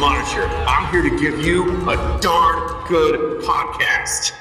Monitor. I'm here to give you a darn good podcast.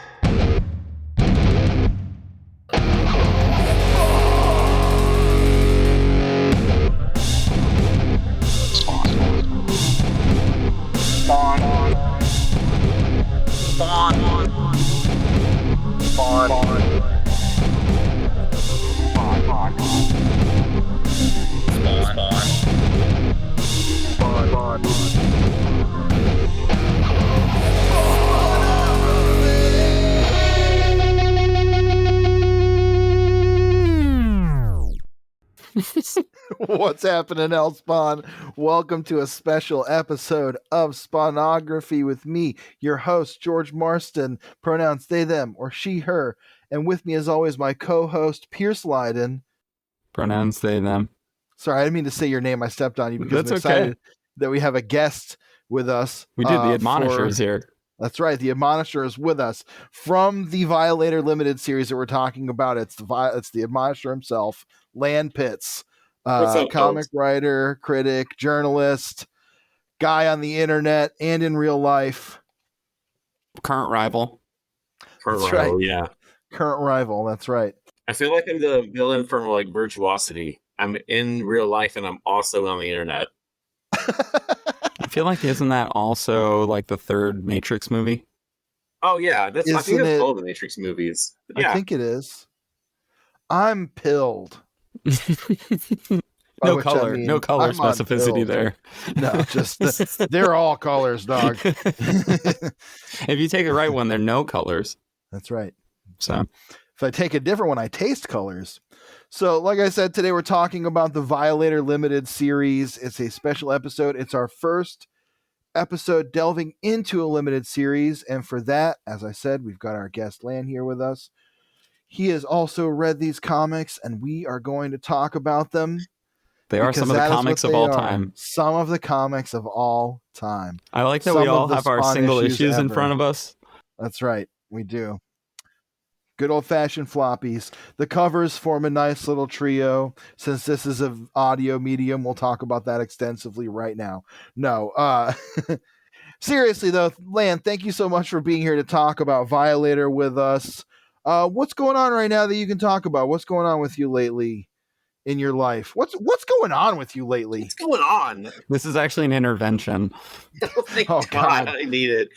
What's happening, L-Spawn? Welcome to a special episode of Spawnography with me, your host, George Marston, pronouns they, them, or she, her. And with me, as always, my co-host, Pierce Leiden. Pronouns they, them. Sorry, I didn't mean to say your name. I stepped on you because I'm excited that we have a guest with us. We did. The Admonisher is here. That's right. The Admonisher is with us from the Violator limited series that we're talking about. It's the Admonisher himself, Lan Pitts. Comic writer, critic, journalist, guy on the internet and in real life. Current rival. Yeah. Current rival, that's right. I feel like I'm the villain from like Virtuosity. I'm in real life and I'm also on the internet. I feel like isn't that also like the third Matrix movie? Oh yeah, I think it's all the Matrix movies. Yeah. I think it is. I'm pilled. No color specificity there. No, just they're all colors, dog. If you take the right one, they're no colors. That's right. So if I take a different one, I taste colors. So like I said, today we're talking about the Violator limited series. It's a special episode. It's our first episode delving into a limited series. And for that, as I said, we've got our guest Lan here with us. He has also read these comics, and we are going to talk about them. They are some of the comics of all time. Some of the comics of all time. I like that we all have our single issues in front of us. That's right. We do. Good old-fashioned floppies. The covers form a nice little trio. Since this is an audio medium, we'll talk about that extensively right now. No. Seriously, though, Lan, thank you so much for being here to talk about Violator with us. What's going on right now that you can talk about? What's going on with you lately in your life? What's going on with you lately? What's going on? This is actually an intervention. Oh, God, I need it.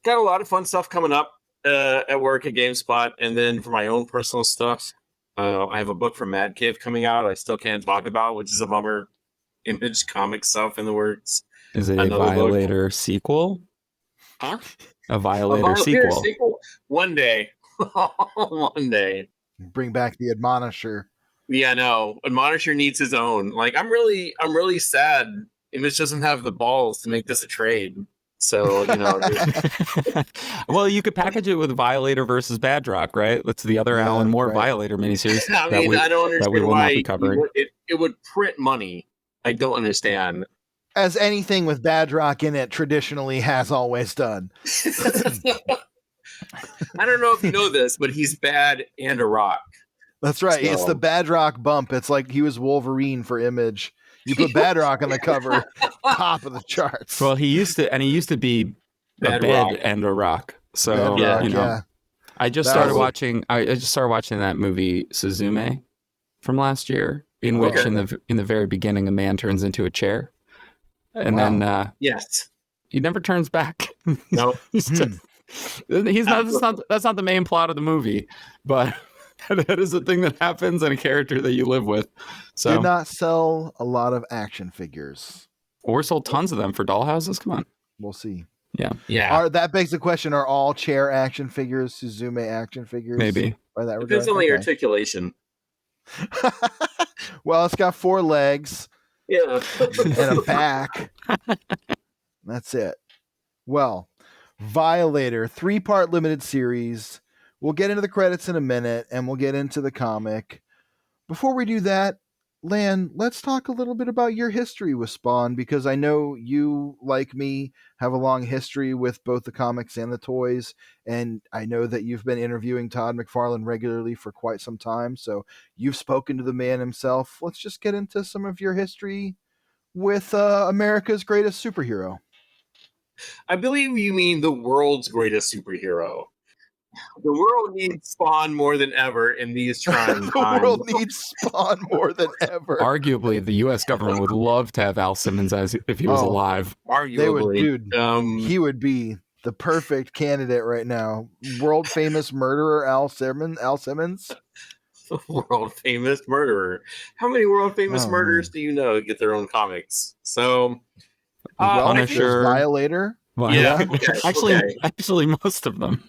Got a lot of fun stuff coming up at work at GameSpot, and then for my own personal stuff, I have a book from Mad Cave coming out. I still can't talk about, which is a bummer. Image comic stuff in the works. Is it a Violator sequel? Huh? A Violator sequel. One day. One day. Bring back the Admonisher. Yeah, no. Admonisher needs his own. Like, I'm really sad Image doesn't have the balls to make this a trade. So, well, you could package it with Violator versus Badrock, right? That's the other Alan Moore Violator miniseries. I don't understand why covering. It would print money. I don't understand. As anything with Badrock in it traditionally has always done. I don't know if you know this, but he's bad and a rock. That's right. So. It's the Badrock bump. It's like he was Wolverine for Image. You put Badrock on the cover, top of the charts. Well, he used to be a bed and a rock. So yeah. I just started watching that movie Suzume from last year, in which in the very beginning a man turns into a chair, and then yes, he never turns back. No, he's not. That's not the main plot of the movie, but. That is a thing that happens and a character that you live with. So did not sell a lot of action figures. Or sold tons of them for dollhouses. Come on. We'll see. Yeah. That begs the question, are all chair action figures Suzume action figures? Maybe. Depends on the articulation. Well, it's got 4 legs. Yeah. And a back. That's it. Well, Violator, 3-part limited series. We'll get into the credits in a minute, and we'll get into the comic. Before we do that, Lan, let's talk a little bit about your history with Spawn, because I know you, like me, have a long history with both the comics and the toys, and I know that you've been interviewing Todd McFarlane regularly for quite some time, so you've spoken to the man himself. Let's just get into some of your history with America's greatest superhero. I believe you mean the world's greatest superhero. The world needs Spawn more than ever in these trying The times. world needs Spawn more than ever. Arguably, the U.S. government would love to have Al Simmons as if he was alive. Arguably, They would, dude. He would be the perfect candidate right now. World famous murderer Al Simmons. World famous murderer. How many world famous murderers do you know get their own comics? So, Punisher, Violator. Yeah, actually, most of them.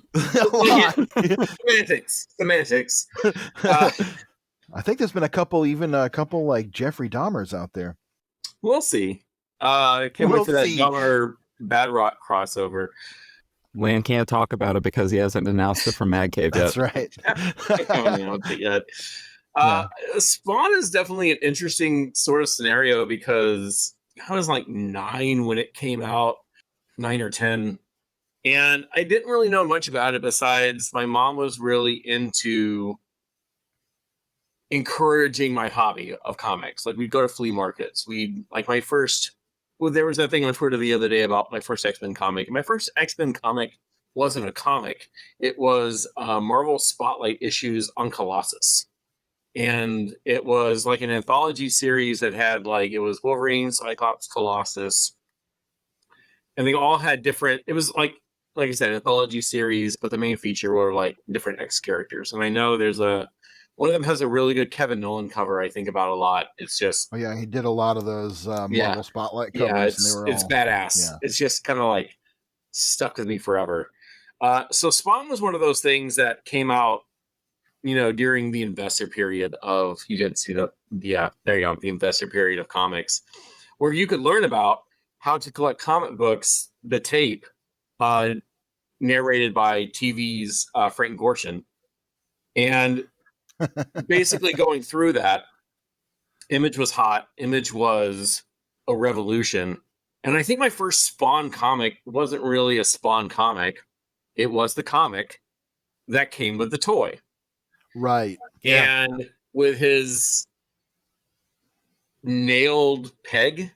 Semantics. I think there's been a couple like Jeffrey Dahmers out there. We'll see. Can't wait for that Dahmer Bad Rock crossover. Lan can't talk about it because he hasn't announced it from Mad Cave yet. That's right. I haven't announced it yet. Spawn is definitely an interesting sort of scenario because I was like 9 when it came out, 9 or 10. And I didn't really know much about it besides my mom was really into encouraging my hobby of comics. Like we'd go to flea markets. There was that thing on Twitter the other day about my first X-Men comic. My first X-Men comic wasn't a comic. It was Marvel Spotlight issues on Colossus. And it was like an anthology series that had it was Wolverine, Cyclops, Colossus. And they all had different, it was like I said, anthology series, but the main feature were different X characters. And I know one of them has a really good Kevin Nolan cover I think about a lot. It's just... Oh, yeah, he did a lot of those Marvel Spotlight covers. Yeah, it's badass. Yeah. It's just kind of stuck with me forever. So Spawn was one of those things that came out, during the investor period of... You didn't see the investor period of comics, where you could learn about how to collect comic books, the tape, narrated by TV's Frank Gorshin. And basically going through that, Image was hot. Image was a revolution. And I think my first Spawn comic wasn't really a Spawn comic. It was the comic that came with the toy. Right. And with his nailed peg,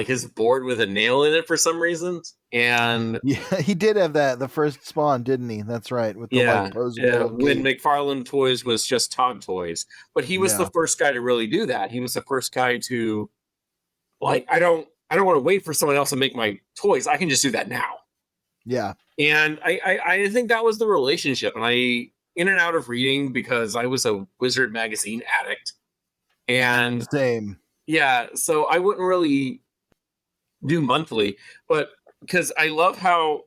his board with a nail in it for some reason. And yeah, he did have that, the first Spawn, didn't he? That's right. With the when McFarlane Toys was just Todd Toys. But he was the first guy to really do that. He was the first guy to I don't want to wait for someone else to make my toys. I can just do that now. Yeah. And I think that was the relationship. And I in and out of reading because I was a Wizard magazine addict. And same. Yeah, so I wouldn't really do monthly, but because I love how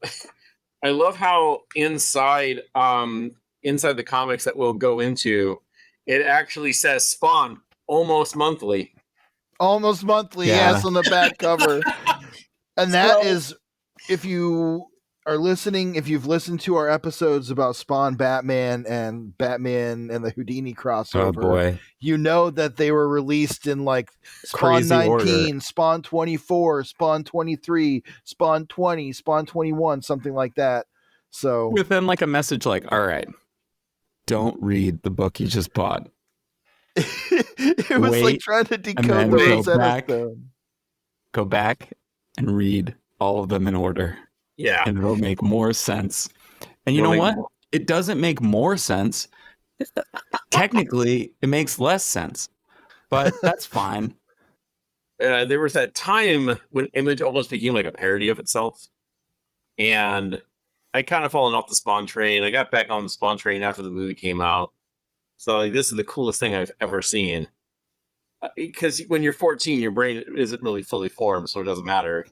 inside the comics that we'll go into, it actually says Spawn almost monthly. Almost monthly, yes, on the back cover. And that is, if you are listening, if you've listened to our episodes about Spawn Batman and the Houdini crossover, oh boy, you know that they were released in Spawn crazy 19, order. Spawn 24, Spawn 23, Spawn 20, Spawn 21, something like that. So within a message all right, don't read the book you just bought. It was trying to decode the Rosetta Stone. Go back and read all of them in order. Yeah. And it'll make more sense. And you know what? It doesn't make more sense. Technically, it makes less sense. But that's fine. There was that time when Image almost became a parody of itself. And I kind of fallen off the Spawn train. I got back on the Spawn train after the movie came out. So this is the coolest thing I've ever seen. Because when you're 14, your brain isn't really fully formed, so it doesn't matter.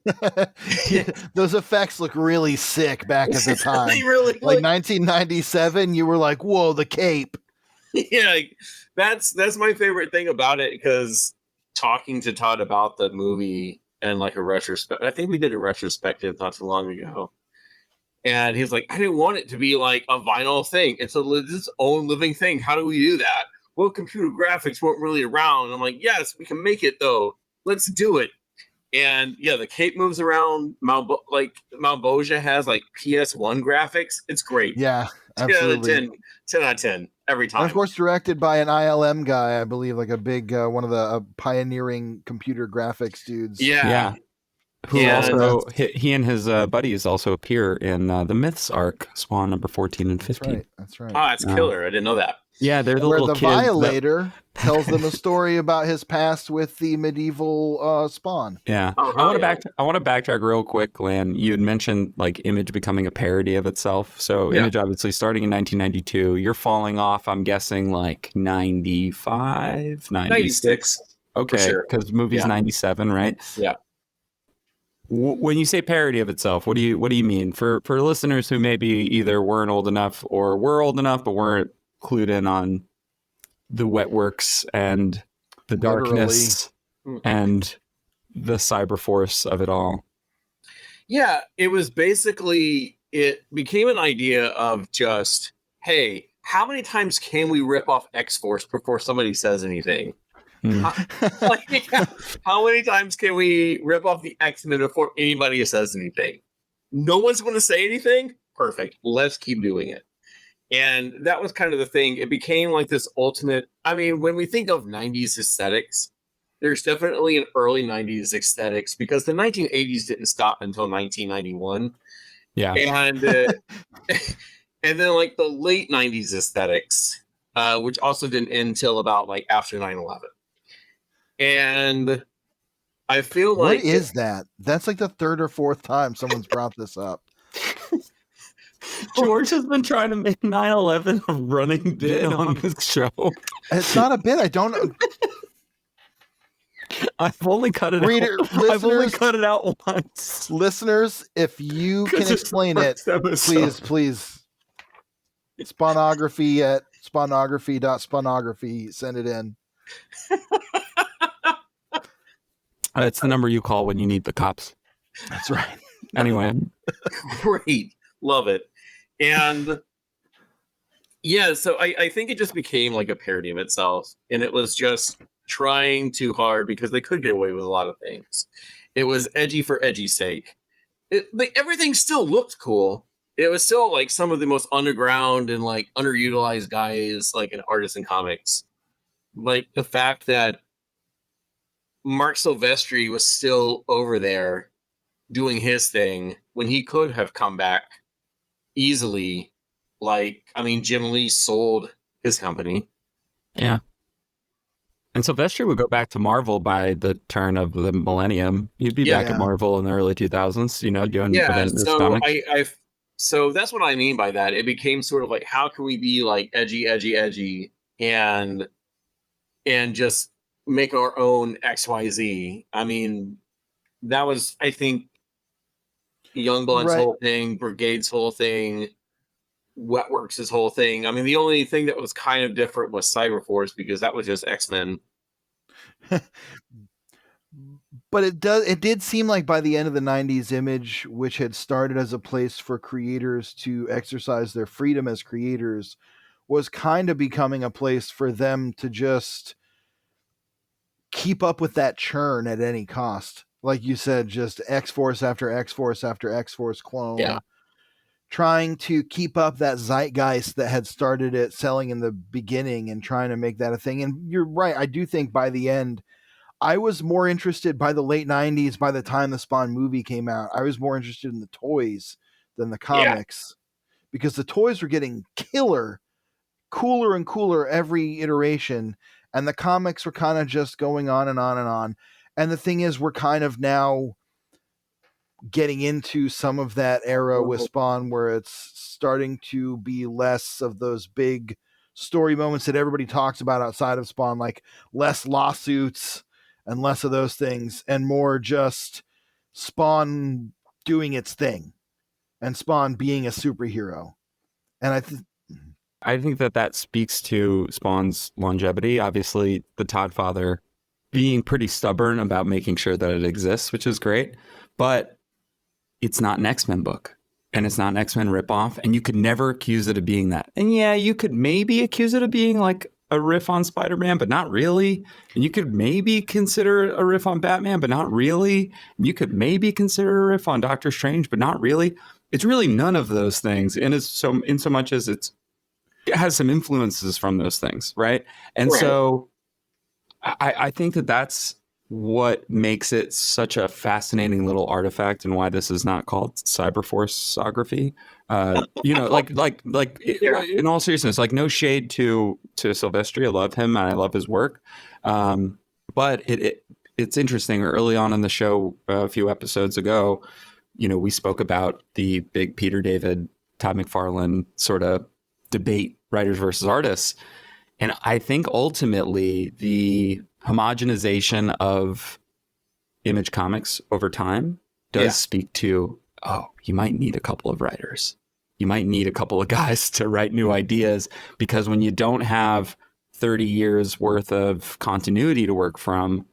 Those effects look really sick back at the time. Really 1997, you were like, whoa, the cape. Yeah, that's my favorite thing about it, because talking to Todd about the movie and a retrospective, I think we did a retrospective not too long ago. And he was like, I didn't want it to be a vinyl thing. It's its own living thing. How do we do that? Well, computer graphics weren't really around. I'm like, yes, we can make it though. Let's do it. And yeah, the cape moves around. Malboja has PS1 graphics. It's great. Yeah, absolutely. 10 out of 10 every time. And of course, directed by an ILM guy, I believe, a big one of the pioneering computer graphics dudes. Yeah. Who also he and his buddies also appear in the Myths arc, Spawn number 14 and 15. That's right. Oh, that's killer. I didn't know that. Yeah, they're the Where little the kids Violator tells them a story about his past with the medieval Spawn. Yeah. Oh, I want to backtrack real quick, Lan. You had mentioned like Image becoming a parody of itself. So Image obviously starting in 1992. You're falling off, I'm guessing, like 95, 96. Okay, because the movie's 97, right? Yeah. When you say parody of itself, what do you mean? For listeners who maybe either weren't old enough or were old enough but weren't clued in on the wet works and the darkness and the cyber force of it all. Yeah, it was basically, it became an idea of just, hey, how many times can we rip off X-Force before somebody says anything? How many times can we rip off the X-Men before anybody says anything? No one's going to say anything? Perfect. Let's keep doing it. And that was kind of the thing. It became like this ultimate. I mean, when we think of 90s aesthetics, there's definitely an early 90s aesthetics because the 1980s didn't stop until 1991. Yeah. And and then like the late 90s aesthetics, which also didn't end until about like after 9/11. And I feel like... What is that? That's like the third or fourth time someone's brought this up. George has been trying to make 9/11 a running bit on this show. It's not a bit. I don't. I've only cut it out. I've only cut it out once. Listeners, if you can explain it, please. Spawnography at spawnography.spawnography. Send it in. It's the number you call when you need the cops. That's right. Anyway. Great. Love it. And yeah, so I think it just became like a parody of itself. And it was just trying too hard because they could get away with a lot of things. It was edgy for edgy's sake. Everything still looked cool. It was still like some of the most underground and like underutilized guys like in artists and comics. Like the fact that Mark Silvestri was still over there doing his thing when he could have come back easily. Like, I mean, Jim Lee sold his company. Yeah. And Silvestri would go back to Marvel by the turn of the millennium. He'd be back at Marvel in the early 2000s, you know, doing comics. So that's what I mean by that. It became sort of like, how can we be like edgy and just make our own XYZ? I mean, that was, I think, Youngblood's whole thing, Brigade's whole thing, Wetworks' whole thing. I mean, the only thing that was kind of different was Cyberforce because that was just X-Men. But it did seem like by the end of the 90s, Image, which had started as a place for creators to exercise their freedom as creators, was kind of becoming a place for them to just keep up with that churn at any cost. Like you said, just X-Force after X-Force after X-Force clone. Yeah. Trying to keep up that zeitgeist that had started it selling in the beginning and trying to make that a thing. And you're right. I do think by the end, I was more interested by the late 90s, by the time the Spawn movie came out, I was more interested in the toys than the comics because the toys were getting cooler and cooler every iteration. And the comics were kind of just going on and on and on. And the thing is, we're kind of now getting into some of that era with Spawn where it's starting to be less of those big story moments that everybody talks about outside of Spawn, like less lawsuits and less of those things and more just Spawn doing its thing and Spawn being a superhero. And I think that speaks to Spawn's longevity. Obviously, the Todd father being pretty stubborn about making sure that it exists, which is great, but it's not an X-Men book and it's not an X-Men ripoff, and you could never accuse it of being that. And yeah, you could maybe accuse it of being like a riff on Spider-Man, but not really. And you could maybe consider a riff on Batman, but not really. You could maybe consider a riff on Doctor Strange, but not really. It's really none of those things. And it's so in so much as it has some influences from those things, right? And so I think that's what makes it such a fascinating little artifact and why this is not called cyberforceography. In all seriousness, like no shade to Silvestri. I love him and I love his work. But it's interesting. Early on in the show, a few episodes ago, we spoke about the big Peter David, Todd McFarlane sort of debate, writers versus artists. And I think ultimately the homogenization of Image Comics over time does speak to, you might need a couple of writers. You might need a couple of guys to write new ideas, because when you don't have 30 years worth of continuity to work from,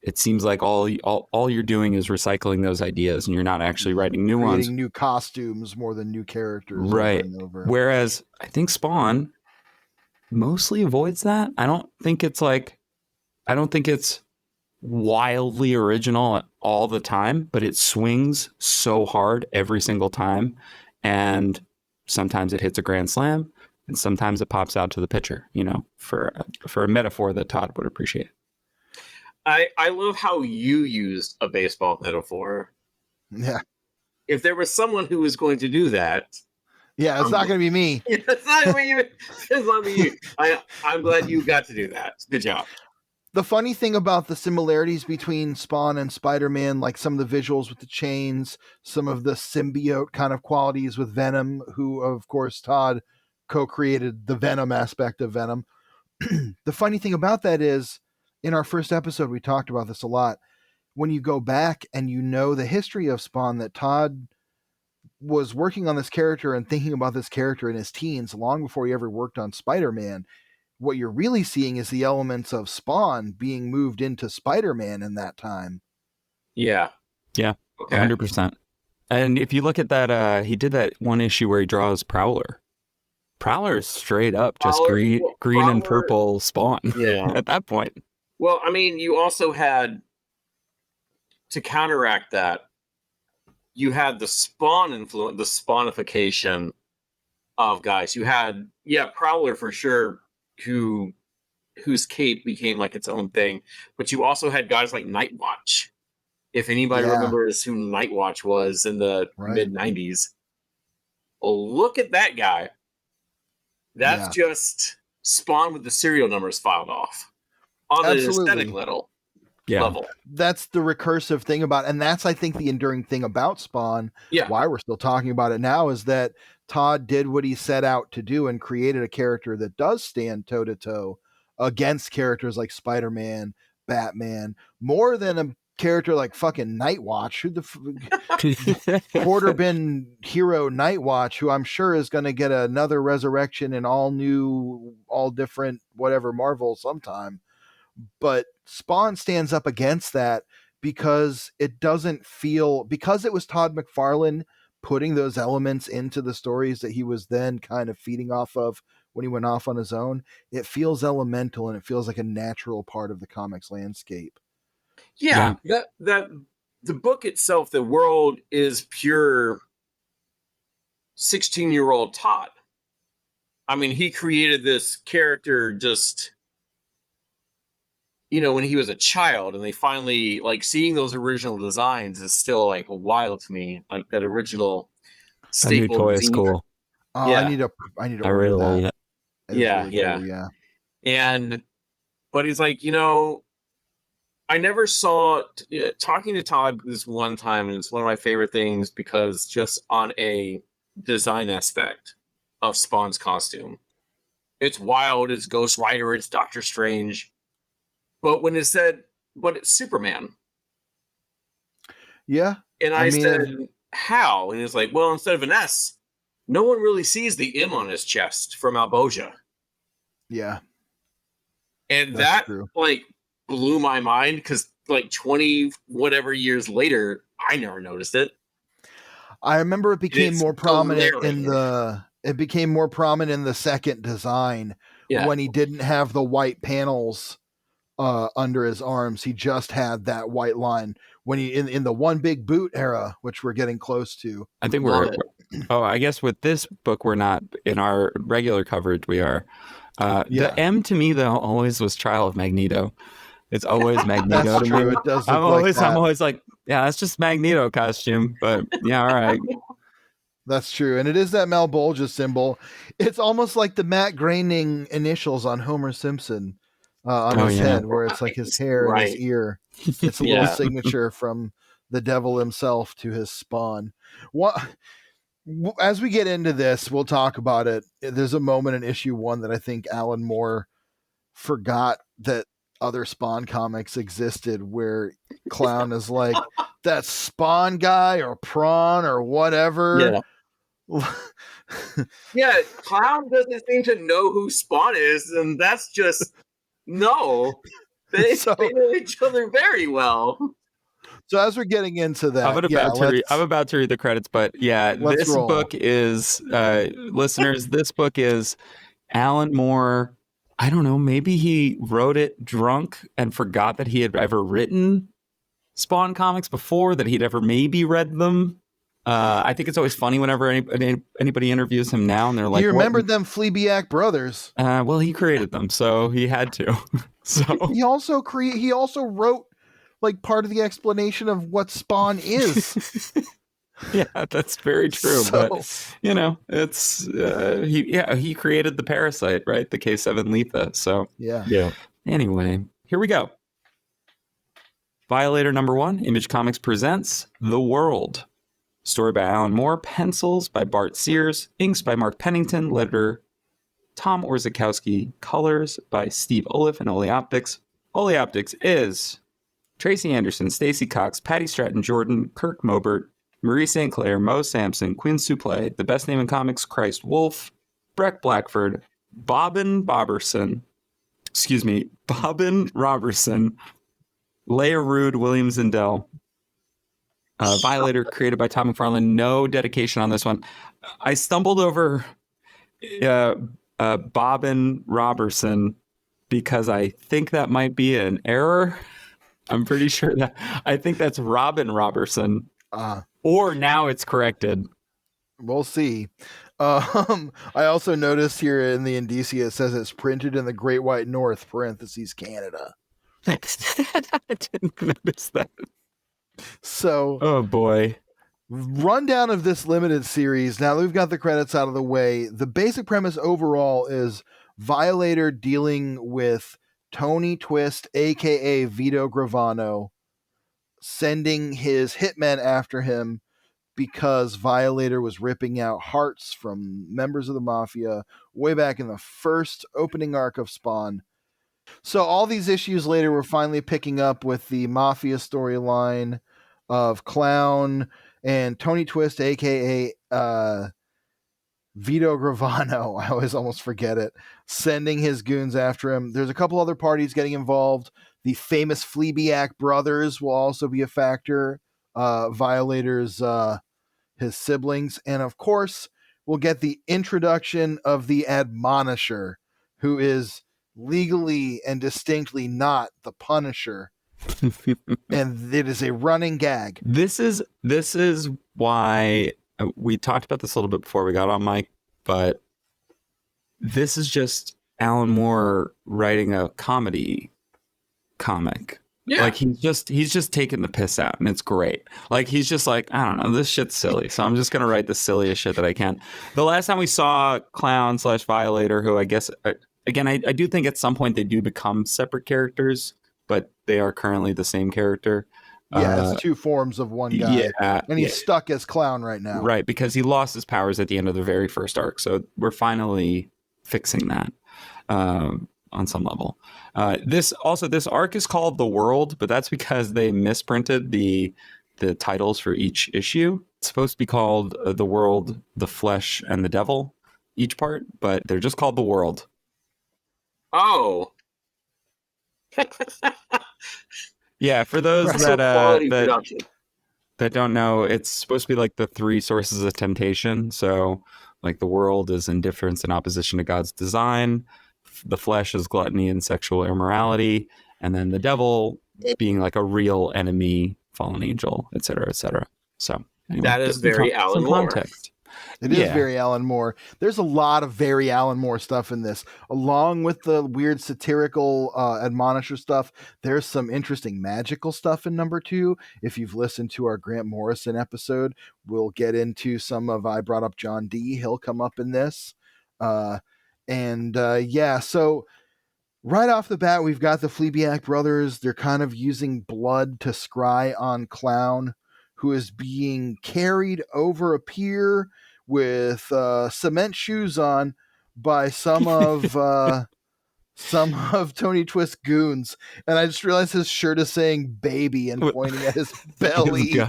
it seems like all you're doing is recycling those ideas and you're not actually writing new ones. Creating new costumes more than new characters. Right. Over and over. Whereas I think Spawn mostly avoids that. I don't think it's wildly original all the time, but it swings so hard every single time. And sometimes it hits a grand slam and sometimes it pops out to the pitcher, for a metaphor that Todd would appreciate. I love how you used a baseball metaphor. Yeah. If there was someone who was going to do that, yeah, it's not going to be me. It's not me. It's not me. I'm glad you got to do that. Good job. The funny thing about the similarities between Spawn and Spider-Man, like some of the visuals with the chains, some of the symbiote kind of qualities with Venom, who, of course, Todd co-created the Venom aspect of Venom. The funny thing about that is, in our first episode, we talked about this a lot. When you go back and the history of Spawn, that Todd was working on this character and thinking about this character in his teens, long before he ever worked on Spider-Man, what you're really seeing is the elements of Spawn being moved into Spider-Man in that time. Yeah. Yeah. Okay. 100%. And if you look at that, he did that one issue where he draws Prowler. Prowler is straight up just green and purple Spawn. Yeah. At that point. Well, I mean, you also had, to counteract that, you had the Spawn influence, the Spawnification of guys. You had, Prowler for sure, whose cape became like its own thing. But you also had guys like Nightwatch. If anybody remembers who Nightwatch was in the mid-90s. Well, look at that guy. That's just Spawn with the serial numbers filed off. On the aesthetic level. That's the recursive thing about, and that's, I think, the enduring thing about Spawn. Yeah. Why we're still talking about it now is that Todd did what he set out to do and created a character that does stand toe to toe against characters like Spider-Man, Batman, more than a character like fucking Nightwatch, who the quarter bin hero Nightwatch, who I'm sure is going to get another resurrection in all new, all different, whatever Marvel sometime. But Spawn stands up against that because it doesn't feel, because it was Todd McFarlane putting those elements into the stories that he was then kind of feeding off of when he went off on his own. It feels elemental and it feels like a natural part of the comics landscape. Yeah. That the book itself, the world is pure 16-year-old Todd. I mean, he created this character just, when he was a child, and they finally, like, seeing those original designs is still like wild to me. Like that original staple. That new toy is cool. Oh, yeah. I need to I really love it. Yeah. But he's like, I never saw talking to Todd this one time, and it's one of my favorite things because just on a design aspect of Spawn's costume, it's wild, it's Ghost Rider, it's Doctor Strange. But when it said, but it's Superman. Yeah. And I said, how? And it's like, well, instead of an S, no one really sees the M on his chest from Albosia. Yeah. And that like blew my mind because like 20 whatever years later, I never noticed it. I remember it became more prominent in the second design when he didn't have the white panels under his arms. He just had that white line when he in the one big boot era, which we're getting close to. I think I guess with this book, we're not in our regular coverage. We are. The M to me though always was Trial of Magneto. It's always Magneto. That's to true. me. It does look I'm like that. always like, yeah, that's just Magneto costume. But yeah, all right. That's true. And it is that Malbolgia symbol. It's almost like the Matt Groening initials on Homer Simpson on his head, where it's like his hair and his ear. It's a little signature from the devil himself to his spawn. As we get into this, we'll talk about it. There's a moment in issue 1 that I think Alan Moore forgot that other Spawn comics existed, where Clown is like, that Spawn guy or Prawn or whatever. Yeah, Clown doesn't seem to know who Spawn is, and that's just no. They know each other very well. So as we're getting into that, I'm about to read the credits, but this book is listeners. This book is Alan Moore. I don't know. Maybe he wrote it drunk and forgot that he had ever written Spawn comics before, that he'd ever maybe read them. I think it's always funny whenever anybody interviews him now, and they're like, "You remembered them Fleabiac brothers?" Well, he created them, so he had to. So he also wrote like part of the explanation of what Spawn is. Yeah, that's very true. But it's he created the parasite, right? The K7 Letha. So yeah. Anyway, here we go. Violator #1. Image Comics presents The World. Story by Alan Moore, pencils by Bart Sears, inks by Mark Pennington, letter Tom Orzechowski, colors by Steve Oliff and Oleoptics. Oleoptics is Tracy Anderson, Stacey Cox, Patty Stratton Jordan, Kirk Mobert, Marie St. Clair, Mo Sampson, Quinn Suplee, The Best Name in Comics, Christ Wolf, Breck Blackford, Bobbin Robertson, Leia Rude, William Zindel. Violator, created by Tom McFarlane. No dedication on this one. I stumbled over Bobbin Robertson because I think that might be an error. I'm pretty sure I think that's Robin Robertson. Or now it's corrected. We'll see. I also noticed here in the indicia it says it's printed in the Great White North (Canada). I didn't notice that. So, oh boy. Rundown of this limited series. Now that we've got the credits out of the way, the basic premise overall is Violator dealing with Tony Twist, aka Vito Gravano, sending his hitmen after him because Violator was ripping out hearts from members of the Mafia way back in the first opening arc of Spawn. So all these issues later, we're finally picking up with the Mafia storyline of Clown and Tony Twist, aka Vito Gravano, I always almost forget it, sending his goons after him. There's a couple other parties getting involved. The famous Fleabiac brothers will also be a factor. Violator's his siblings. And of course, we'll get the introduction of the Admonisher, who is legally and distinctly not the Punisher. And it is a running gag. This is why we talked about this a little bit before we got on mic, but this is just Alan Moore writing a comedy comic. Yeah. Like he's just taking the piss out, and it's great. Like he's just like, I don't know, this shit's silly, so I'm just gonna write the silliest shit that I can. The last time we saw Clown / Violator, who I guess again I do think at some point they do become separate characters, but they are currently the same character. Yeah, it's two forms of one guy. Yeah, and he's stuck as Clown right now. Right, because he lost his powers at the end of the very first arc. So we're finally fixing that on some level. This arc is called The World, but that's because they misprinted the titles for each issue. It's supposed to be called The World, The Flesh, and the Devil, each part, but they're just called The World. Oh. Yeah, for those that don't know, it's supposed to be like the three sources of temptation. So, like the world is indifference and opposition to God's design, the flesh is gluttony and sexual immorality, and then the devil being like a real enemy, fallen angel, etc., etc. So anyway, that is very Alan Moore. It is very Alan Moore. There's a lot of very Alan Moore stuff in this, along with the weird satirical admonisher stuff. There's some interesting magical stuff in number 2. If you've listened to our Grant Morrison episode, we'll get into some of I brought up John D. He'll come up in this. So right off the bat, we've got the Fleabiac brothers. They're kind of using blood to scry on Clown, who is being carried over a pier with cement shoes on by some of Tony Twist's goons. And I just realized his shirt is saying baby and pointing at his belly.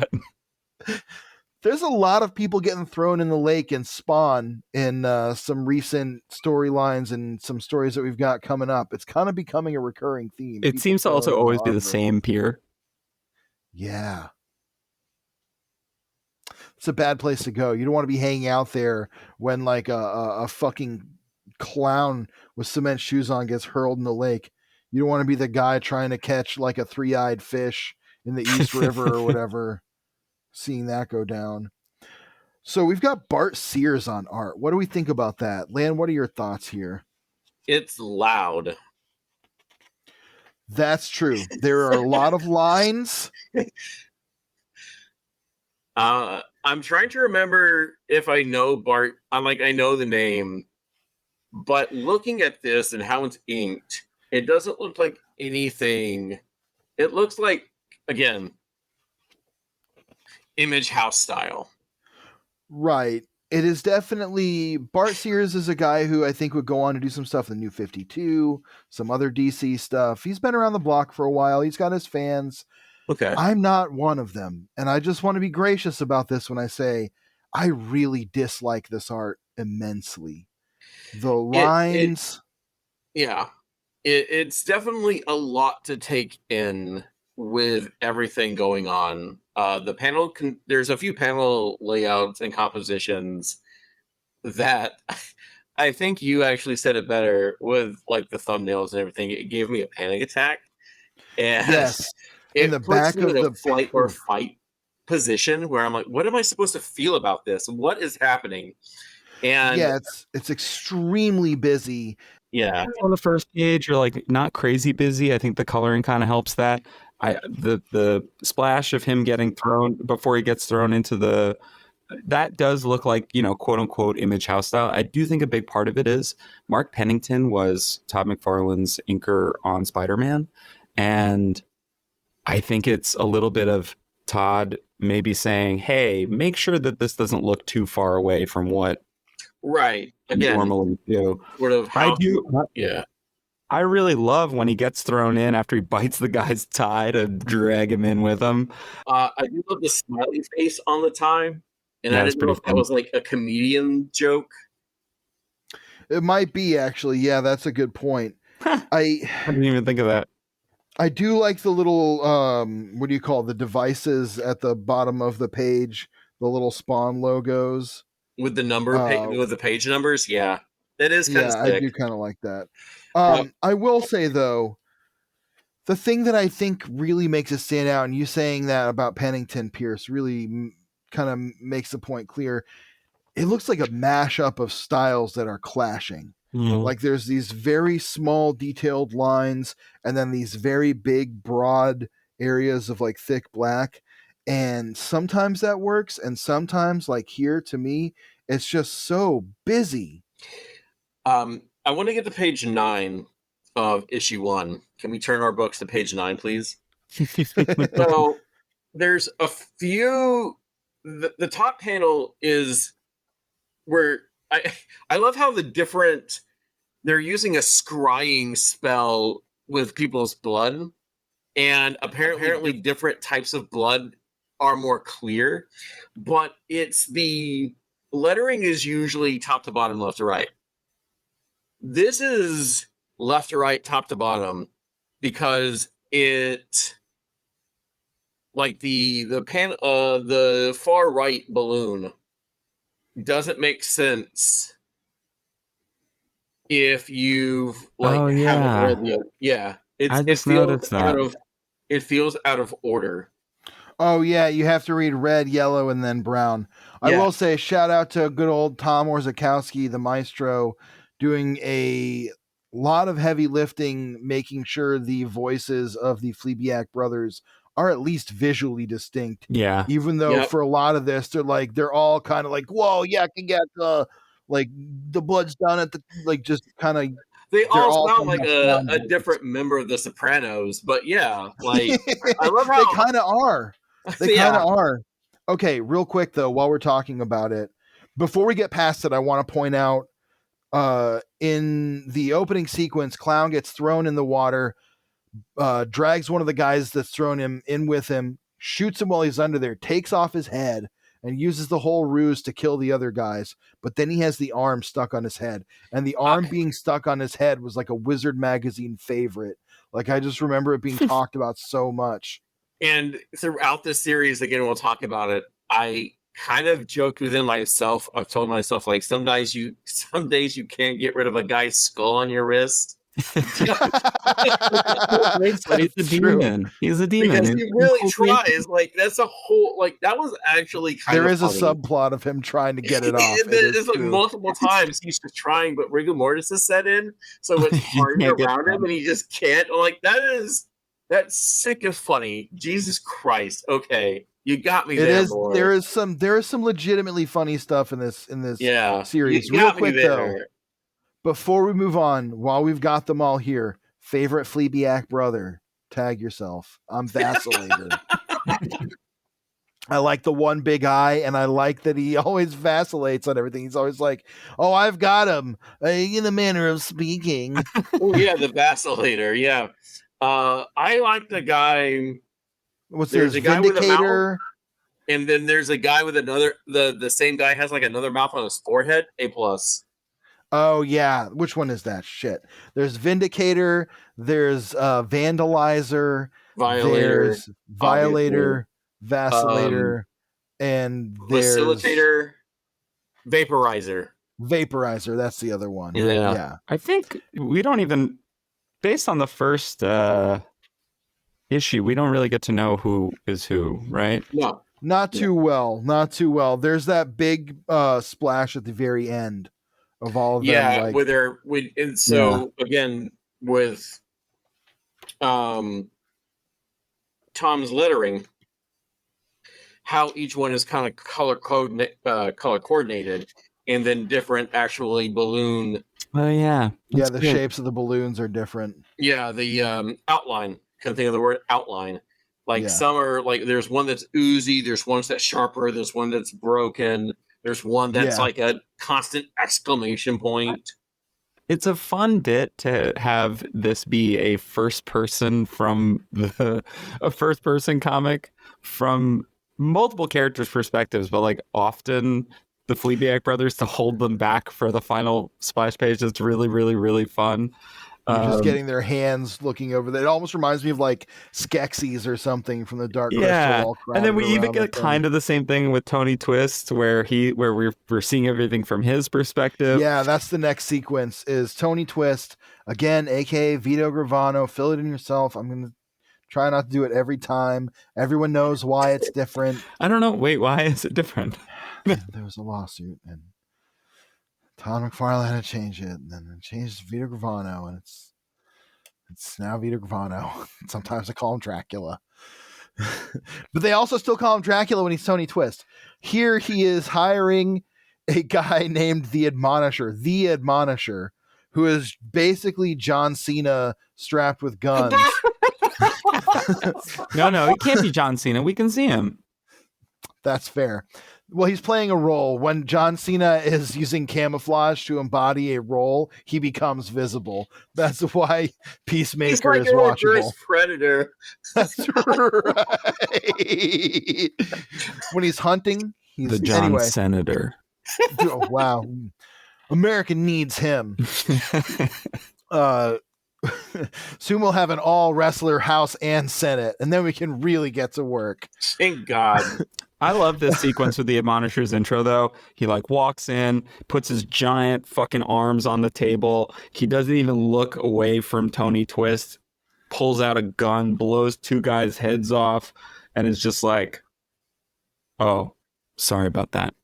There's a lot of people getting thrown in the lake and Spawn in some recent storylines and some stories that we've got coming up. It's kind of becoming a recurring theme. It seems to also always be the same pier. Yeah. It's a bad place to go. You don't want to be hanging out there when like a fucking clown with cement shoes on gets hurled in the lake. You don't want to be the guy trying to catch like a 3-eyed fish in the East River or whatever, seeing that go down. So we've got Bart Sears on art. What do we think about that? Lan, what are your thoughts here? It's loud. That's true. There are a lot of lines. I'm trying to remember if I know Bart. I know the name, but looking at this and how it's inked, it doesn't look like anything. It looks like, again, Image House style. Right. It is definitely Bart Sears is a guy who I think would go on to do some stuff in the New 52, some other DC stuff. He's been around the block for a while. He's got his fans. Okay. I'm not one of them. And I just want to be gracious about this when I say I really dislike this art immensely. The lines. It's definitely a lot to take in with everything going on. The panel, there's a few panel layouts and compositions that I think you actually said it better with like the thumbnails and everything. It gave me a panic attack. And yes. In the back of the flight or fight position where I'm like, what am I supposed to feel about this? What is happening? And yeah, it's extremely busy. Yeah. On the first page, you're like not crazy busy. I think the coloring kind of helps that. The splash of him getting thrown before he gets thrown into that does look like, quote unquote Image House style. I do think a big part of it is Mark Pennington was Todd McFarlane's inker on Spider-Man. And I think it's a little bit of Todd maybe saying, hey, make sure that this doesn't look too far away from what again normally do. Sort of how I really love when he gets thrown in after he bites the guy's tie to drag him in with him. I do love the smiley face on the tie. And I didn't know if that was like a comedian joke. It might be, actually. Yeah, that's a good point. I didn't even think of that. I do like the little, what do you call it? The devices at the bottom of the page, the little Spawn logos. With the with the page numbers, yeah. That is kind of sick. I do kind of like that. I will say, though, the thing that I think really makes it stand out, and you saying that about Pennington Pierce really kind of makes the point clear. It looks like a mashup of styles that are clashing. Mm-hmm. Like there's these very small detailed lines and then these very big broad areas of like thick black. And sometimes that works. And sometimes like here to me, it's just so busy. I want to get to page 9 of issue 1. Can we turn our books to page 9, please? So there's a few, the top panel is where I love how they're using a scrying spell with people's blood, and apparently different types of blood are more clear, but the lettering is usually top to bottom, left to right. This is left to right, top to bottom, because it like the far right balloon doesn't make sense if you haven't read it. Yeah, I just noticed that. It feels out of order. Oh yeah, you have to read red, yellow, and then brown. I will say shout out to good old Tom Orzechowski, the maestro, doing a lot of heavy lifting, making sure the voices of the Fleabag brothers are at least visually distinct. Yeah. Even though for a lot of this, they're all kind of like, whoa, yeah, I can get like the blood's done at the just kind of. They all sound like a different member of the Sopranos, but yeah, like I love how they kind of are. They kind of are. Okay, real quick though, while we're talking about it, before we get past it, I want to point out in the opening sequence, Clown gets thrown in the water, drags one of the guys that's thrown him in with him, shoots him while he's under there, takes off his head, and uses the whole ruse to kill the other guys. But then he has the arm stuck on his head, and the arm being stuck on his head was like a Wizard magazine favorite. Like I just remember it being talked about so much. And throughout this series, again, we'll talk about it. I kind of joked within myself. I've told myself, like, some days you can't get rid of a guy's skull on your wrist. He's a demon. He's a demon. Because he really tries. Like, that's a whole, like, that was actually kind of funny. There is a subplot of him trying to get it off. There's like multiple times he's just trying, but rigor mortis is set in, so it's hard around him, and he just can't. Like, that's sick and funny. Jesus Christ. Okay. You got me there. Lord. There is some legitimately funny stuff in this series. Real quick though, before we move on, while we've got them all here, favorite Fleabag brother, tag yourself. I'm Vacillator. I like the one big eye, and I like that he always vacillates on everything. He's always like, "Oh, I've got him," in the manner of speaking. Oh yeah, the Vacillator. Yeah, I like the guy. There's a guy Vindicator, with a mouth, and then there's a guy with another. The same guy has like another mouth on his forehead. A+. Oh yeah, which one is that? Shit. There's Vindicator. There's Vandalizer. There's Violator, Vacillator, and there's Facilitator, Vaporizer. Vaporizer. That's the other one. Yeah. I think we don't even, based on the first issue, we don't really get to know who is who, right? No, not too well. There's that big splash at the very end of all of them. Yeah, again with Tom's lettering, how each one is kind of color coordinated, and then different actually balloon. Oh yeah, the good. Shapes of the balloons are different. Yeah, the outline. Can't think of the word outline. Like some are like, there's one that's oozy, there's one that's sharper, there's one that's broken, there's one that's like a constant exclamation point. It's a fun bit to have this be a first person comic from multiple characters' perspectives, but like often the Fleabag brothers, to hold them back for the final splash page is really, really, really fun. Just getting their hands looking over there. It almost reminds me of like Skeksis or something from the Dark Crystal. And then we even get kind of the same thing with Tony Twist, where we're seeing everything from his perspective. Yeah, that's the next sequence is Tony Twist again, aka Vito Gravano. Fill it in yourself. I'm gonna try not to do it every time. Everyone knows why it's different. I don't know. Wait, why is it different? There was a lawsuit, and Todd McFarlane had to change it, and then it changed to Vito Gravano, and it's now Vito Gravano. Sometimes I call him Dracula. But they also still call him Dracula when he's Tony Twist. Here he is hiring a guy named The Admonisher, who is basically John Cena strapped with guns. No, it can't be John Cena. We can see him. That's fair. Well, he's playing a role. When John Cena is using camouflage to embody a role, he becomes visible. That's why Peacemaker is watchable. Predator. That's right. When he's hunting, he's the John Senator. Oh, wow. America needs him. Soon we'll have an all wrestler House and Senate, and then we can really get to work. Thank God. I love this sequence with the Admonisher's intro, though. He like walks in, puts his giant fucking arms on the table. He doesn't even look away from Tony Twist, pulls out a gun, blows two guys' heads off, and it's just like, oh, sorry about that.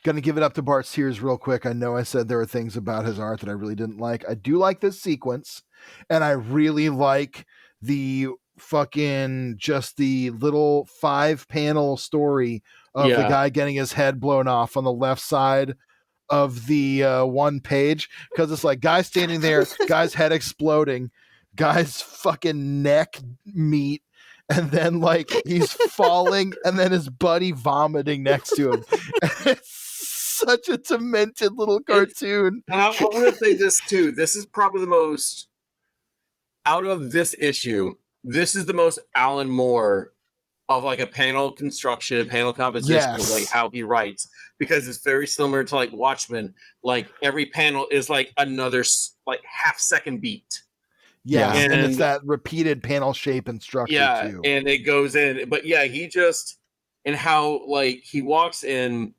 Gonna give it up to Bart Sears real quick. I know I said there were things about his art that I really didn't like. I do like this sequence, and I really like the fucking just the little 5-panel story of the guy getting his head blown off on the left side of the one page, because it's like guy standing there, guy's head exploding, guy's fucking neck meat, and then like he's falling, and then his buddy vomiting next to him. It's such a demented little cartoon. And I want to say this too. This is probably the most, out of this issue, this is the most Alan Moore of like a panel construction, panel composition, of like how he writes, because it's very similar to like Watchmen. Like every panel is like another like half-second beat. Yeah, and it's that repeated panel shape and structure too. And it goes in. But yeah, he just, and how like he walks in,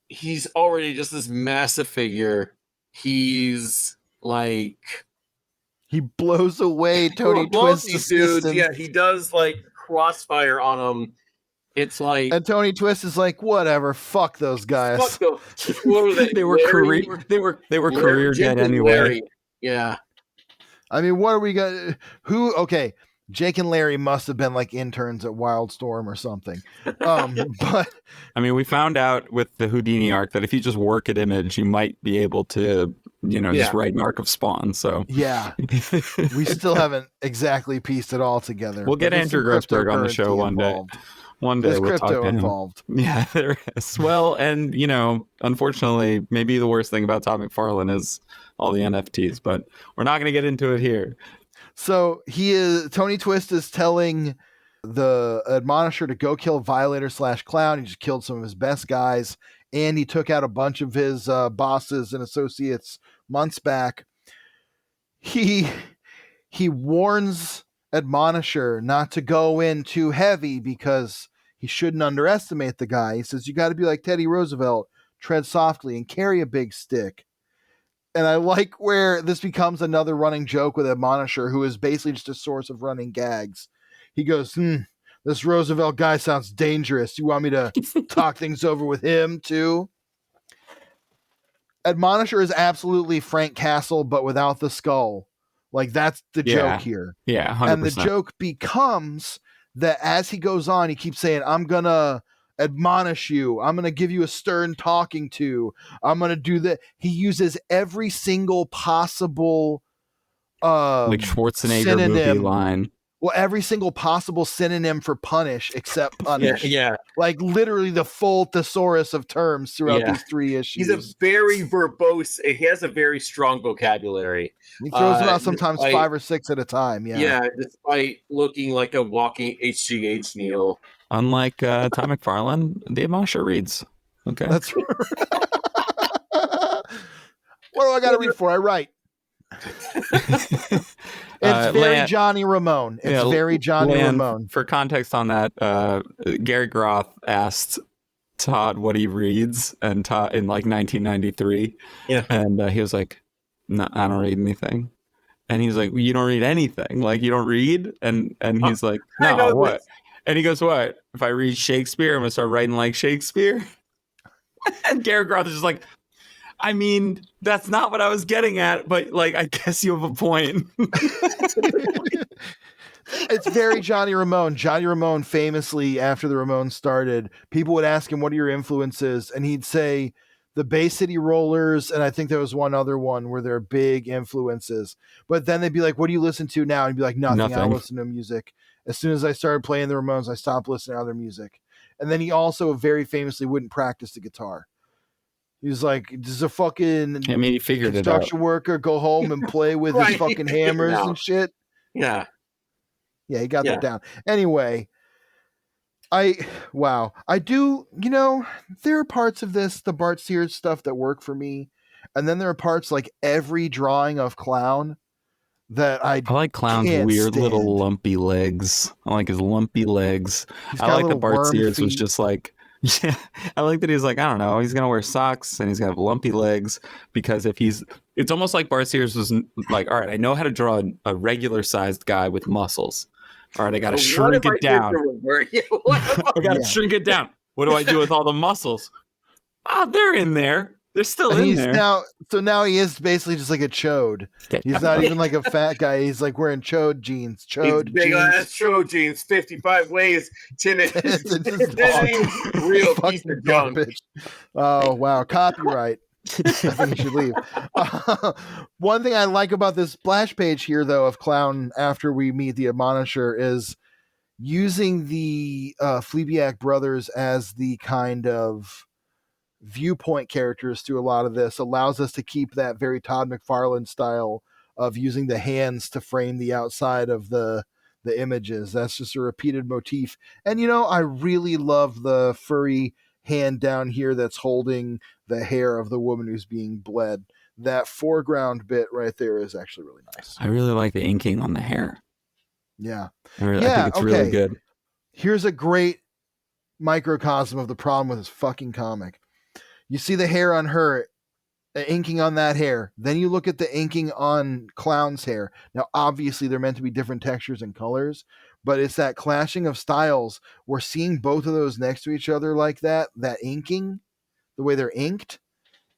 he's already just this massive figure. He's like, he blows away Tony Twist's dudes. Yeah, he does like crossfire on him. It's like, and Tony Twist is like, whatever, fuck those guys. Fuck those. What were they? They were career dead anyway. Larry. Yeah. I mean, what are we gonna? Okay, Jake and Larry must have been like interns at Wildstorm or something. But I mean, we found out with the Houdini arc that if you just work at Image, you might be able to, just write an arc of Spawn. So yeah, we still haven't exactly pieced it all together. We'll get Andrew Grossberg on the show one day. One day we'll talk to him. Involved. Yeah, there is. Well, and unfortunately, maybe the worst thing about Todd McFarlane is all the NFTs, but we're not going to get into it here. So Tony Twist is telling the Admonisher to go kill Violator / Clown. He just killed some of his best guys, and he took out a bunch of his bosses and associates months back. He warns Admonisher not to go in too heavy because he shouldn't underestimate the guy. He says, you got to be like Teddy Roosevelt, tread softly and carry a big stick. And I like where this becomes another running joke with Admonisher, who is basically just a source of running gags. He goes, this Roosevelt guy sounds dangerous. You want me to talk things over with him too? Admonisher is absolutely Frank Castle, but without the skull. Like, that's the joke here. Yeah, 100%. And the joke becomes that as he goes on, he keeps saying, I'm going to admonish you. I'm going to give you a stern talking to. I'm going to do that. He uses every single possible like Schwarzenegger synonym. Movie line. Well, every single possible synonym for punish except punish. Yeah. Like literally the full thesaurus of terms throughout these 3 issues. He's a very verbose. He has a very strong vocabulary. He throws them out sometimes 5 or 6 at a time. Yeah, despite looking like a walking HGH Neil. Unlike Todd McFarlane, the Admonisher reads. Okay. That's right. What do I got to read for? I write. It's very Johnny Ramone. It's very Johnny Ramone. For context on that, Gary Groth asked Todd what he reads, and Todd in like 1993. Yeah, and he was like, "No, I don't read anything." And he's like, well, "You don't read anything? Like you don't read?" And he's like, "No, what?" And he goes, "What? If I read Shakespeare, I'm gonna start writing like Shakespeare?" And Gary Groth is just like, I mean, that's not what I was getting at, but like, I guess you have a point. It's very Johnny Ramone. Johnny Ramone famously, after the Ramones started, people would ask him, what are your influences? And he'd say the Bay City Rollers, and I think there was one other one where they're big influences. But then they'd be like, what do you listen to now? And he'd be like, nothing. I don't listen to music. As soon as I started playing the Ramones, I stopped listening to other music. And then he also very famously wouldn't practice the guitar. He was like, "Does a fucking he figured construction worker go home and play with his fucking hammers and shit?" Yeah, he got that down. Anyway, I do. There are parts of this, the Bart Sears stuff, that work for me, and then there are parts like every drawing of Clown that I like. Clown's weird little lumpy legs. I like his lumpy legs. I like that Bart Sears was just like. Yeah, I like that he's like, I don't know, he's gonna wear socks and he's gonna have lumpy legs, because it's almost like Bart Sears was like, all right, I know how to draw a regular sized guy with muscles, All right, I got to What shrink if I it down. did the reverse? Yeah, what if I- I got to Yeah. shrink it down. What do I do with all the muscles? Oh, they're in there. They're still And in he's there. now he is basically just like a chode. He's not even like a fat guy. He's like wearing chode jeans. These Chode big jeans. ass chode jeans, 55 ways, 10 inches. It's just Real fucking piece of junk. garbage. Oh wow, copyright. I think you should leave. One thing I like about this splash page here, though, of Clown after we meet the Admonisher is using the Fleabiac brothers as the kind of viewpoint characters to a lot of this allows us to keep that very Todd McFarlane style of using the hands to frame the outside of the images. That's just a repeated motif. And I really love the furry hand down here that's holding the hair of the woman who's being bled. That foreground bit right there is actually really nice. I really like the inking on the hair. Yeah. I think it's really good. Here's a great microcosm of the problem with this fucking comic. You see the hair on her, inking on that hair. Then you look at the inking on Clown's hair. Now, obviously, they're meant to be different textures and colors, but it's that clashing of styles. We're seeing both of those next to each other like that inking, the way they're inked,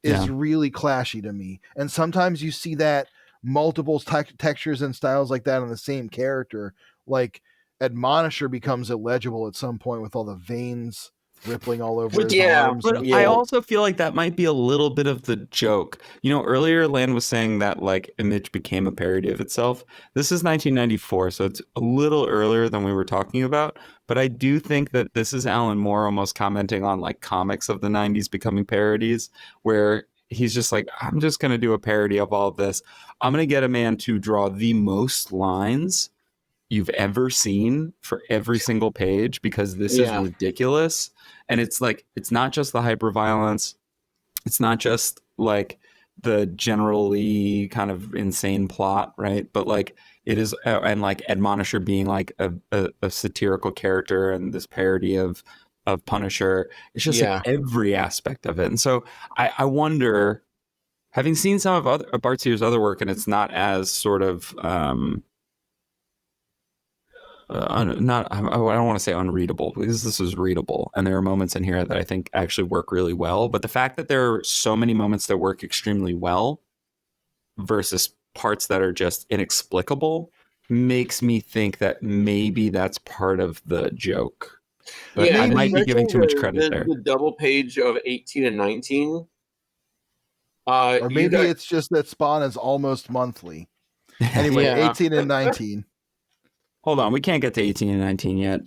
is really clashy to me. And sometimes you see that multiple textures and styles like that on the same character. Like Admonisher becomes illegible at some point with all the veins rippling all over his arms. But I also feel like that might be a little bit of the joke. Earlier Lan was saying that like Image became a parody of itself. This is 1994, so it's a little earlier than we were talking about. But I do think that this is Alan Moore almost commenting on like comics of the 90s becoming parodies, where he's just like, I'm just going to do a parody of all of this. I'm going to get a man to draw the most lines you've ever seen for every single page because this is ridiculous. And it's like, it's not just the hyperviolence. It's not just like the generally kind of insane plot, right? But like it is, and like Admonisher being like a satirical character and this parody of Punisher. It's just like every aspect of it. And so I wonder, having seen some of Bart Sears' other work, and it's not as sort of, I don't want to say unreadable because this is readable and there are moments in here that I think actually work really well, but the fact that there are so many moments that work extremely well versus parts that are just inexplicable makes me think that maybe that's part of the joke. But I might be giving too much credit there. The double page of 18 and 19. Or maybe it's just that Spawn is almost monthly. Anyway, 18 and 19. Hold on, we can't get to 18 and 19 yet.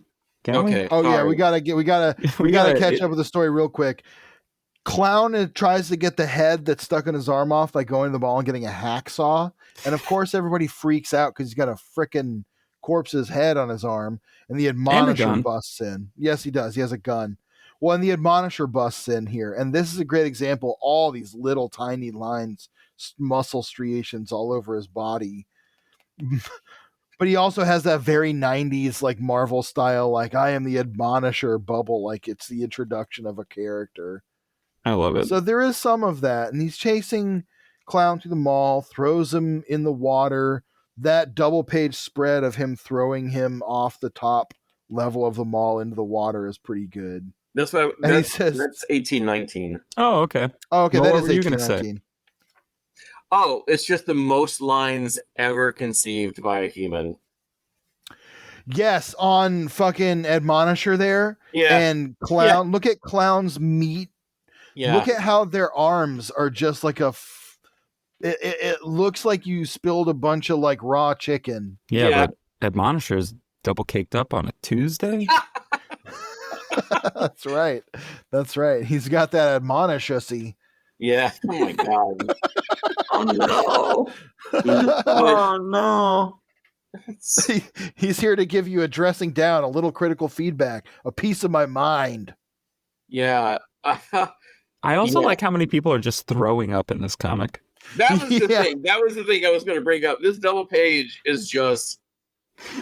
Can we? Oh yeah, we gotta catch up with the story real quick. Clown tries to get the head that's stuck in his arm off by going to the ball and getting a hacksaw, and of course everybody freaks out because he's got a frickin' corpse's head on his arm, and the Admonisher busts in. Yes, he does. He has a gun. Well, and the Admonisher busts in here, and this is a great example. All these little tiny lines, muscle striations all over his body. But he also has that very 90s like Marvel style, like I am the Admonisher bubble, like it's the introduction of a character. I love it. So there is some of that. And he's chasing Clown through the mall, throws him in the water. That double page spread of him throwing him off the top level of the mall into the water is pretty good. That's 1819. Oh, okay. Oh, okay. Well, that is what were you going to say? Oh, it's just the most lines ever conceived by a human. Yes, on fucking Admonisher there. Yeah. And Clown. Yeah. Look at Clown's meat. Yeah. Look at how their arms are just like it looks like you spilled a bunch of like raw chicken. Yeah. But Admonisher is double caked up on a Tuesday. That's right. That's right. He's got that Admonishussy. Yeah. Oh my god. Oh no. Oh no. He's here to give you a dressing down, a little critical feedback, a piece of my mind. Yeah. I also like how many people are just throwing up in this comic. That was the thing. That was the thing I was going to bring up. This double page is just...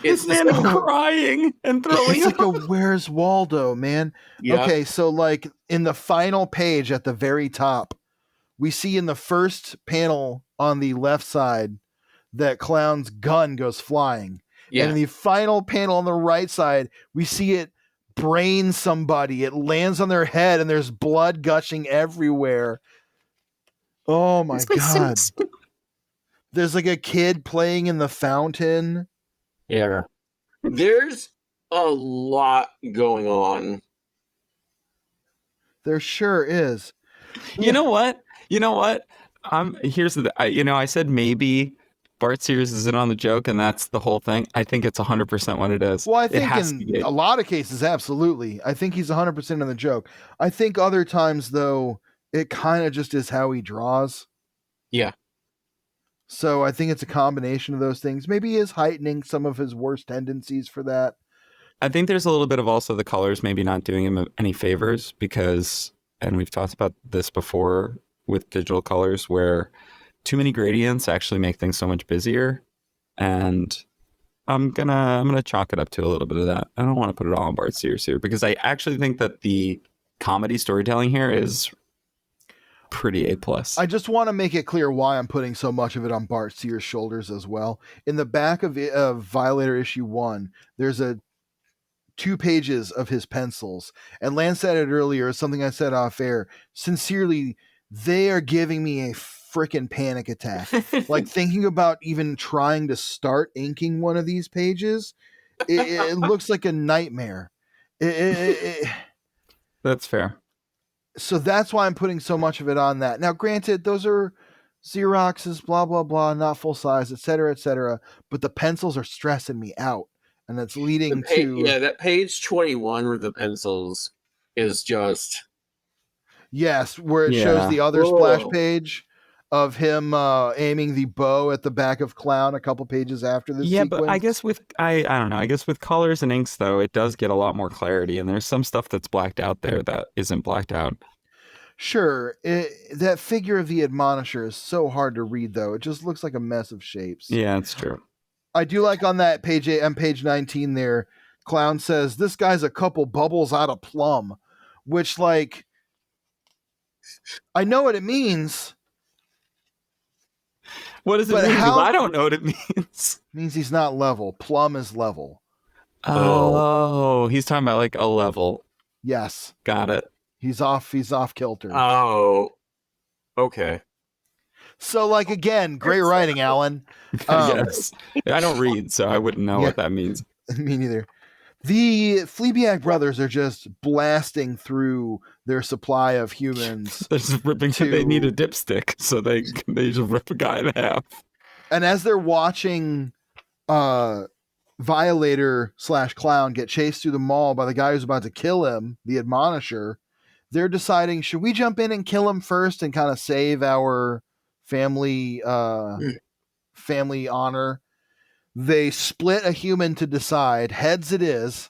It's man crying and throwing up. It's like a Where's Waldo, man. Yeah. Okay, so like in the final page at the very top, we see in the first panel on the left side that Clown's gun goes flying. And in the final panel on the right side, we see it brain somebody. It lands on their head and there's blood gushing everywhere. Oh my God. There's like a kid playing in the fountain. Yeah. There's a lot going on. There sure is. You know what? Here's the. I said maybe Bart Sears is in on the joke, and that's the whole thing. I think it's 100% what it is. Well, I think in a lot of cases, absolutely. I think he's 100% on the joke. I think other times, though, it kind of just is how he draws. Yeah. So I think it's a combination of those things. Maybe he is heightening some of his worst tendencies for that. I think there's a little bit of also the colors maybe not doing him any favors because, and we've talked about this before with digital colors, where too many gradients actually make things so much busier. And I'm gonna chalk it up to a little bit of that. I don't want to put it all on Bart Sears here because I actually think that the comedy storytelling here is pretty A+. I just want to make it clear why I'm putting so much of it on Bart Sears' shoulders as well. In the back of Violator issue 1, there's 2 pages of his pencils. And Lance said it earlier, something I said off air. Sincerely, they are giving me a freaking panic attack. Like thinking about even trying to start inking one of these pages, it looks like a nightmare. That's fair. So that's why I'm putting so much of it on that. Now, granted, those are Xeroxes, blah, blah, blah, not full size, et cetera, but the pencils are stressing me out. And that's leading to... Yeah, that page 21 with the pencils is just... Yes, where it shows the other splash page of him aiming the bow at the back of Clown a couple pages after this sequence. But I guess I don't know. I guess with colors and inks, though, it does get a lot more clarity. And there's some stuff that's blacked out there that isn't blacked out. Sure. That figure of the Admonisher is so hard to read, though. It just looks like a mess of shapes. Yeah, it's true. I do like on that page 8 and page 19 there, Clown says, this guy's a couple bubbles out of plum, which, like, I know what it means. What does it mean? I don't know what it means. It means he's not level. Plum is level. Oh, he's talking about like a level. Yes. Got it. He's off kilter. Oh, okay. So, like, again, great writing, Alan. Yes. I don't read, so I wouldn't know what that means. Me neither. The Fleabag brothers are just blasting through their supply of humans. They're just ripping. They need a dipstick, so they just rip a guy in half. And as they're watching Violator / Clown get chased through the mall by the guy who's about to kill him, the Admonisher, they're deciding, should we jump in and kill him first and kind of save our family honor? They split a human to decide. Heads it is.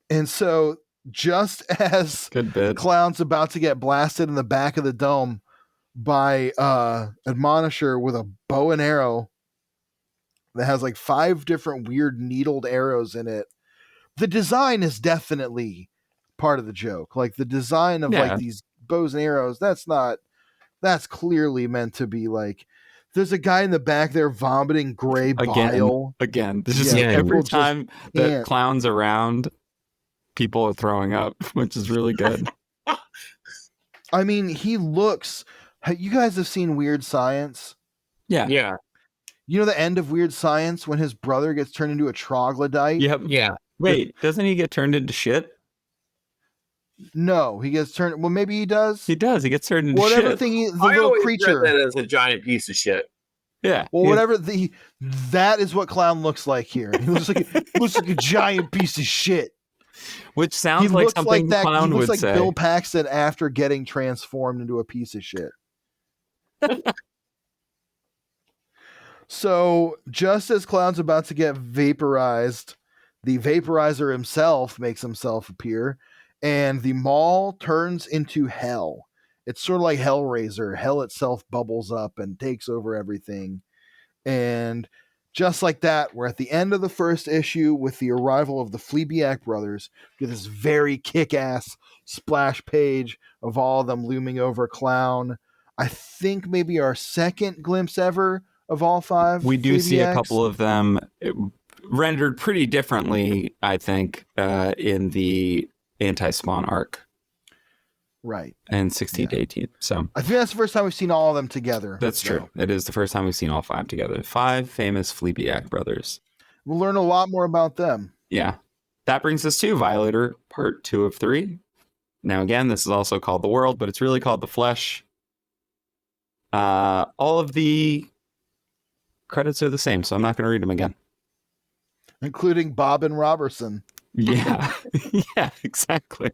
And so just as Clown's about to get blasted in the back of the dome by Admonisher with a bow and arrow that has like 5 different weird needled arrows in it, the design is definitely part of the joke. Like the design of like these bows and arrows, that's clearly meant to be like, there's a guy in the back there vomiting gray bile. Again, just every time that Clown's around, people are throwing up, which is really good. I mean, he looks... You guys have seen Weird Science? Yeah. Yeah. You know the end of Weird Science when his brother gets turned into a troglodyte? Yep. Yeah. Wait, doesn't he get turned into shit? No, he gets turned... Well, maybe he does. He does. He gets turned into whatever shit. Thing the little creature... Read that as a giant piece of shit. Yeah. Well, whatever that is what Clown looks like here. He looks like a giant piece of shit. Which sounds like something Clown would say. He looks like Bill Paxton after getting transformed into a piece of shit. So, just as Clown's about to get vaporized, the Vaporizer himself makes himself appear, and the mall turns into hell. It's sort of like Hellraiser. Hell itself bubbles up and takes over everything. And just like that, we're at the end of the first issue with the arrival of the Fleabag brothers. We get this very kick-ass splash page of all of them looming over Clown. I think maybe our second glimpse ever of all 5. We do see a 3BX? couple of them rendered pretty differently, I think, in the anti-spawn arc. Right. And 16 to 18. So I think that's the first time we've seen all of them together. that's true. It is the first time we've seen all 5 together. 5 famous Fleabiac brothers. We'll learn a lot more about them. Yeah. That brings us to Violator Part 2 of 3. Now, again, this is also called The World, but it's really called The Flesh. All of the credits are the same, so I'm not going to read them again. Including Bob and Robertson. Yeah. Yeah, exactly.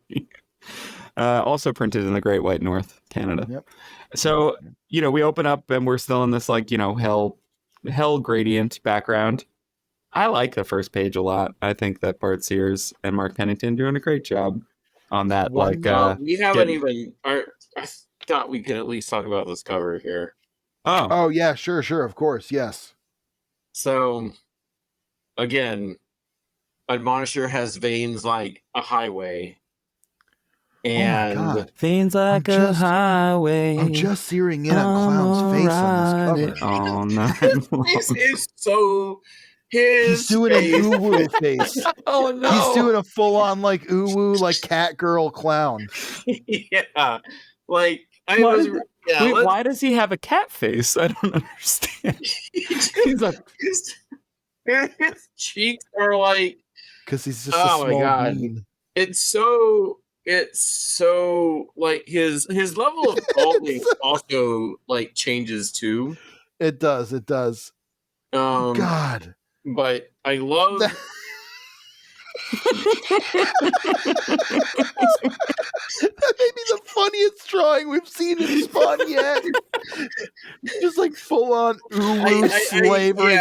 Also printed in the Great White North, Canada. Yep. So, we open up and we're still in this, hell gradient background. I like the first page a lot. I think that Bart Sears and Mark Pennington doing a great job on that. We haven't even. I thought we could at least talk about this cover here. Oh yeah, sure, of course, yes. So, again, Admonisher has veins like a highway, and oh my God. Veins like a highway. I'm just zeroing in on Clown's face on this cover. Oh no! This is so. He's doing an ooh-woo face. Oh no! He's doing a full-on ooh-woo, cat girl clown. Yeah, why does he have a cat face? I don't understand. His cheeks are because he's just a small bean. It's so his level of balding also changes too. It does. God. But I love that. That may be the funniest drawing we've seen in Spawn yet. Just full on slavery.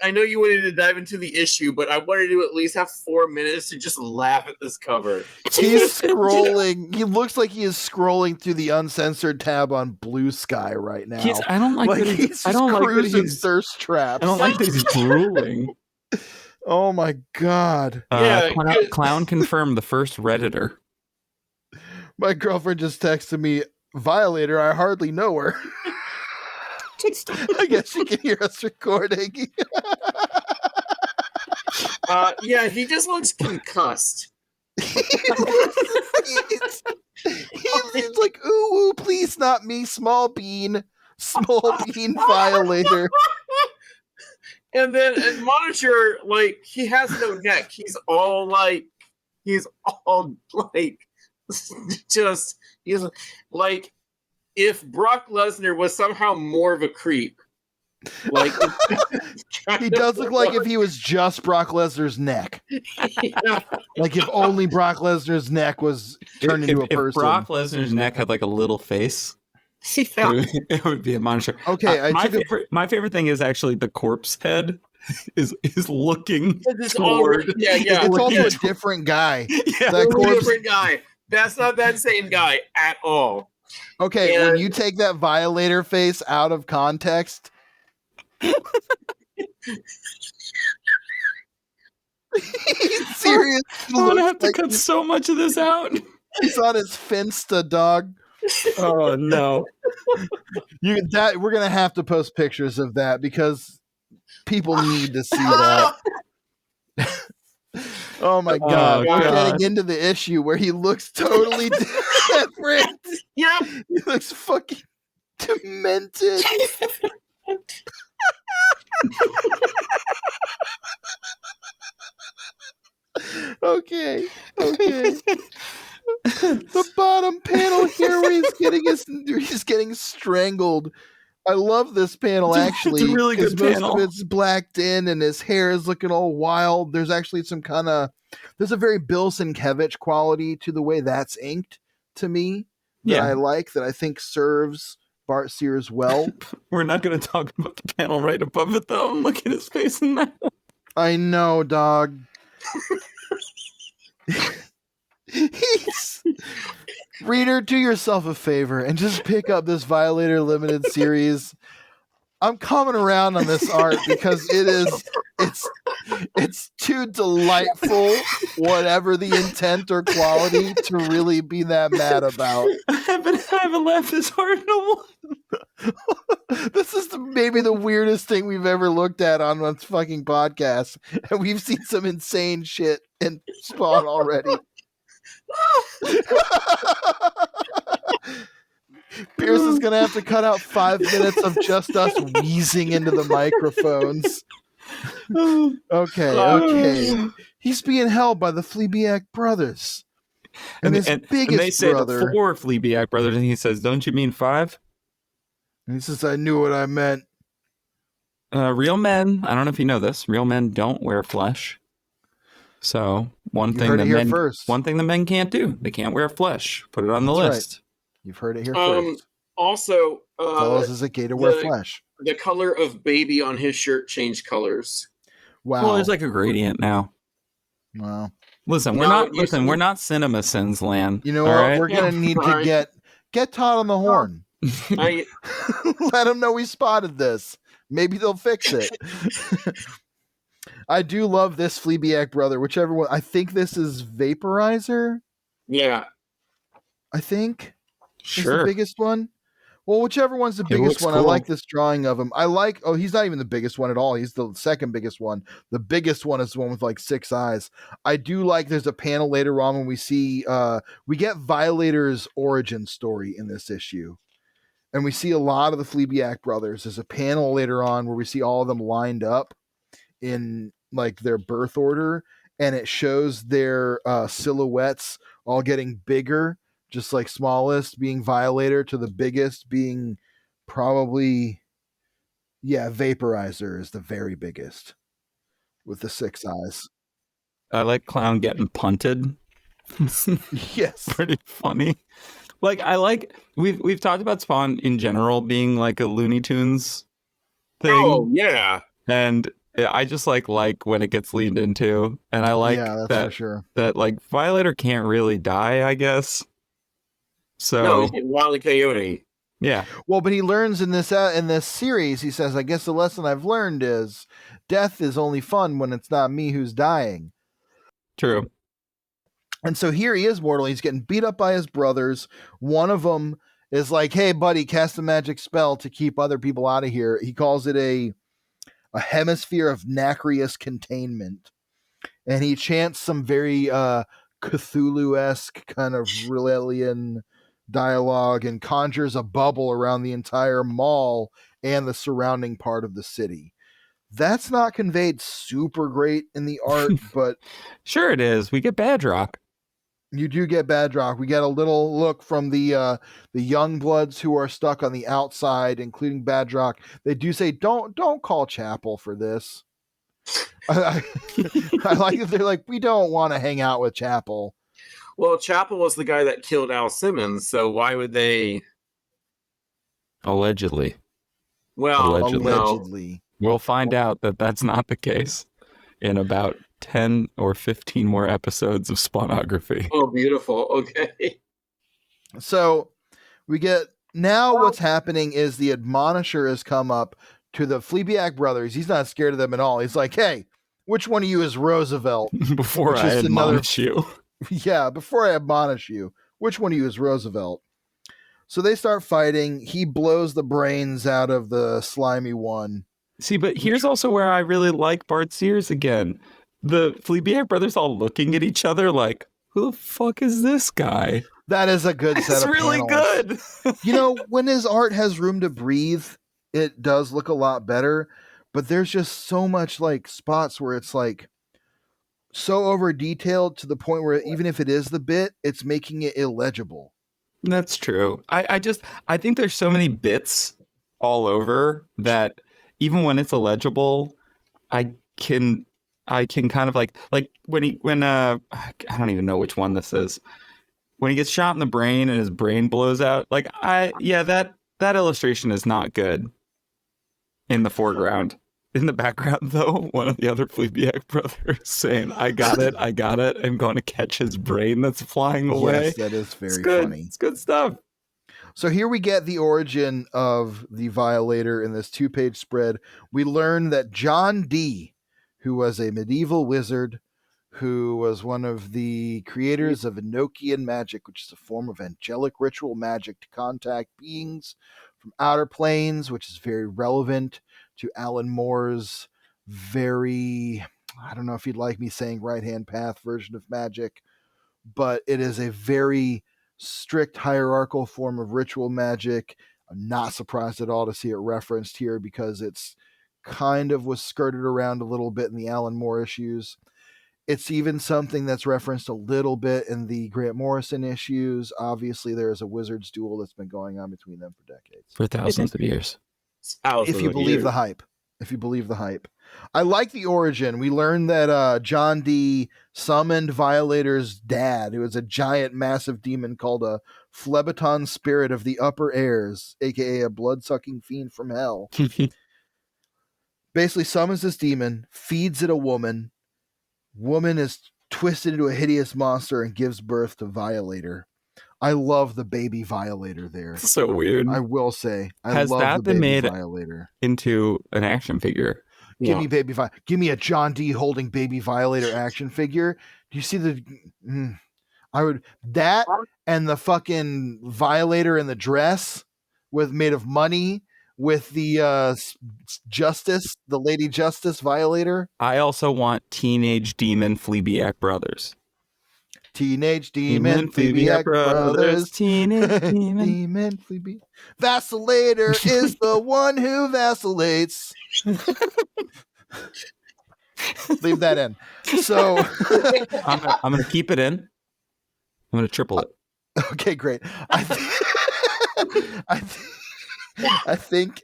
I know you wanted to dive into the issue, but I wanted to at least have 4 minutes to just laugh at this cover. He's scrolling. He looks like he is scrolling through the uncensored tab on Blue Sky right now. I don't like that he's cruising thirst traps. I don't like that he's drooling. Oh my God. Clown confirmed the first Redditor. My girlfriend just texted me, Violator, I hardly know her. I guess she can hear us recording. Yeah, he just looks concussed. He's like, ooh, please not me, small bean Violator. And then Admonisher, he has no neck. He's all if Brock Lesnar was somehow more of a creep. He does look like if he was just Brock Lesnar's neck. Yeah. If only Brock Lesnar's neck was turned into a person. If Brock Lesnar's neck had a little face, it would be Admonisher. Okay, my favorite thing is actually the corpse head is looking toward. It's also a different guy. Yeah, different guy. That's not that same guy at all. Okay, when you take that Violator face out of context, seriously, I'm gonna have to cut so much of this out. He's on his Finsta, dog. Oh no! We're gonna have to post pictures of that because people need to see that. Oh my God! We're getting into the issue where he looks totally different. Yeah, he looks fucking demented. Okay. The bottom panel here where he's getting strangled. I love this panel actually. It's a really good panel. Most of it's blacked in and his hair is looking all wild. There's actually there's a very Bill Sienkiewicz quality to the way that's inked to me that I like, that I think serves Bart Sears well. We're not going to talk about the panel right above it though. Look at his face in that. I know, dog. Reader, do yourself a favor and just pick up this Violator limited series. I'm coming around on this art because it's too delightful, whatever the intent or quality, to really be that mad about. I haven't laughed this hard in a while. This is maybe the weirdest thing we've ever looked at on this fucking podcast. And we've seen some insane shit in Spawn already. Pierce is going to have to cut out 5 minutes of just us wheezing into the microphones. Okay. He's being held by the Fleabag brothers. And his biggest they say brother. the 4 Fleabag brothers, and he says, "Don't you mean 5?" And he says, "I knew what I meant." Real men, I don't know if you know this, real men don't wear flesh. So one thing the men can't do, they can't wear flesh. Put it on the list. Right. You've heard it here first. Also, fellas, is it gay to wear flesh? The color of baby on his shirt changed colors. Wow. Well, there's like a gradient now. Wow. Listen, we're not cinema sins, Lan. You know what? Right? We're gonna need to get Todd on the horn. Let him know we spotted this. Maybe they'll fix it. I do love this Fleabag brother, whichever one. I think this is Vaporizer. Yeah. I think. Sure. Is the biggest one. Well, whichever one's the biggest one. Cool. I like this drawing of him. He's not even the biggest one at all. He's the second biggest one. The biggest one is the one with like 6 eyes. I do like there's a panel later on when we see, we get Violator's origin story in this issue. And we see a lot of the Fleabag brothers. There's a panel later on where we see all of them lined up in like their birth order. And it shows their silhouettes all getting bigger. Just like smallest being Violator to the biggest being probably, Vaporizer is the very biggest with the 6 eyes. I like Clown getting punted. Yes. Pretty funny. Like we've talked about Spawn in general being like a Looney Tunes thing. Oh yeah. And I just like when it gets leaned into, and I like that's for sure. That like Violator can't really die, I guess. So no, he's Wile E. Coyote. Yeah. Well, but he learns in this series, he says, I guess the lesson I've learned is death is only fun when it's not me who's dying. True. And so here he is mortal. He's getting beat up by his brothers. One of them is like, hey, buddy, cast a magic spell to keep other people out of here. He calls it a hemisphere of nacreous containment. And he chants some very Cthulhu-esque kind of Rillian dialogue and conjures a bubble around the entire mall and the surrounding part of the city. That's not conveyed super great in the art, but sure it is. We get Badrock. You do get Badrock. We get a little look from the young bloods who are stuck on the outside, including Badrock. They do say, "Don't call Chapel for this." I like that they're like, we don't want to hang out with Chapel. Well, Chapel was the guy that killed Al Simmons, so why would they? Allegedly. Well, allegedly. We'll find out that that's not the case in about 10 or 15 more episodes of Spawnography. Oh, beautiful. Okay. So we get now what's happening is the Admonisher has come up to the Fleabag brothers. He's not scared of them at all. He's like, hey, which one of you is Roosevelt? Before I admonish you. Yeah, before I admonish you, which one of you is Roosevelt? So they start fighting. He blows the brains out of the slimy one. See, but here's also where I really like Bart Sears again. The Fleabag brothers all looking at each other like, who the fuck is this guy? That is a good set of really panels. Good. You know, when his art has room to breathe, it does look a lot better. But there's just so much like spots where it's like so over detailed to the point where even if it is the bit, it's making it illegible. That's true. I think there's so many bits all over that even when it's illegible, I can kind of like when I don't even know which one this is. When he gets shot in the brain and his brain blows out, that illustration is not good in the foreground. In the background, though, one of the other Fleabag brothers saying, I got it, I'm going to catch his brain that's flying away. Yes, that is very funny. It's good stuff. So here we get the origin of the Violator in this 2-page spread. We learn that John Dee, who was a medieval wizard, who was one of the creators of Enochian magic, which is a form of angelic ritual magic to contact beings from Outer Planes, which is very relevant to Alan Moore's very, I don't know if you'd like me saying right-hand path version of magic, but it is a very strict hierarchical form of ritual magic. I'm not surprised at all to see it referenced here because it's kind of was skirted around a little bit in the Alan Moore issues. It's even something that's referenced a little bit in the Grant Morrison issues. Obviously, there is a wizard's duel that's been going on between them for decades. For thousands of years. If you believe the hype. If you believe the hype. I like the origin. We learned that John Dee summoned Violator's dad, who is a giant, massive demon called a Phleboton spirit of the upper airs, aka a blood-sucking fiend from hell. Basically summons this demon, feeds it a woman. Woman is twisted into a hideous monster and gives birth to Violator. I love the baby Violator there. So weird. I will say. Has love that the been baby made Violator into an action figure? Give me baby Give me a John Dee holding baby Violator action figure. Do you see the? I would that and the fucking Violator in the dress made of money with the Justice, the Lady Justice Violator. I also want Teenage Demon Fleabiac Brothers. Teenage Demon Fleabiac Brothers. Teenage Demon Fleabiac. Vacillator is the one who vacillates. Leave that in. So I'm going to keep it in. I'm going to triple it. Okay, great. I think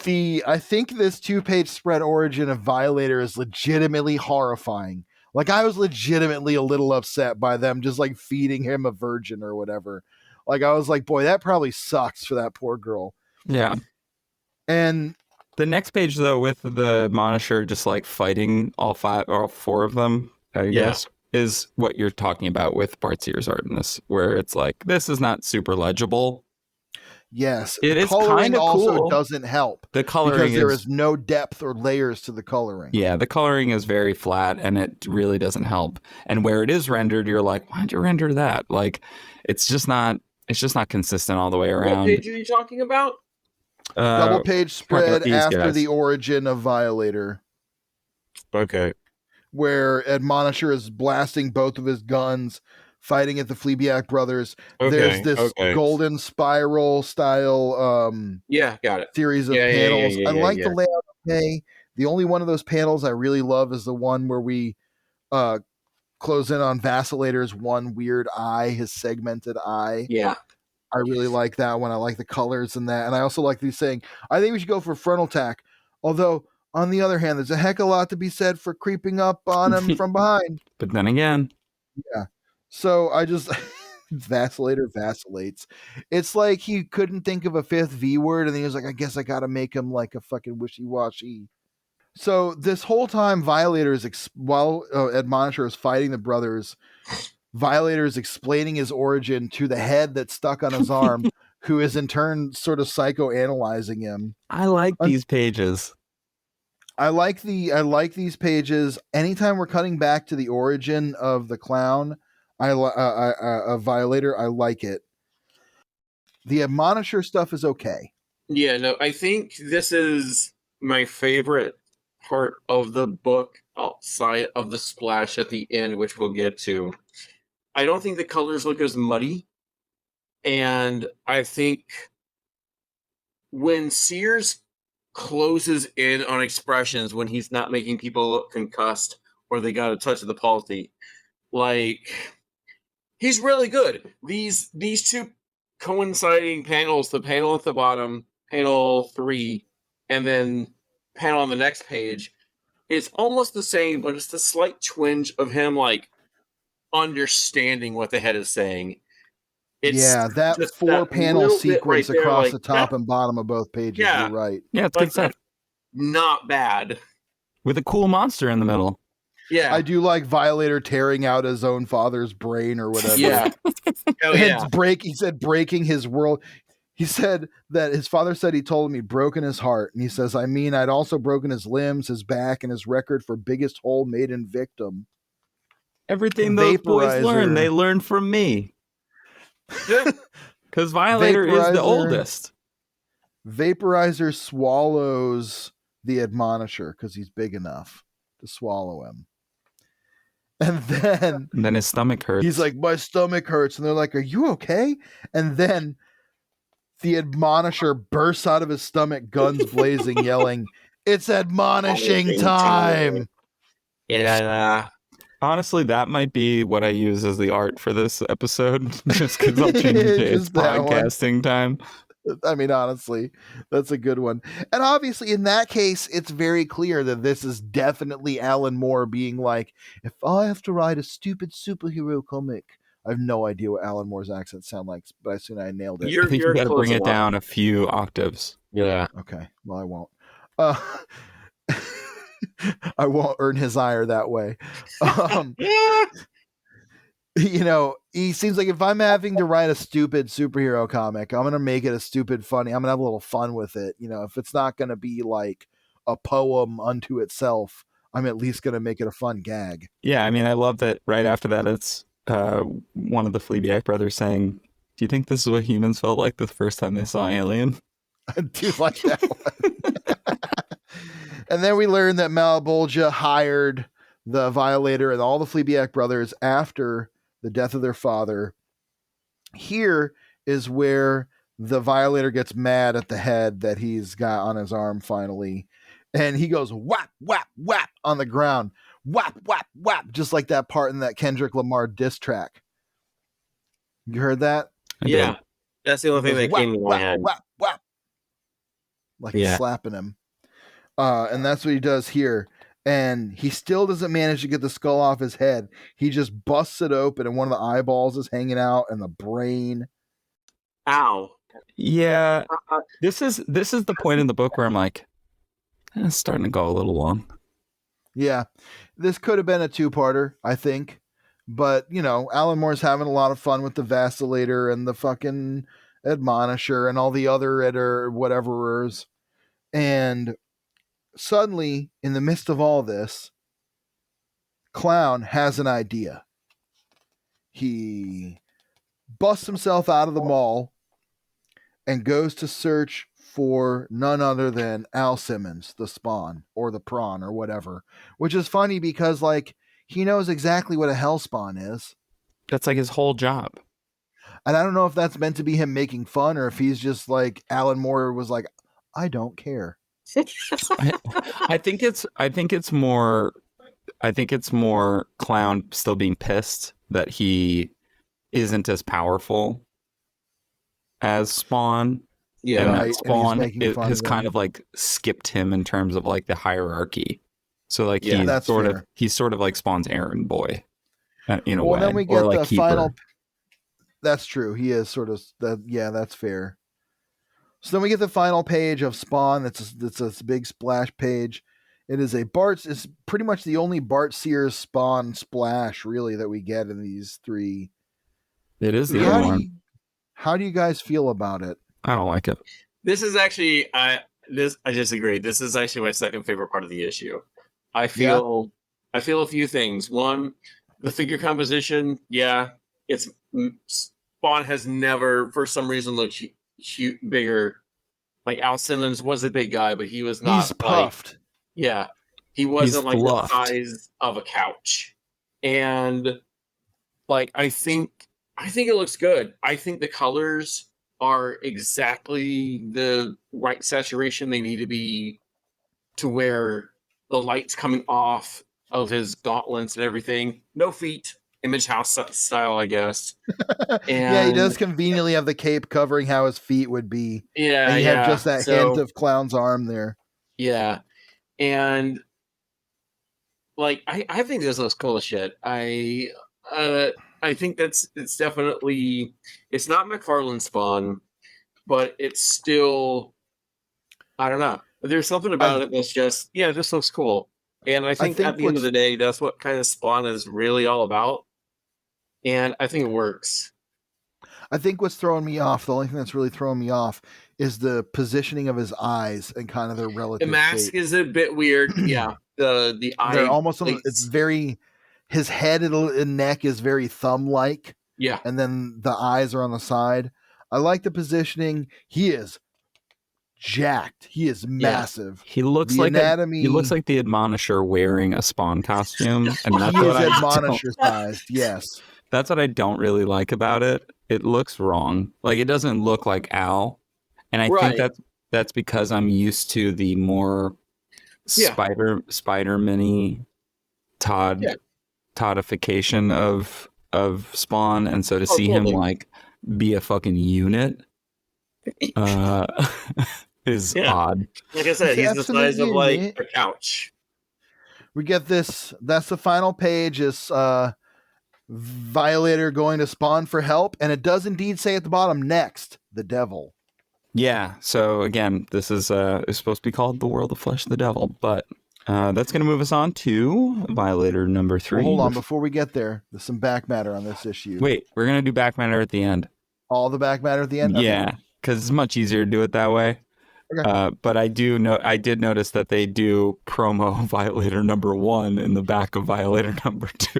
this 2-page spread origin of Violator is legitimately horrifying. Like, I was legitimately a little upset by them just like feeding him a virgin or whatever. Like, I was like, boy, that probably sucks for that poor girl. Yeah. And the next page, though, with the Monisher just like fighting all 5 or all 4 of them, I guess, is what you're talking about with Bart Sears' art in this, where it's like, this is not super legible. Yes, it is kind of also cool. Doesn't help. The coloring because there is no depth or layers to the coloring. Yeah, the coloring is very flat, and it really doesn't help. And where it is rendered, you're like, why'd you render that? Like, it's just not consistent all the way around. What page are you talking about? Double page spread after guys. The origin of Violator. Okay. Where Admonisher is blasting both of his guns, fighting at the Fleabiac brothers. Okay, There's this golden spiral style got it. Series of panels. I like the layout. Okay. The only one of those panels I really love is the one where we close in on Vacillator's one weird eye, his segmented eye. Yeah. I really like that one. I like the colors in that. And I also like these saying, I think we should go for frontal attack. Although, on the other hand, there's a heck of a lot to be said for creeping up on him from behind. But then again. Yeah. So I just, Vacillator vacillates. It's like he couldn't think of a 5th V word. And he was like, I guess I got to make him like a fucking wishy-washy. So this whole time, Violator is, while Admonisher is fighting the brothers, Violator is explaining his origin to the head that's stuck on his arm, who is in turn sort of psychoanalyzing him. I like these pages. I like these pages. Anytime we're cutting back to the origin of the clown, a Violator, I like it. The Admonisher stuff is okay. Yeah, no, I think this is my favorite part of the book outside of the splash at the end, which we'll get to. I don't think the colors look as muddy. And I think when Sears closes in on expressions when he's not making people look concussed or they got a touch of the palsy, like, he's really good. These 2 coinciding panels, the panel at the bottom, panel 3, and then panel on the next page, it's almost the same, but it's the slight twinge of him like understanding what the head is saying. It's that 4-panel sequence right across the top and bottom of both pages. You're right. Yeah, it's good stuff. Not bad. With a cool monster in the middle. Yeah. I do like Violator tearing out his own father's brain or whatever. Yeah. He said breaking his world. He said that his father said he told him he'd broken his heart. And he says, I mean, I'd also broken his limbs, his back, and his record for biggest hole made in victim. Everything those boys learn, they learn from me. Because Violator is the oldest. Vaporizer swallows the Admonisher because he's big enough to swallow him. And then his stomach hurts. He's like, my stomach hurts. And they're like, are you okay? And then the Admonisher bursts out of his stomach, guns blazing, yelling, it's admonishing time. Yeah. Honestly, that might be what I use as the art for this episode. Just because I'll change it to it's podcasting time. I mean, honestly, that's a good one. And obviously, in that case, it's very clear that this is definitely Alan Moore being like, if I have to write a stupid superhero comic, I have no idea what Alan Moore's accent sounds like, but I assume I nailed it. I think you got to bring it down a few octaves. Yeah. Okay. Well, I won't. I won't earn his ire that way. You know, he seems like if I'm having to write a stupid superhero comic, I'm going to make it a stupid funny. I'm going to have a little fun with it. You know, if it's not going to be like a poem unto itself, I'm at least going to make it a fun gag. Yeah. I mean, I love that right after that, it's one of the Fleabag brothers saying, do you think this is what humans felt like the first time they saw Alien? I do like that one. And then we learn that Malebolgia hired the Violator and all the Fleabag brothers after the death of their father. Here is where the Violator gets mad at the head that he's got on his arm finally. And he goes whap, whap, whap on the ground. Whap, whap, whap. Just like that part in that Kendrick Lamar diss track. You heard that? Yeah. That's the only thing that came to my head. Whap, whap. Like he's slapping him. And that's what he does here. And he still doesn't manage to get the skull off his head. He just busts it open and one of the eyeballs is hanging out and the brain. Ow. Yeah. This is the point in the book where I'm like, it's starting to go a little long. Yeah. This could have been a 2-parter, I think. But, you know, Alan Moore's having a lot of fun with the Vacillator and the fucking Admonisher and all the other whateverers. And suddenly, in the midst of all this, Clown has an idea. He busts himself out of the mall and goes to search for none other than Al Simmons, the Spawn, or the Prawn, or whatever. Which is funny because, like, he knows exactly what a Hellspawn is. That's like his whole job. And I don't know if that's meant to be him making fun or if he's just like, Alan Moore was like, I don't care. I think it's more Clown still being pissed that he isn't as powerful as Spawn. Yeah, and that Spawn has kind of like skipped him in terms of like the hierarchy. So like he's sort of like Spawn's errand boy in a way. Then we get or like the final. That's true. He is sort of that. Yeah, that's fair. So then we get the final page of Spawn. It's a big splash page. It is it's pretty much the only Bart Sears Spawn splash really that we get in these 3. It is the only one. How do you guys feel about it? I don't like it. This is actually I disagree. This is actually my second favorite part of the issue. I feel a few things. One, the figure composition. Yeah, it's Spawn has never, for some reason, looked bigger. Like Al Simmons was a big guy, but he was not. He's puffed. Yeah, he wasn't like fluffed. the size of a couch. And like I think it looks good. I think the colors are exactly the right saturation they need to be to where the light's coming off of his gauntlets and everything. No feet, Image House style, I guess. Yeah, he does conveniently have the cape covering how his feet would be. Yeah, and you have just that hint of Clown's arm there. Yeah, and like I think this looks cool as shit. I think it's definitely, it's not McFarlane Spawn, but it's still, I don't know. There's something about it that's just, this looks cool. And I think at the end of the day, that's what kind of Spawn is really all about. And I think it works. I think what's throwing me off, the only thing that's really throwing me off is the positioning of his eyes and kind of their relative The mask shape. is a bit weird. Yeah. The eye. They're almost, it's very, his head and neck is very thumb-like. Yeah. And then the eyes are on the side. I like the positioning. He is jacked. He is massive. He looks The like anatomy. he looks like the Admonisher wearing a Spawn costume, and that's He is what I Admonisher sized. Yes. that's what I don't really like about it. It looks wrong. Like it doesn't look like Al, and I think that's because I'm used to the more Spider Mini Toddification of Spawn, and so to see him like be a fucking unit is odd. Like I said, he's the size of like a couch. We get this. That's the final page. Is Violator going to Spawn for help? And it does indeed say at the bottom, next, the devil. Yeah. So again, this is supposed to be called The World of Flesh, the Devil, but that's going to move us on to Violator number 3. Well, hold on, before we get there, there's some back matter on this issue. Wait, we're going to do back matter at the end. All the back matter at the end? Yeah, because it's much easier to do it that way. Okay. But I did notice that they do promo Violator number 1 in the back of Violator number 2,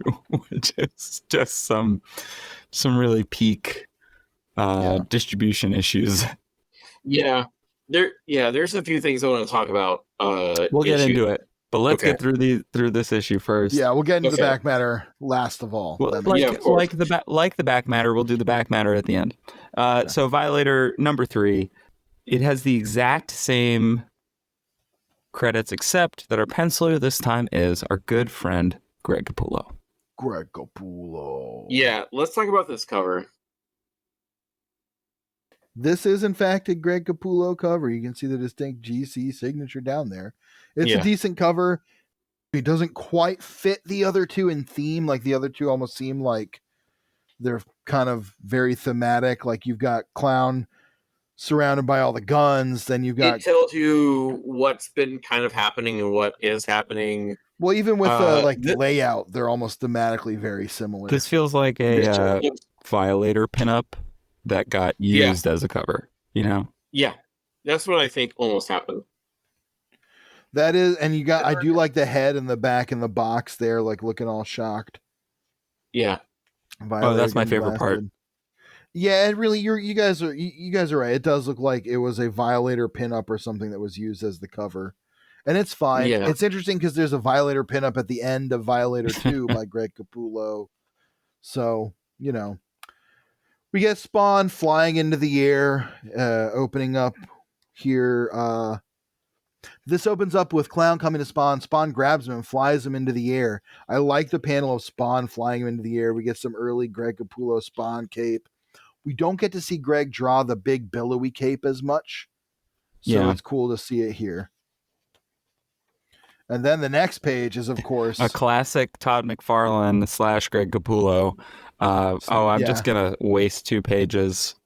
which is just some really peak distribution issues. Yeah. There's a few things I want to talk about. We'll get into it. But let's get through this issue first. Yeah, we'll get into the back matter last of all. Well, like the back matter, we'll do the back matter at the end. So Violator number 3, it has the exact same credits, except that our penciler this time is our good friend Greg Capullo. Greg Capullo. Yeah, let's talk about this cover. This is, in fact, a Greg Capullo cover. You can see the distinct GC signature down there. It's a decent cover. It doesn't quite fit the other two in theme. Like the other two almost seem like they're kind of very thematic. Like you've got Clown surrounded by all the guns. Then you've got... It tells you what's been kind of happening and what is happening. Well, even with the layout, they're almost thematically very similar. This feels like a Violator pinup that got used as a cover, you know? Yeah, that's what I think almost happened. That is, and you got, I do like the head and the back in the box there, like looking all shocked. Yeah. Violator, that's my favorite part. Yeah, it really, you guys are right. It does look like it was a Violator pinup or something that was used as the cover. And it's fine. Yeah. It's interesting because there's a Violator pinup at the end of Violator 2 by Greg Capullo. So, you know. We get Spawn flying into the air, opening up here. This opens up with Clown coming to Spawn. Spawn grabs him and flies him into the air. I like the panel of Spawn flying him into the air. We get some early Greg Capullo Spawn cape. We don't get to see Greg draw the big billowy cape as much. So it's cool to see it here. And then the next page is, of course, a classic Todd McFarlane / Greg Capullo. I'm just going to waste 2 pages.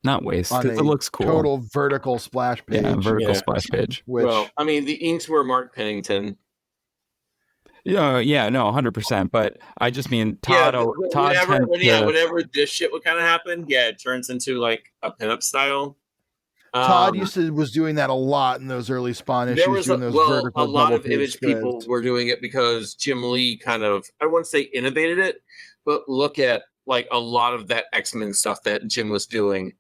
Not waste, because it looks cool. Total vertical splash page. Yeah, vertical splash page. Well, I mean, the inks were Mark Pennington. No, 100%. But I just mean Todd. Whenever this shit would kind of happen, it turns into like a pinup style. Todd was doing that a lot in those early Spawn issues. There was a lot of Image people were doing it because Jim Lee kind of, I wouldn't say innovated it, but look at like a lot of that X-Men stuff that Jim was doing.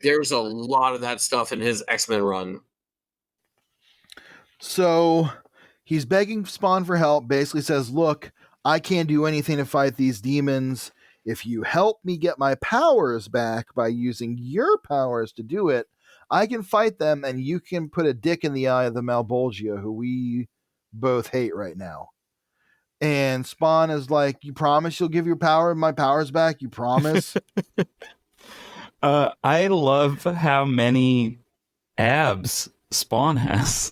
There's a lot of that stuff in his X-Men run. So he's begging Spawn for help, basically says, look, I can't do anything to fight these demons. If you help me get my powers back by using your powers to do it, I can fight them and you can put a dick in the eye of the Malbolgia, who we both hate right now. And Spawn is like, you promise you'll give my powers back? You promise? I love how many abs Spawn has.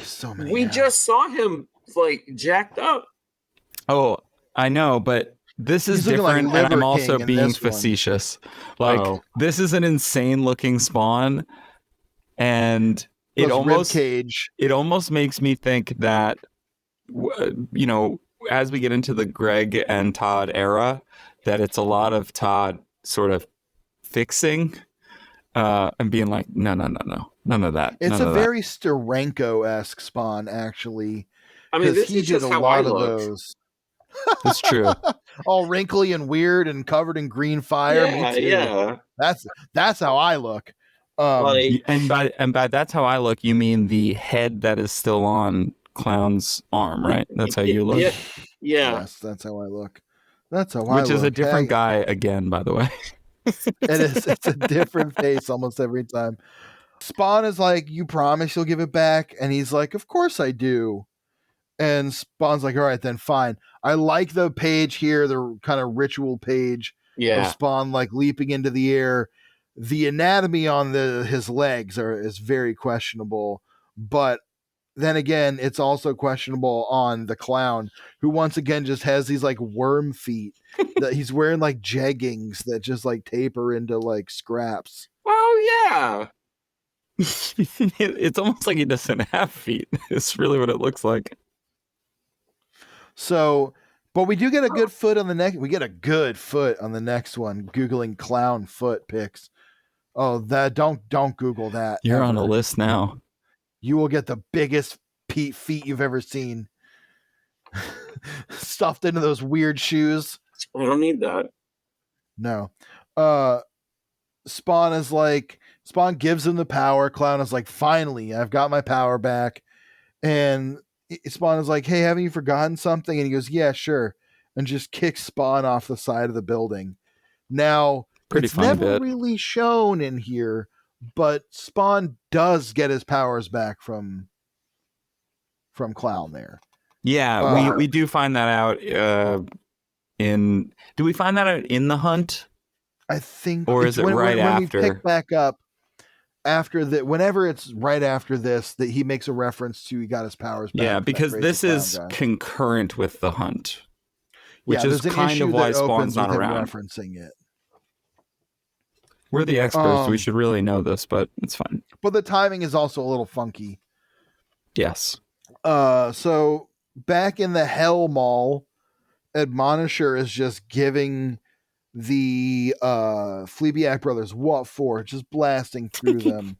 So many. We just saw him like jacked up. Oh, I know, but this is different, and I'm also being facetious. Like, this is an insane looking Spawn, and it almost makes me think that, you know, as we get into the Greg and Todd era, that it's a lot of Todd sort of fixing and being like, no, none of that. It's a very Steranko-esque Spawn, actually. I mean, this is just how I look. Those. It's true. All wrinkly and weird and covered in green fire. Yeah. That's how I look. Like, And by that's how I look, you mean the head that is still on Clown's arm, right? That's how you look. Yeah. Yes, that's how I look. That's how I look. Which is a different guy again, by the way. It is. It's a different face almost every time. Spawn is like, "You promise you'll give it back?" And he's like, "Of course I do." And Spawn's like, "All right, then fine." I like the page here, the kind of ritual page of Spawn like leaping into the air. The anatomy on his legs is very questionable, but then again, it's also questionable on the Clown, who once again just has these like worm feet that he's wearing like jeggings that just like taper into like scraps. Oh yeah. It's almost like he doesn't have feet. It's really what it looks like. So, but we do get a good foot on the next. We get a good foot on the next one. Googling clown foot pics. Oh, that don't Google that. You're ever. on a list now. You will get the biggest feet you've ever seen. Stuffed into those weird shoes. I don't need that. No. Spawn gives him the power. Clown is like, finally, I've got my power back. And Spawn is like, hey, haven't you forgotten something? And he goes, yeah, sure. And just kicks Spawn off the side of the building. Now, it's never really shown in here, but Spawn does get his powers back from Clown there. Yeah, we do find that out do we find that out in the hunt? I think, or is it right after? When we pick back up after that, whenever it's right after this, that he makes a reference to he got his powers back. Yeah, because this is concurrent with the hunt, which is kind of why Spawn's not around. Referencing it. We're the experts. We should really know this, but it's fine. But the timing is also a little funky. Yes. So back in the Hell Mall, Admonisher is just giving the Fleabag brothers what for, just blasting through them.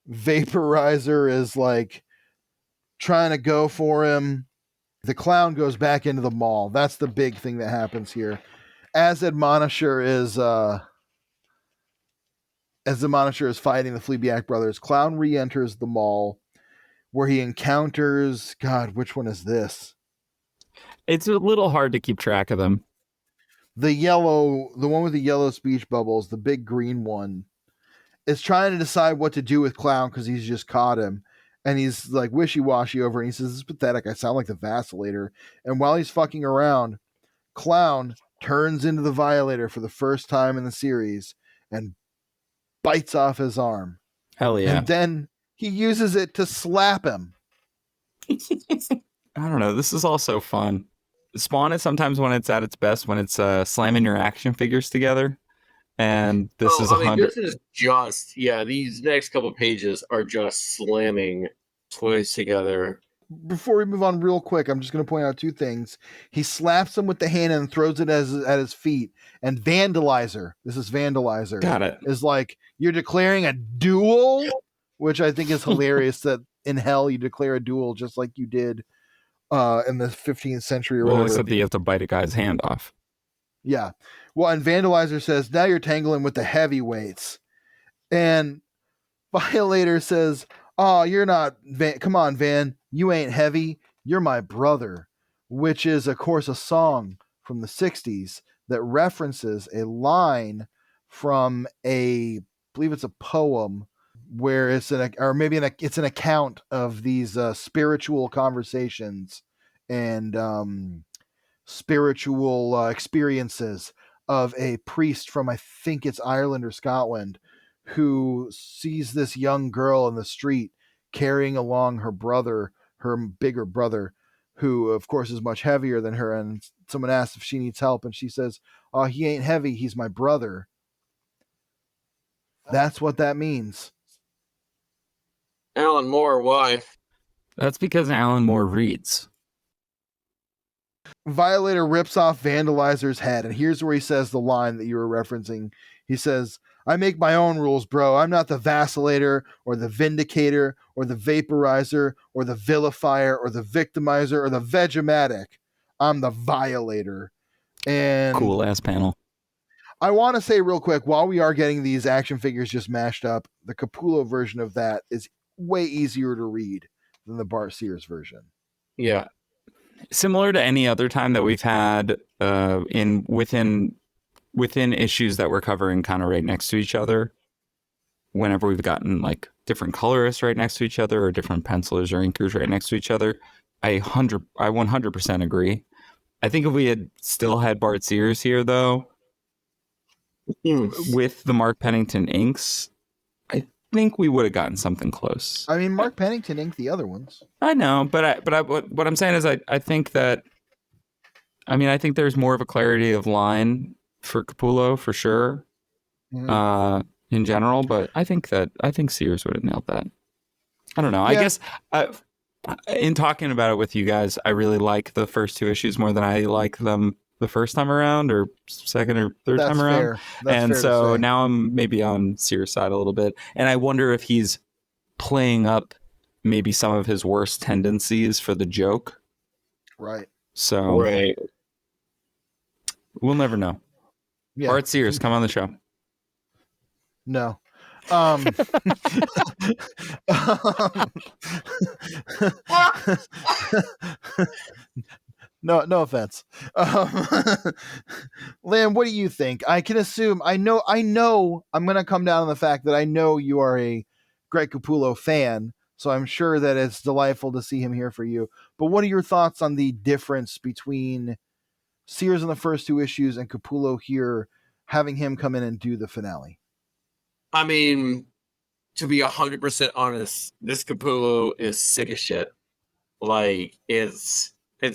Vaporizer is like trying to go for him. The Clown goes back into the mall. That's the big thing that happens here. As Admonisher is fighting the Fleabag brothers, Clown re-enters the mall where he encounters, God, which one is this? It's a little hard to keep track of them. The one with the yellow speech bubbles, the big green one, is trying to decide what to do with Clown because he's just caught him. And he's like wishy-washy over it. And he says, this is pathetic. I sound like the Vacillator. And while he's fucking around, Clown turns into the Violator for the first time in the series and bites off his arm. Hell yeah. And then he uses it to slap him. I don't know. This is also fun. Spawn is sometimes when it's at its best, when it's slamming your action figures together. And this is 100. This is just, these next couple pages are just slamming toys together. Before we move on real quick, I'm just going to point out two things. He slaps him with the hand and throws it at his feet. And Vandalizer, this is Vandalizer. Got it. Is like, you're declaring a duel? Which I think is hilarious that in hell you declare a duel just like you did in the 15th century or whatever. Except that you have to bite a guy's hand off. Yeah. Well, and Vandalizer says, now you're tangling with the heavyweights. And Violator says, oh, you're not, come on, Van, you ain't heavy, you're my brother. Which is, of course, a song from the 60s that references a line from I believe it's a poem, where it's it's an account of these spiritual conversations and spiritual experiences of a priest from, I think it's Ireland or Scotland, who sees this young girl in the street carrying along her brother, her bigger brother, who of course is much heavier than her. And someone asks if she needs help, and she says, oh, he ain't heavy, he's my brother. That's what that means. Alan Moore, why? That's because Alan Moore reads. Violator rips off Vandalizer's head, and here's where he says the line that you were referencing. He says, I make my own rules, bro. I'm not the Vacillator or the Vindicator or the Vaporizer or the Vilifier or the Victimizer or the Vegematic. I'm the Violator. And cool ass panel. I want to say real quick, while we are getting these action figures just mashed up, the Capullo version of that is way easier to read than the Bart Sears version. Yeah. Similar to any other time that we've had within issues that we're covering kind of right next to each other, whenever we've gotten like different colorists right next to each other or different pencilers or inkers right next to each other, I 100% agree. I think if we had still had Bart Sears here, though, with the Mark Pennington inks, I think we would have gotten something close. I mean, Mark Pennington inked the other ones. I know, but what I'm saying is I think that, I mean, I think there's more of a clarity of line for Capullo for sure, in general, but I think Sears would have nailed that. I don't know. Yeah. I guess in talking about it with you guys, I really like the first two issues more than I like them the first time around or second or third time around. And so now I'm maybe on Sears' side a little bit. And I wonder if he's playing up maybe some of his worst tendencies for the joke. Right. So we'll never know. Yeah. Bart Sears, come on the show. No. No offense. Lan, what do you think? I can assume, I know I'm going to come down on the fact that I know you are a Greg Capullo fan, so I'm sure that it's delightful to see him here for you. But what are your thoughts on the difference between Sears in the first two issues and Capullo here, having him come in and do the finale? I mean, to be 100% honest, this Capullo is sick as shit. Like, it's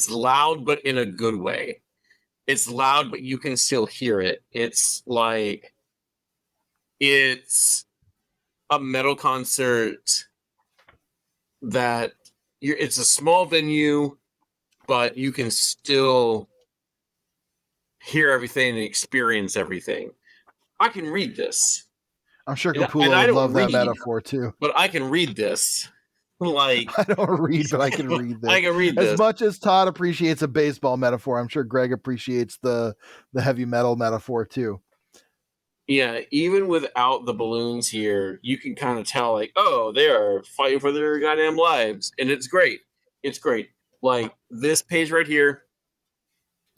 loud, but in a good way. It's loud, but you can still hear it. It's like, it's a metal concert that it's a small venue, but you can still hear everything and experience everything. I can read this. I'm sure Capullo would love that metaphor too. But I can read this. Like, I don't read, but I can read this. I can read this. As much as Todd appreciates a baseball metaphor, I'm sure Greg appreciates the heavy metal metaphor too. Yeah, even without the balloons here, you can kind of tell, like, oh, they are fighting for their goddamn lives. And it's great. It's great. Like, this page right here,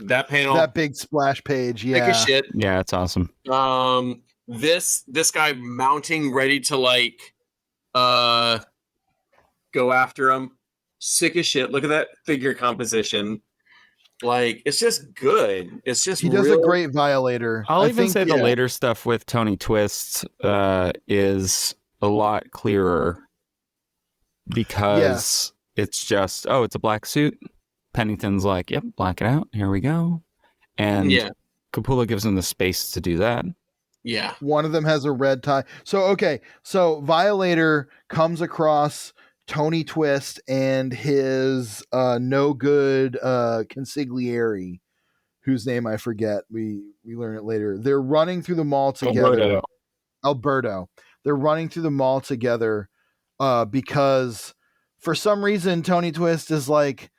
that panel. That big splash page, yeah. Sick as shit. Yeah, it's awesome. This guy mounting, ready to, like, go after him. Sick as shit. Look at that figure composition. Like, it's just good. It's just he does a great Violator. I'll even say the later stuff with Tony Twist is a lot clearer because it's just, it's a black suit. Pennington's like, yep, black it out. Here we go. And Capullo gives him the space to do that. Yeah. One of them has a red tie. So Violator comes across Tony Twist and his no good consigliere, whose name I forget. We learn it later. They're running through the mall together. Alberto. They're running through the mall together because for some reason Tony Twist is like,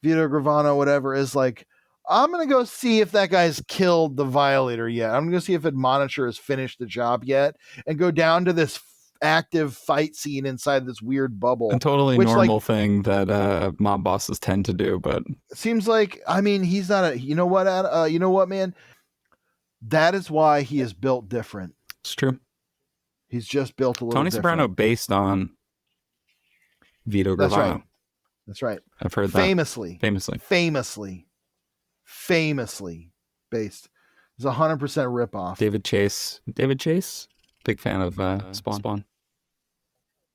Vito Gravano, whatever, is like, I'm going to go see if that guy's killed the Violator yet. I'm going to go see if Admonisher has finished the job yet and go down to this active fight scene inside this weird bubble. A totally normal thing that mob bosses tend to do, but it seems like, I mean, he's not a, you know what, man? That is why he is built different. It's true. He's just built a little Tony different. Soprano based on Vito Gravano. That's right. I've heard that. Famously based. It's 100% ripoff. David Chase, big fan of Spawn.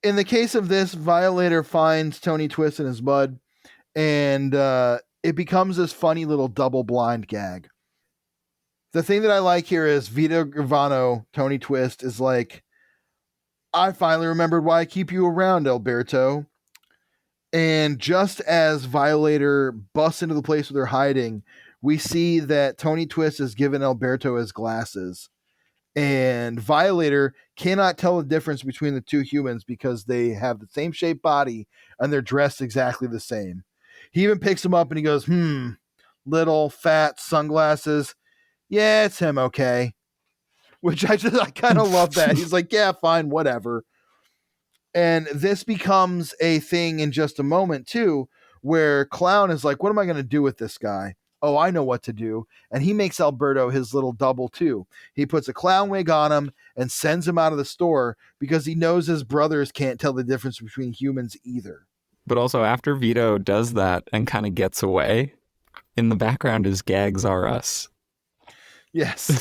In the case of this, Violator finds Tony Twist in his mud, and it becomes this funny little double blind gag. The thing that I like here is Vito Gravano, Tony Twist, is like, I finally remembered why I keep you around, Alberto. And just as Violator busts into the place where they're hiding, we see that Tony Twist has given Alberto his glasses. And Violator cannot tell the difference between the two humans because they have the same shaped body and they're dressed exactly the same. He even picks him up and he goes, little fat sunglasses. Yeah, it's him, okay. which I kind of love that. He's like, yeah, fine, whatever. And this becomes a thing in just a moment too, where Clown is like, what am I going to do with this guy? Oh, I know what to do. And he makes Alberto his little double too. He puts a clown wig on him and sends him out of the store because he knows his brothers can't tell the difference between humans either. But also after Vito does that and kind of gets away, in the background is Gags R Us. Yes.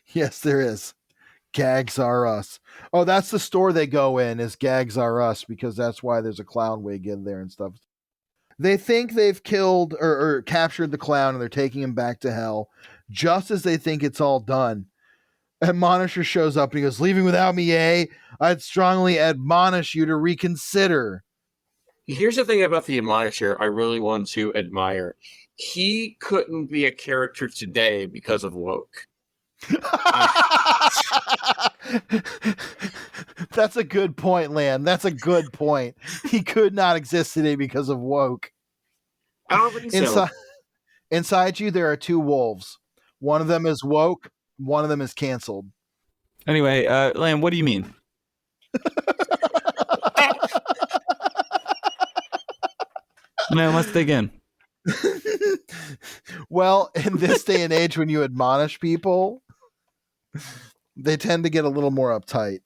Yes, there is. Gags R Us. Oh, that's the store they go in, is Gags R Us, because that's why there's a clown wig in there and stuff. They think they've killed or captured the clown and they're taking him back to hell. Just as they think it's all done, Admonisher shows up and he goes, leaving without me, eh? I'd strongly admonish you to reconsider. Here's the thing about the Admonisher I really want to admire. He couldn't be a character today because of woke. That's a good point, Lan. That's a good point. He could not exist today because of woke. I don't think so. Inside you, there are two wolves. One of them is woke. One of them is canceled. Anyway, Lan, what do you mean? No, let's dig in. Well, in this day and age, when you admonish people, they tend to get a little more uptight.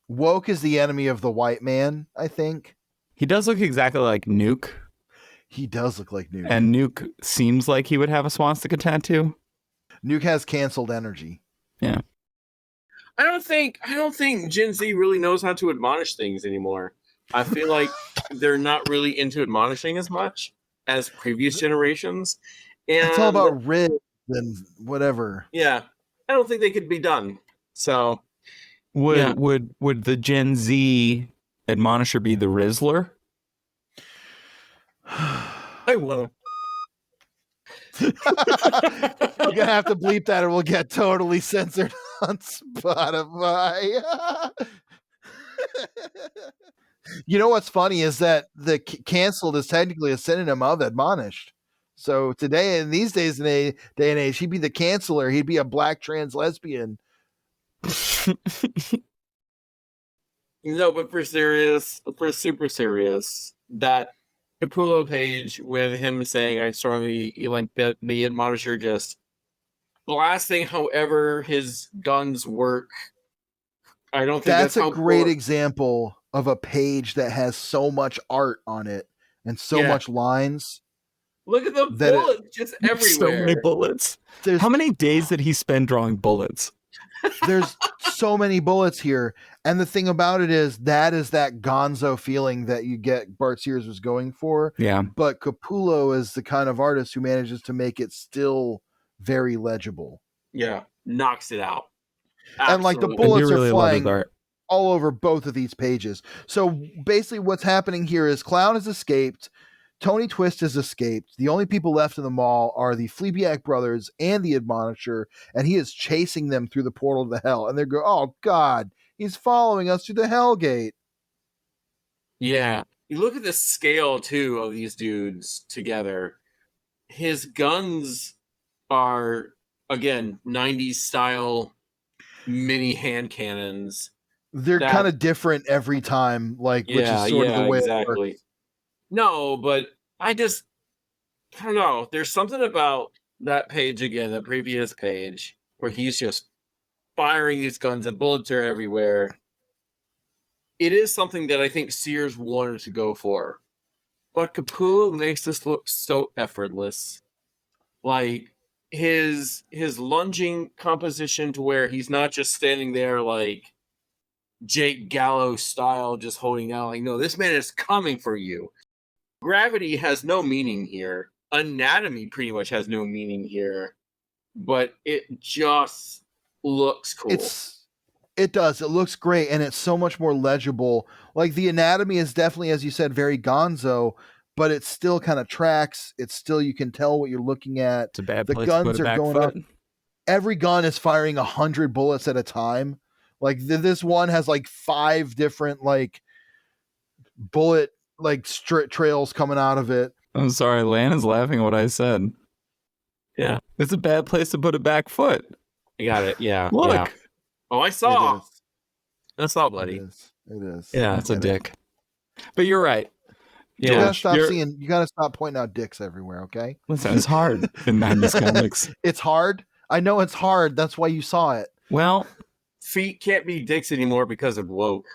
Woke is the enemy of the white man, I think. He does look exactly like Nuke. He does look like Nuke. And Nuke seems like he would have a swastika tattoo. Nuke has canceled energy. Yeah. I don't think Gen Z really knows how to admonish things anymore. I feel like they're not really into admonishing as much as previous generations. And it's all about Riz and whatever. Yeah. I don't think they could be done. So would the Gen Z admonisher be the Rizzler? I will. You're gonna have to bleep that or we'll get totally censored on Spotify. You know what's funny is that the canceled is technically a synonym of admonished. So today, in these days and day and age, he'd be the canceller. He'd be a black trans lesbian. No, but for super serious, that Capullo page with him saying, I strongly like the admonisher just blasting however his guns work. I don't think that's a great example of a page that has so much art on it and so much lines. Look at the bullets just everywhere. So many bullets. How many days did he spend drawing bullets? There's so many bullets here. And the thing about it is that gonzo feeling that you get Bart Sears was going for. Yeah. But Capullo is the kind of artist who manages to make it still very legible. Yeah. Knocks it out. Absolutely. And like the bullets are flying all over both of these pages. So basically what's happening here is Clown has escaped. Tony Twist has escaped. The only people left in the mall are the Fleaback brothers and the Admonisher, and he is chasing them through the portal to hell. And they're going, oh, God, he's following us through the Hellgate. Yeah. You look at the scale, too, of these dudes together. His guns are, again, 90s style mini hand cannons. They're kind of different every time, which is sort of the way it works. No, but I don't know. There's something about that page again, the previous page, where he's just firing these guns and bullets are everywhere. It is something that I think Sears wanted to go for. But Capullo makes this look so effortless. Like his lunging composition to where he's not just standing there like Jake Gallo style, just holding out like, no, this man is coming for you. Gravity has no meaning here. Anatomy pretty much has no meaning here. But it just looks cool. It does. It looks great, and it's so much more legible. Like, the anatomy is definitely, as you said, very gonzo, but it still kind of tracks. It's still, you can tell what you're looking at. It's a bad the place guns to put are going up. Every gun is firing 100 bullets at a time. Like, this one has like 5 different like bullet trails coming out of it. I'm sorry, Lan is laughing at what I said. Yeah. It's a bad place to put a back foot. I got it. Yeah. Look. Yeah. Oh, I saw. It is. I saw, It buddy. is. It is. Yeah, I it's a get it. dick. But you're right. You Yeah, gotta stop seeing. You gotta stop pointing out dicks everywhere. Okay. Listen, it's hard in 90s comics. It's hard. I know it's hard. That's why you saw it. Well, Feet can't be dicks anymore because of woke.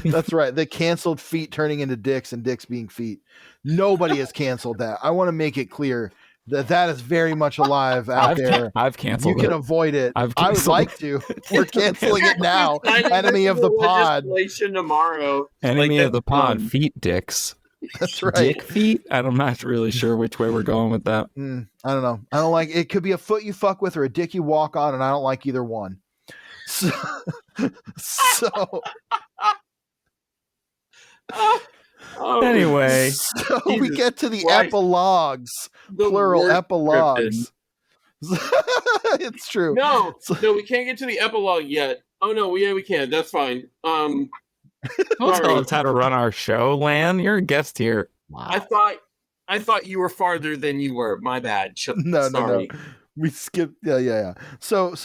That's right. They canceled feet turning into dicks and dicks being feet. Nobody has canceled that. I want to make it clear that that is very much alive out there. I've canceled You can it. avoid it. I've I would canceled like to. We're canceling it now. Signing Enemy of the pod. legislation tomorrow. Enemy Like, of the that's pod, done. feet dicks. That's right. Dick feet? I'm not really sure which way we're going with that. I don't know. I don't like it. Could be a foot you fuck with or a dick you walk on, and I don't like either one. So Anyway, so we Jesus get to the Christ. epilogues, The plural worst epilogues. It's true. No, we can't get to the epilogue yet. Oh no, we can. That's fine. don't tell sorry. us how to run our show, Lan. You're a guest here. I thought you were farther than you were. My bad. No. We skipped. Yeah. So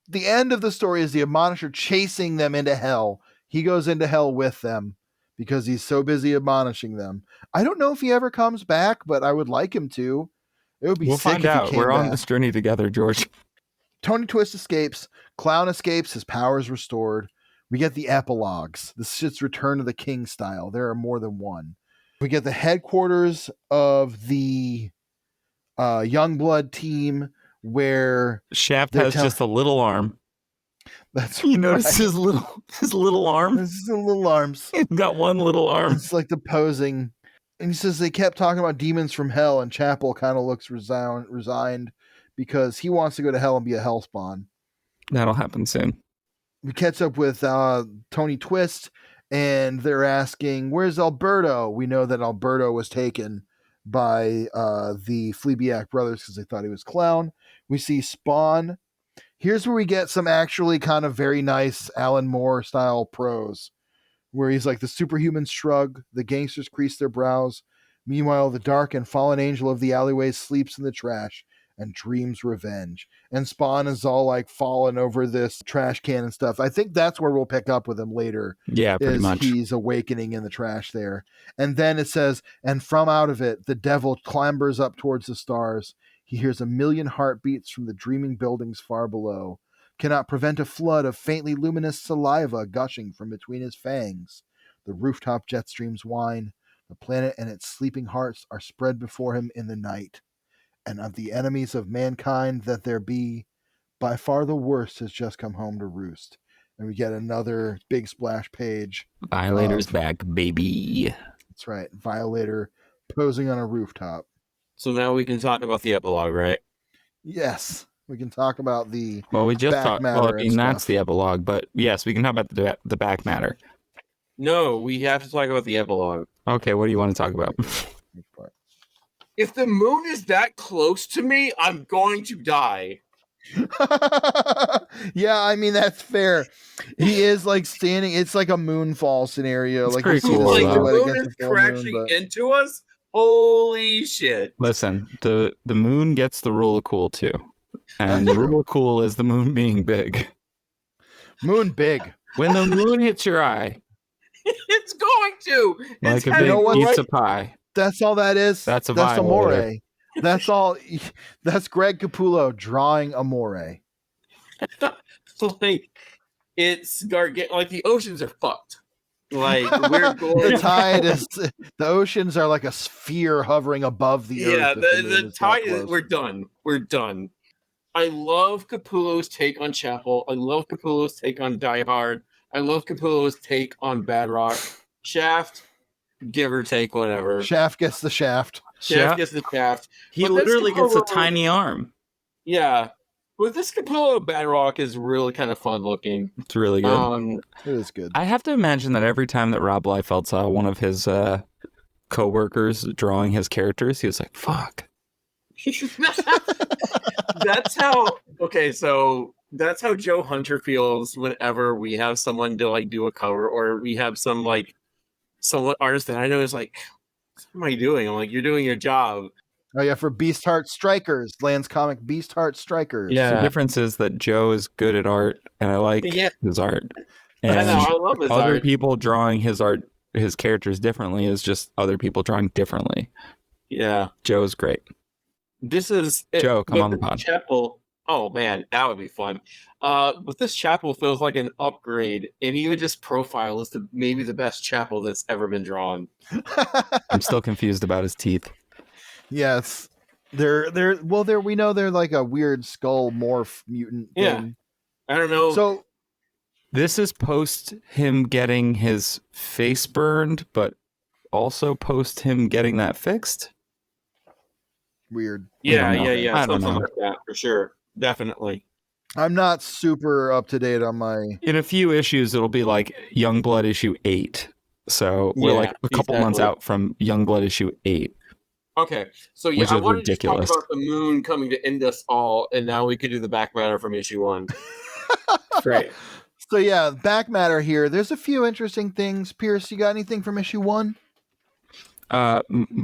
the end of the story is the Admonisher chasing them into hell. He goes into hell with them because he's so busy admonishing them. I don't know if he ever comes back, but I would like him to. It would be We'll sick find if he out. came We're on back. this journey together, George. Tony Twist escapes. Clown escapes. His powers restored. We get the epilogues. This shit's Return of the King style. There are more than one. We get the headquarters of the Youngblood team where Shaft They're has just a little arm. that's You notice right. his little arm? This is the little arms. He's got one little arm. It's like the posing. And he says they kept talking about demons from hell, and Chapel kind of looks resigned because he wants to go to hell and be a hellspawn. That'll happen soon. We catch up with Tony Twist, and they're asking, where's Alberto? We know that Alberto was taken by the Fleabiac brothers because they thought he was Clown. We see Spawn. Here's where we get some actually kind of very nice Alan Moore style prose, where he's like, the superhumans shrug, the gangsters crease their brows. Meanwhile, the dark and fallen angel of the alleyways sleeps in the trash and dreams revenge. And Spawn is all like falling over this trash can and stuff. I think that's where we'll pick up with him later. Yeah, pretty much. He's awakening in the trash there. And then it says, and from out of it, the devil clambers up towards the stars. He hears 1,000,000 heartbeats from the dreaming buildings far below. Cannot prevent a flood of faintly luminous saliva gushing from between his fangs. The rooftop jet streams whine. The planet and its sleeping hearts are spread before him in the night. And of the enemies of mankind that there be, by far the worst has just come home to roost. And we get another big splash page. Violator's back, baby. That's right. Violator posing on a rooftop. So now we can talk about the epilogue, right? Yes. We can talk about the Well, we just back talked. matter Well, I mean, and that's stuff. the epilogue, but yes, we can talk about the back matter. No, we have to talk about the epilogue. Okay, what do you want to talk about? If the moon is that close to me, I'm going to die. Yeah, I mean that's fair. He is like standing. It's like a moonfall scenario. It's like pretty you see cool, the though. Like the silhouette moon against is the full moon, crashing but- into us. Holy shit! Listen, the moon gets the rule of cool too, and the rule of cool is the moon being big. Moon big. When the moon hits your eye, It's going to. like It's a heading big know what? pizza pie, That's all that is. That's a That's Violator. Amore. That's all. That's Greg Capullo drawing Amore. like it's gargantuan. Like the oceans are fucked. Like we're The going. tide is. The oceans are like a sphere hovering above the Yeah, earth. if moon the is that tide is. close. We're done. We're done. I love Capullo's take on Chapel. I love Capullo's take on Die Hard. I love Capullo's take on Bad Rock. Shaft, give or take, whatever. Shaft gets the shaft. Shaft gets the shaft. He But this literally gets a Capullo- tiny arm. Yeah. But this Capullo Bad Rock is really kind of fun looking. It's really good. It is good. I have to imagine that every time that Rob Liefeld saw one of his co-workers drawing his characters, he was like, "Fuck." That's how. Okay, so that's how Joe Hunter feels whenever we have someone to like do a cover, or we have some like artist that I know is like, "What am I doing?" I'm like, "You're doing your job." Oh yeah, for Beast Heart Strikers, Lan's comic Beast Heart Strikers. The difference is that Joe is good at art, and I like his art. And I know, I love his other art. people drawing his art, his characters differently is just other people drawing differently. Yeah. Joe's great. This is Joe, come on the pod. Chapel. Oh man, that would be fun. But this chapel feels like an upgrade, and even just profile is maybe the best chapel that's ever been drawn. I'm still confused about his teeth. Yes. We know they're like a weird skull morph mutant thing. Yeah. I don't know. So this is post him getting his face burned, but also post him getting that fixed. Weird. Yeah. I don't Something know. like that for sure. Definitely. I'm not super up to date on my. In a few issues, it'll be like Youngblood issue 8. So we're like a couple months out from Youngblood issue 8. Okay, so Which I is wanted ridiculous. to talk about the moon coming to end us all, and now we could do the back matter from issue 1. Great. So yeah, back matter here. There's a few interesting things. Pierce, you got anything from issue 1?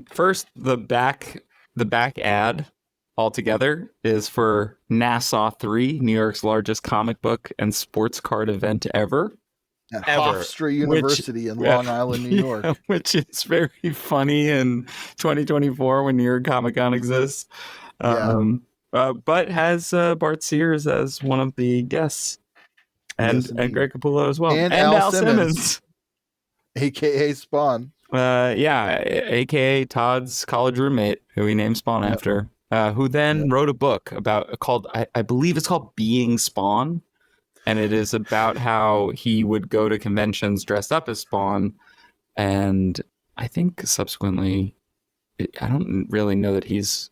First, the back ad altogether is for Nassau 3, New York's largest comic book and sports card event ever. At Hofstra University in Long Island, New York. Yeah, which is very funny in 2024 when New York Comic Con exists. But has Bart Sears as one of the guests. And Greg Capullo as well. And Al Simmons. AKA Spawn. AKA Todd's college roommate, who he named Spawn after. Who then wrote a book called I believe it's called Being Spawn. And it is about how he would go to conventions dressed up as Spawn. And I think subsequently, I don't really know that he's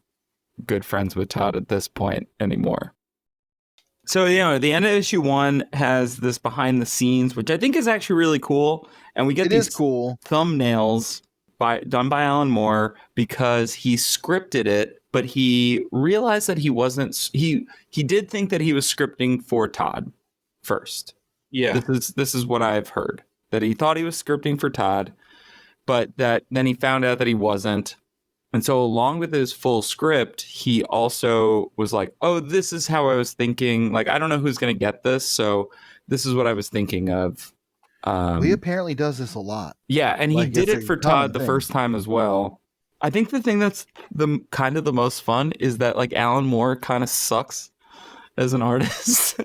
good friends with Todd at this point anymore. So, the end of issue 1 has this behind the scenes, which I think is actually really cool. And we get these cool thumbnails done by Alan Moore because he scripted it, but he realized that he wasn't. He did think that he was scripting for Todd first. Yeah. This is what I've heard, that he thought he was scripting for Todd, but that then he found out that he wasn't. And so along with his full script, he also was like, oh, this is how I was thinking. Like, I don't know who's going to get this. So this is what I was thinking of. He apparently does this a lot. Yeah. And he did it for Todd the first time as well. I think the thing that's the kind of the most fun is that like Alan Moore kind of sucks as an artist.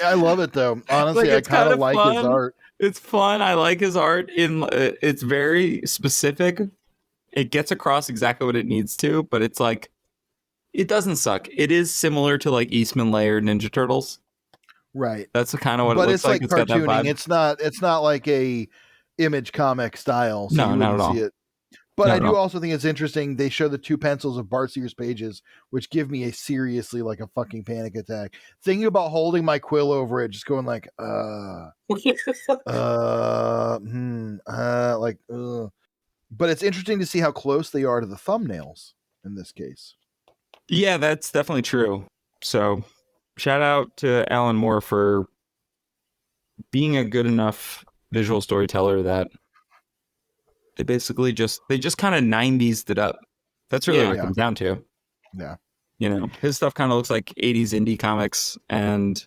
I love it though. Honestly, I kind of like his art. It's fun. I like his art. It's very specific. It gets across exactly what it needs to, but it's like, it doesn't suck. It is similar to like Eastman Layer Ninja Turtles. Right. That's kind of what it looks like. But it's like cartooning. It's not like a Image comic style. So no, not at all. But I do also think it's interesting. They show the 2 pencils of Bart Sears pages, which give me a seriously like a fucking panic attack. Thinking about holding my quill over it, just going like, But it's interesting to see how close they are to the thumbnails in this case. Yeah, that's definitely true. So shout out to Alan Moore for being a good enough visual storyteller that they just kind of 90s it up. That's really what it comes down to. Yeah. His stuff kind of looks like 80s indie comics, and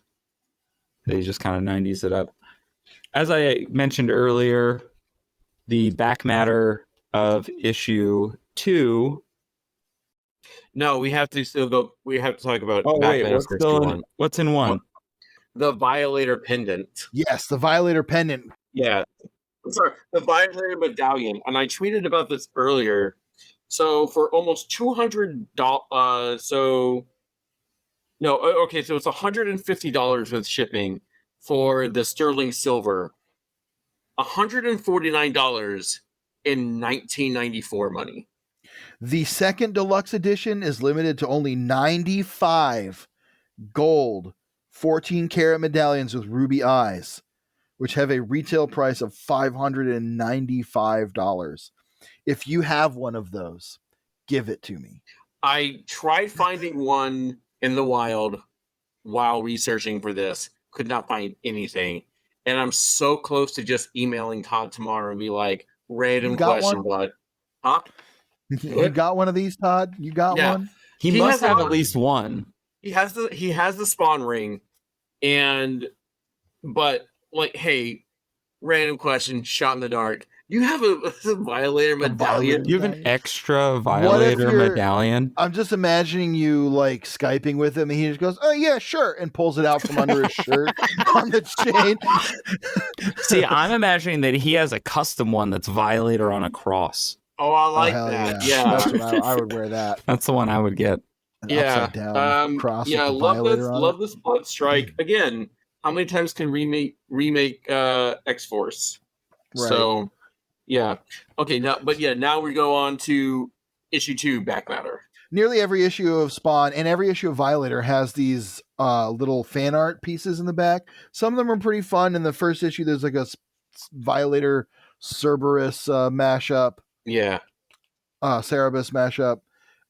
they just kind of 90s it up. As I mentioned earlier, the back matter of issue 2. No, we have to still go. We have to talk about. What's in 1? The Violator pendant. Yes, the Violator pendant. Yeah. Sorry, the Vibrator medallion, and I tweeted about this earlier. So for almost $200, so it's $150 with shipping for the sterling silver, $149 in 1994 money. The second deluxe edition is limited to only 95 gold 14-karat medallions with ruby eyes, which have a retail price of $595. If you have one of those, give it to me. I tried finding one in the wild while researching for this. Could not find anything. And I'm so close to just emailing Todd tomorrow and be like, random question, what? Huh? You got one of these, Todd? You got Yeah. one? He He must has have a- at least one. He has the spawn ring, but like, hey, random question, shot in the dark. You have a Violator medallion. You have an extra What if Violator you're- medallion. I'm just imagining you like Skyping with him, and he just goes, "Oh yeah, sure," and pulls it out from under his shirt on the chain. See, I'm imagining that he has a custom one that's Violator on a cross. Oh, I like hell that. That's Yeah. what I would wear that. That's the one I would get. An Yeah. upside down cross Yeah, with the love Violator this. on Love it. this Blood Strike. Again, how many times can remake X-Force? Right. So, yeah. Okay, now we go on to issue 2, Back Matter. Nearly every issue of Spawn and every issue of Violator has these little fan art pieces in the back. Some of them are pretty fun. In the first issue, there's like a Violator Cerberus mashup. Yeah. Cerebus mashup.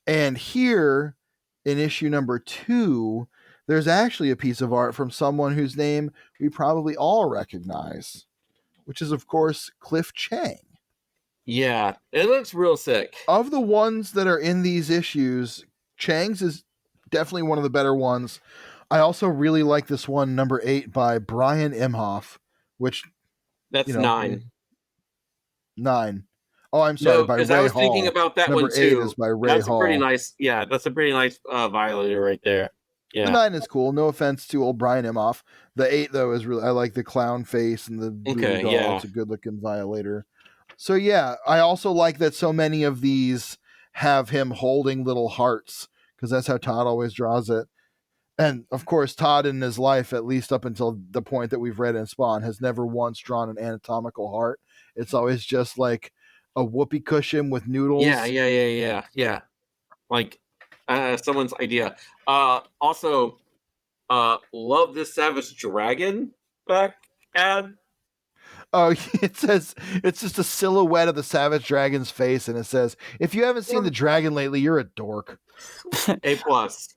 And here in issue number 2, there's actually a piece of art from someone whose name we probably all recognize, which is, of course, Cliff Chang. Yeah, it looks real sick. Of the ones that are in these issues, Chang's is definitely one of the better ones. I also really like this one, number 8, by Brian Imhoff, which... That's 9. 9. Oh, I'm sorry, by Ray because I was Hall. thinking about that Number one too. 8 is by Ray That's Hall. a pretty nice. Yeah, that's a pretty nice Violator right there. The Yeah. 9 is cool. No offense to old Brian Imhoff. The 8 though is really. I like the clown face and the voodoo doll. yeah. It's a good looking Violator. So yeah, I also like that so many of these have him holding little hearts because that's how Todd always draws it. And of course, Todd in his life, at least up until the point that we've read in Spawn, has never once drawn an anatomical heart. It's always just like a whoopee cushion with noodles. Yeah. Like someone's idea. Also, love this Savage Dragon back ad. Oh, it says it's just a silhouette of the Savage Dragon's face, and it says, "If you haven't seen the dragon lately, you're a dork." A+.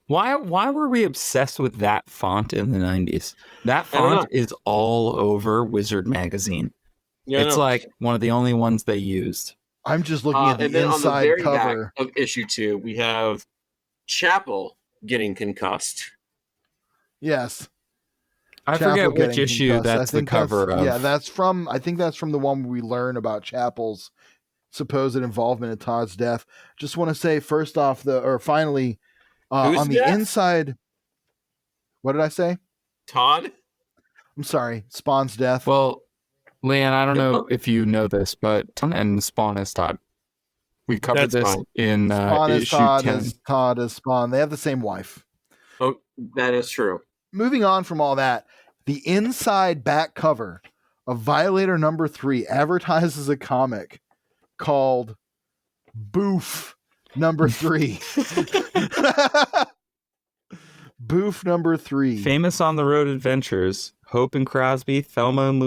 Why were we obsessed with that font in the 90s? That I don't know. font is all over Wizard magazine. Yeah, It's like one of the only ones they used. I'm just looking at and the then on the inside very cover. back of issue 2, we have Chapel getting concussed. Yes, I Chapel forget which getting issue concussed. I that's the think cover of. Yeah, that's from. I think that's from the one where we learn about Chapel's supposed involvement in Todd's death. Just want to say, first off, finally, Whose on the death? inside. What did I say? Todd? I'm sorry, Spawn's death. Well, Leanne, I don't know if you know this, but Todd and Spawn is Todd. We covered That's this fine. in Spawn is issue Todd 10. as Todd as Spawn. They have the same wife. Oh, that is true. Moving on from all that, the inside back cover of Violator number 3 advertises a comic called Boof number 3. Boof number 3. Famous on the Road Adventures, Hope and Crosby, Thelma and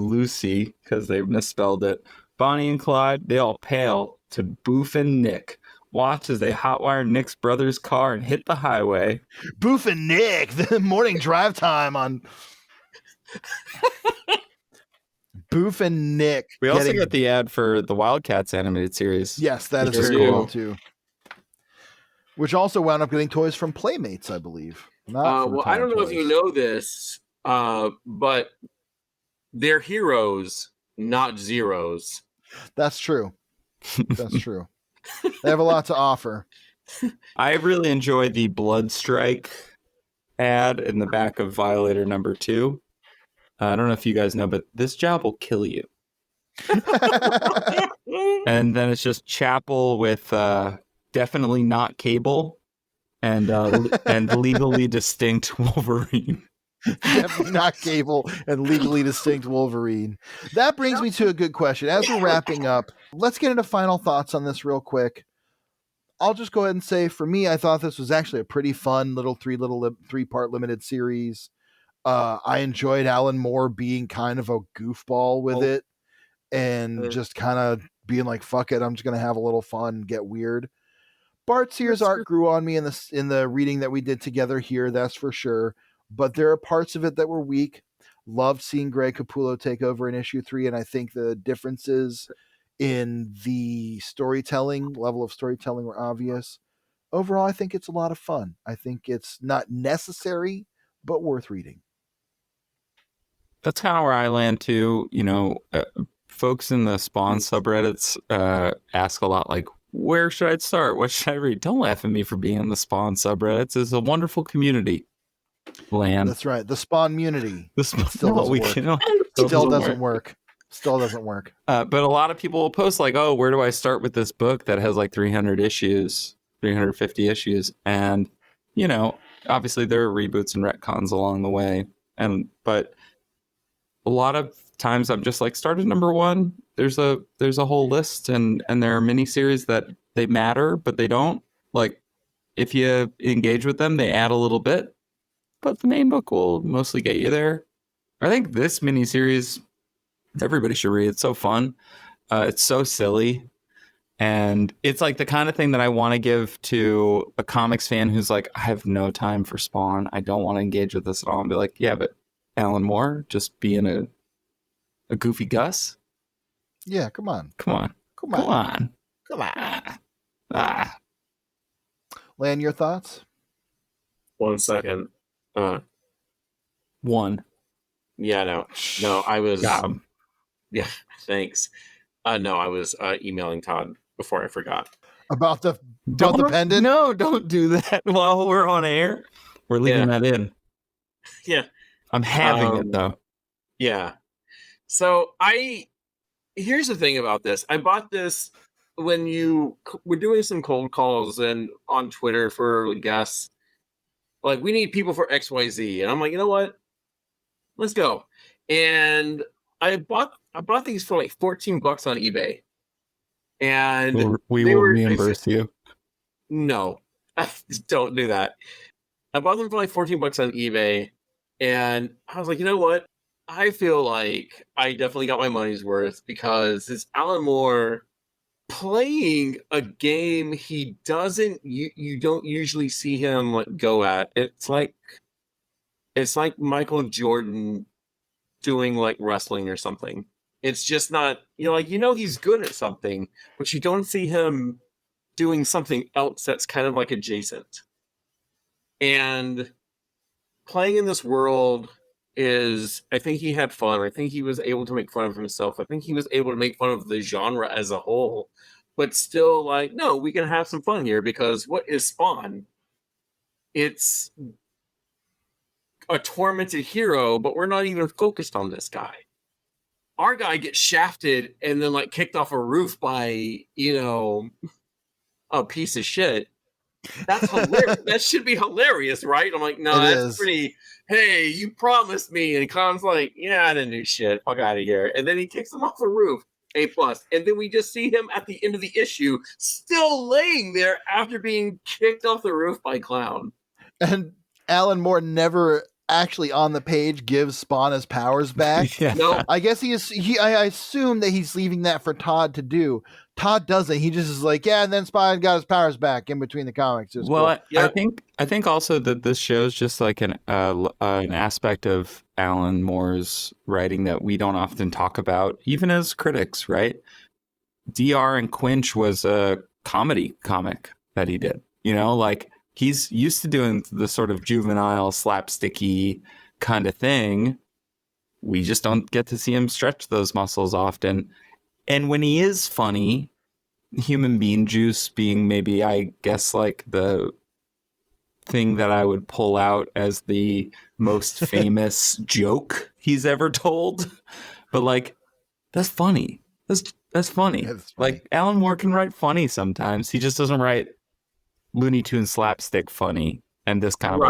Lucy, because they misspelled it, Bonnie and Clyde, they all pale to Boof and Nick. Watch as they hotwire Nick's brother's car and hit the highway. Boof and Nick, the morning drive time on Boof and Nick. We also got the ad for the Wildcats animated series. Yes, that is Sure a cool do. one too. Which also wound up getting toys from Playmates, I believe. Not from Well, Tom I don't know if Toys. you know this, but they're heroes, not zeros. That's true. That's true. They have a lot to offer. I really enjoy the Blood Strike ad in the back of Violator number 2. I don't know if you guys know, but this job will kill you. And then it's just Chapel with definitely not Cable and legally distinct Wolverine. Definitely not Cable and legally distinct Wolverine. That brings me to a good question. As we're wrapping up, let's get into final thoughts on this real quick. I'll just go ahead and say, for me, I thought this was actually a pretty fun little three-part limited series. I enjoyed Alan Moore being kind of a goofball with it and just kind of being like, fuck it, I'm just going to have a little fun and get weird. Bart Sears' art grew on me in the reading that we did together here, that's for sure. But there are parts of it that were weak. Loved seeing Greg Capullo take over in issue 3, and I think the differences in the storytelling, level of storytelling were obvious. Overall, I think it's a lot of fun. I think it's not necessary, but worth reading. That's kind of where I land too. Folks in the Spawn subreddits ask a lot, like, where should I start? What should I read? Don't laugh at me for being in the Spawn subreddits. It's a wonderful community. Land. That's right. The Spawn community. The still doesn't work. Still doesn't work. Still doesn't work. But a lot of people will post like, oh, where do I start with this book that has like 300 issues, 350 issues? And, obviously there are reboots and retcons along the way. But a lot of times I'm just like, start at number 1. There's a whole list and there are miniseries that they matter, but they don't. Like, if you engage with them, they add a little bit, but the main book will mostly get you there. I think this miniseries, everybody should read. It's so fun. It's so silly. And it's like the kind of thing that I want to give to a comics fan who's like, I have no time for Spawn. I don't want to engage with this at all. And be like, yeah, but Alan Moore just being a goofy Gus. Yeah, come on. Lan, your thoughts? 1 second. 1. Yeah, no, I was. Yeah, thanks. No, I was emailing Todd before I forgot about the pendant. No, don't do that while we're on air. We're leaving that in. Yeah, I'm having it though. Yeah. So here's the thing about this. I bought this when you were doing some cold calls and on Twitter for guests. Like, we need people for XYZ, and I'm like, you know what? Let's go. And I bought these for like $14 on eBay. And we will reimburse you. No, don't do that. I bought them for like $14 on eBay. And I was like, you know what? I feel like I definitely got my money's worth because it's Alan Moore playing a game he doesn't, you don't usually see him go at. It's like Michael Jordan doing like wrestling or something. It's just not, he's good at something, but you don't see him doing something else that's kind of like adjacent. And playing in this world I think he had fun. I think he was able to make fun of himself. I think he was able to make fun of the genre as a whole, but still like, no, we can have some fun here because what is Spawn? It's a tormented hero, but we're not even focused on this guy. Our guy gets shafted and then like kicked off a roof by, a piece of shit. That's hilarious. That should be hilarious, right? I'm like, no, that's pretty. Hey, you promised me. And Khan's like, yeah, I didn't do shit. Fuck out of here. And then he kicks him off the roof. A+. And then we just see him at the end of the issue still laying there after being kicked off the roof by Clown. And Alan Moore never actually on the page gives Spawn his powers back. Yeah. No, I guess I assume that he's leaving that for Todd to do. Todd doesn't. He just is like, yeah, and then Spawn got his powers back in between the comics. Well, cool. I think also that this shows just like an aspect of Alan Moore's writing that we don't often talk about, even as critics, right? DR and Quinch was a comedy comic that he did. Like, he's used to doing the sort of juvenile, slapsticky kind of thing. We just don't get to see him stretch those muscles often. And when he is funny, Human Bean Juice being maybe, I guess, like the thing that I would pull out as the most famous joke he's ever told. But like, that's funny. That's funny. Like, Alan Moore can write funny sometimes. He just doesn't write Looney Tunes slapstick funny, and this kind of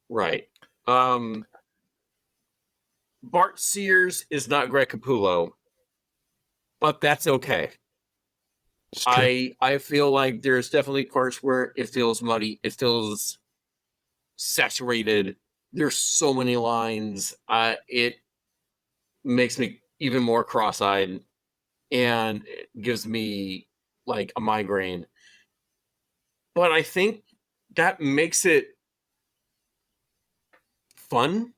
right. Bart Sears is not Greg Capullo, but that's okay. I feel like there's definitely parts where it feels muddy, it feels saturated. There's so many lines. It makes me even more cross-eyed, and it gives me like a migraine. But I think that makes it fun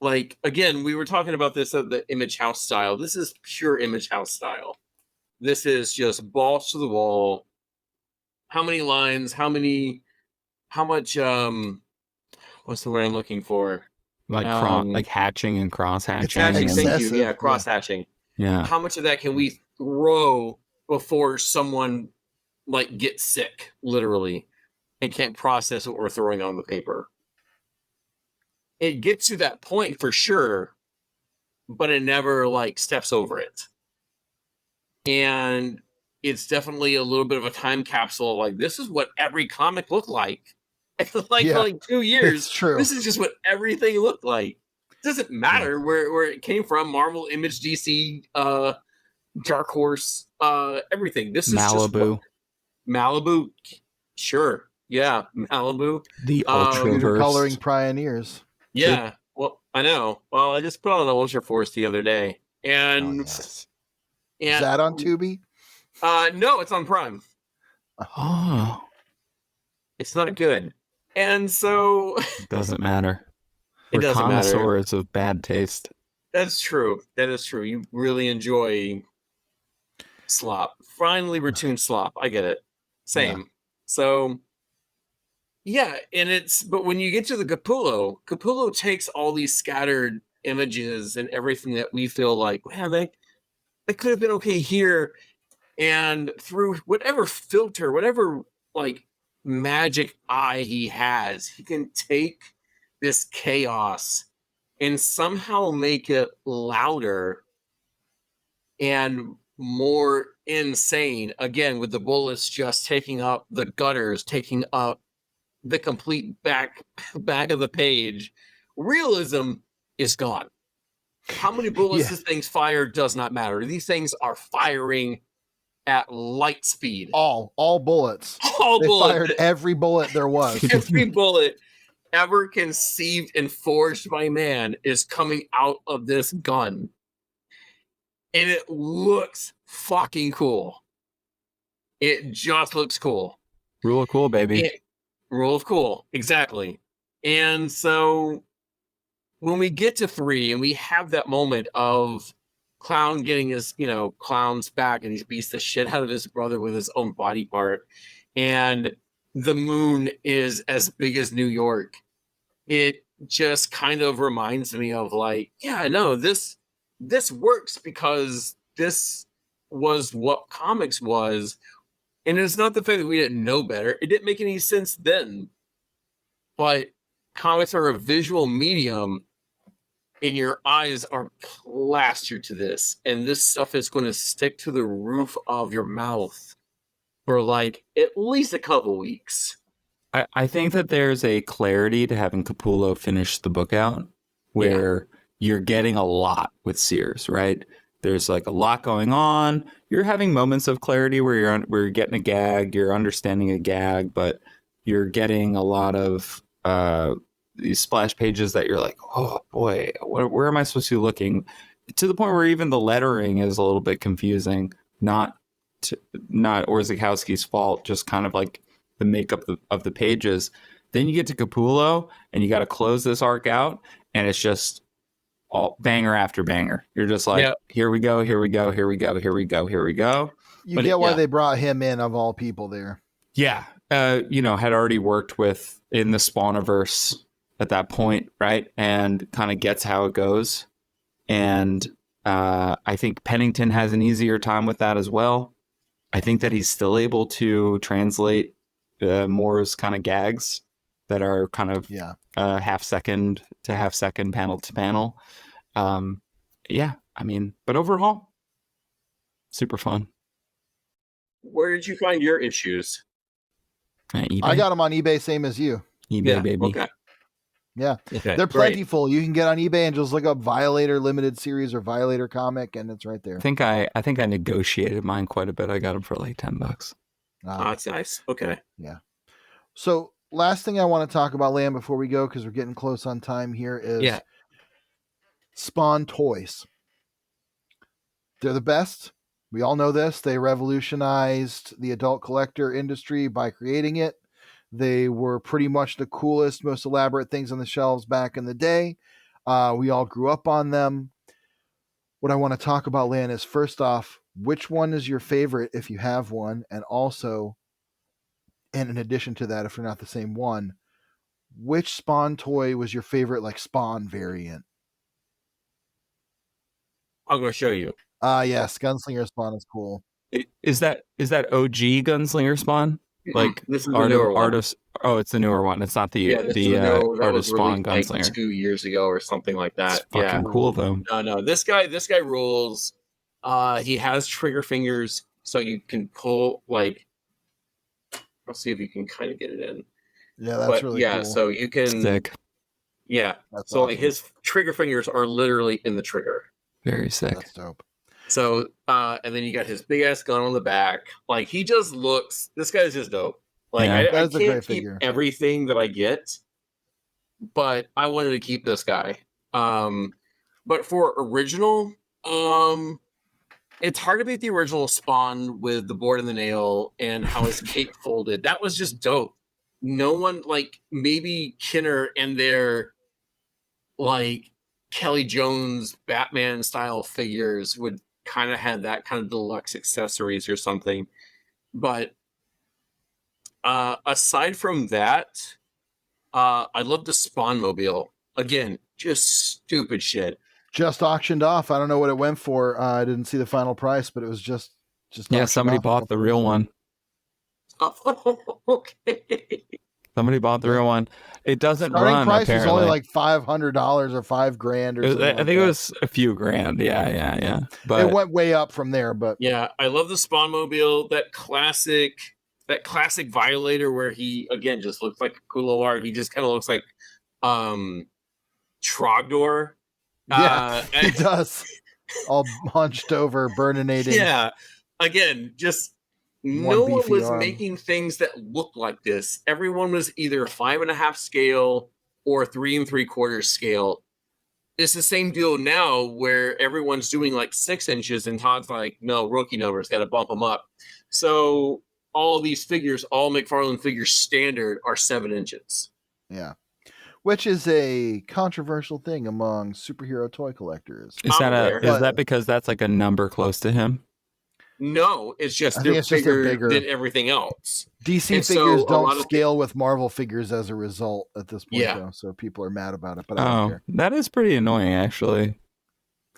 like, again, we were talking about this of the Image House style. This is pure Image House style. This is just balls to the wall. How many lines? How much? What's the word I'm looking for? Like like hatching and cross It's hatching. hatching. Thank you. excessive, Yeah, cross hatching. Yeah. How much of that can we throw before someone like gets sick, literally, and can't process what we're throwing on the paper? It gets to that point for sure, but it never like steps over it. And it's definitely a little bit of a time capsule. Like, this is what every comic looked like. Like, Yeah, for like 2 years. it's true. This is just what everything looked like. It doesn't matter where it came from. Marvel, Image, DC, Dark Horse, everything. This is Malibu. Just Malibu. Sure. Yeah. Malibu. The Ultraverse. Coloring pioneers. Yeah. Well, I know. Well, I just put on the Ultra Force the other day. And, Is and that on Tubi? no, it's on Prime. Oh. It's not good. And so Doesn't matter. It We're doesn't matter. connoisseurs of bad taste. That's true. That is true. You really enjoy slop. Finely retuned slop. I get it. Same. Yeah. So yeah, but when you get to the Capullo takes all these scattered images and everything that we feel like, wow, they could have been okay here, and through whatever filter, whatever like magic eye he has, he can take this chaos and somehow make it louder and more insane. Again, with the bullets just taking up the gutters, taking up the complete back of the page. Realism is gone. How many bullets this thing's fired does not matter. These things are firing at light speed. All bullets. All they bullets. Fired every bullet there was. Every bullet ever conceived and forged by man is coming out of this gun. And it looks fucking cool. It just looks cool. Rule of cool, baby. Rule of cool. Exactly. And so when we get to 3 and we have that moment of Clown getting his, Clown's back, and he beats the shit out of his brother with his own body part, and the moon is as big as New York, it just kind of reminds me of like, yeah, no, this works because this was what comics was. And it's not the fact that we didn't know better. It didn't make any sense then. But comics are a visual medium, and your eyes are plastered to this. And this stuff is going to stick to the roof of your mouth for like at least a couple weeks. I think that there's a clarity to having Capullo finish the book out where you're getting a lot with Sears, right? There's like a lot going on. You're having moments of clarity where you're getting a gag, you're understanding a gag, but you're getting a lot of these splash pages that you're like, oh boy, where am I supposed to be looking? To the point where even the lettering is a little bit confusing. Not Orzechowski's fault, just kind of like the makeup of the pages. Then you get to Capullo and you got to close this arc out, and it's just all banger after banger. You're just like, here we go, here we go, here we go, here we go, here we go. You get why they brought him in, of all people there. Yeah. Had already worked in the Spawnoverse at that point, right? And kind of gets how it goes. And I think Pennington has an easier time with that as well. I think that he's still able to translate Moore's kind of gags that are kind of half second to half second, panel to panel. But overall, super fun. Where did you find your issues? I got them on eBay, same as you. eBay, baby. Okay. Yeah. Okay, they're plentiful. You can get on eBay and just look up Violator limited series or Violator comic, and it's right there. I think I negotiated mine quite a bit. I got them for like $10. That's nice. Okay. Yeah. So last thing I want to talk about, Lan, before we go, because we're getting close on time here, is Spawn toys. They're the best. We all know this. They revolutionized the adult collector industry by creating it. They were pretty much the coolest, most elaborate things on the shelves back in the day. We all grew up on them. What I want to talk about, Lan, is first off, which one is your favorite if you have one? And also, and in addition to that, if they're not the same one, which Spawn toy was your favorite, like Spawn variant? I'm going to show you. Yes, Gunslinger Spawn is cool. Is that OG Gunslinger Spawn? Like this is the newer one. artist? Oh, it's the newer one. It's not the artist Spawn Gunslinger. Like 2 years ago or something like that. It's fucking cool though. No, this guy rules. He has trigger fingers, so you can pull like. I'll see if you can kind of get it in. Yeah, that's really cool. So you can. Sick. Yeah, that's so awesome. like his trigger fingers are literally in the trigger. Very sick. That's dope. So, and then you got his big ass gun on the back. Like he just looks. This guy's just dope. Like Yeah. I That's a can't great keep figure. everything that I get, but I wanted to keep this guy. But for original, it's hard to beat the original Spawn with the board and the nail and how his cape folded. That was just dope. No one, like maybe Kinner and their like Kelly Jones Batman style figures would kind of have that kind of deluxe accessories or something. But aside from that, I love the Spawn mobile. Again, just stupid shit. Just auctioned off. I don't know what it went for. I didn't see the final price, but it was just Yeah, auctioned somebody off. bought the real one. Okay. Somebody bought the real one. It doesn't Starting run price apparently. was only like $500 or $5,000 or something. I think it was a few grand. Yeah. But it went way up from there, but Yeah, I love the Spawn mobile. That classic Violator where he again just looks like a cool little art. He just kind of looks like Trogdor. yeah, it does. All hunched over, burninating. Yeah, again, just One no one beefy was arm. making things that looked like this. Everyone was either 5.5 scale or 3 3/4 scale. It's the same deal now where everyone's doing like 6 inches, and Todd's like, no, rookie numbers, got to bump them up. So all of these figures, all McFarlane figures standard, are 7 inches. Yeah. Which is a controversial thing among superhero toy collectors. is But- that because that's like a number close to him? No, it's just I think they're it's just they're bigger bigger. than everything else. DC And so figures a lot don't of scale with Marvel figures as a result at this point, Yeah. though. So people are mad about it, but I don't Oh, care. that is pretty annoying actually.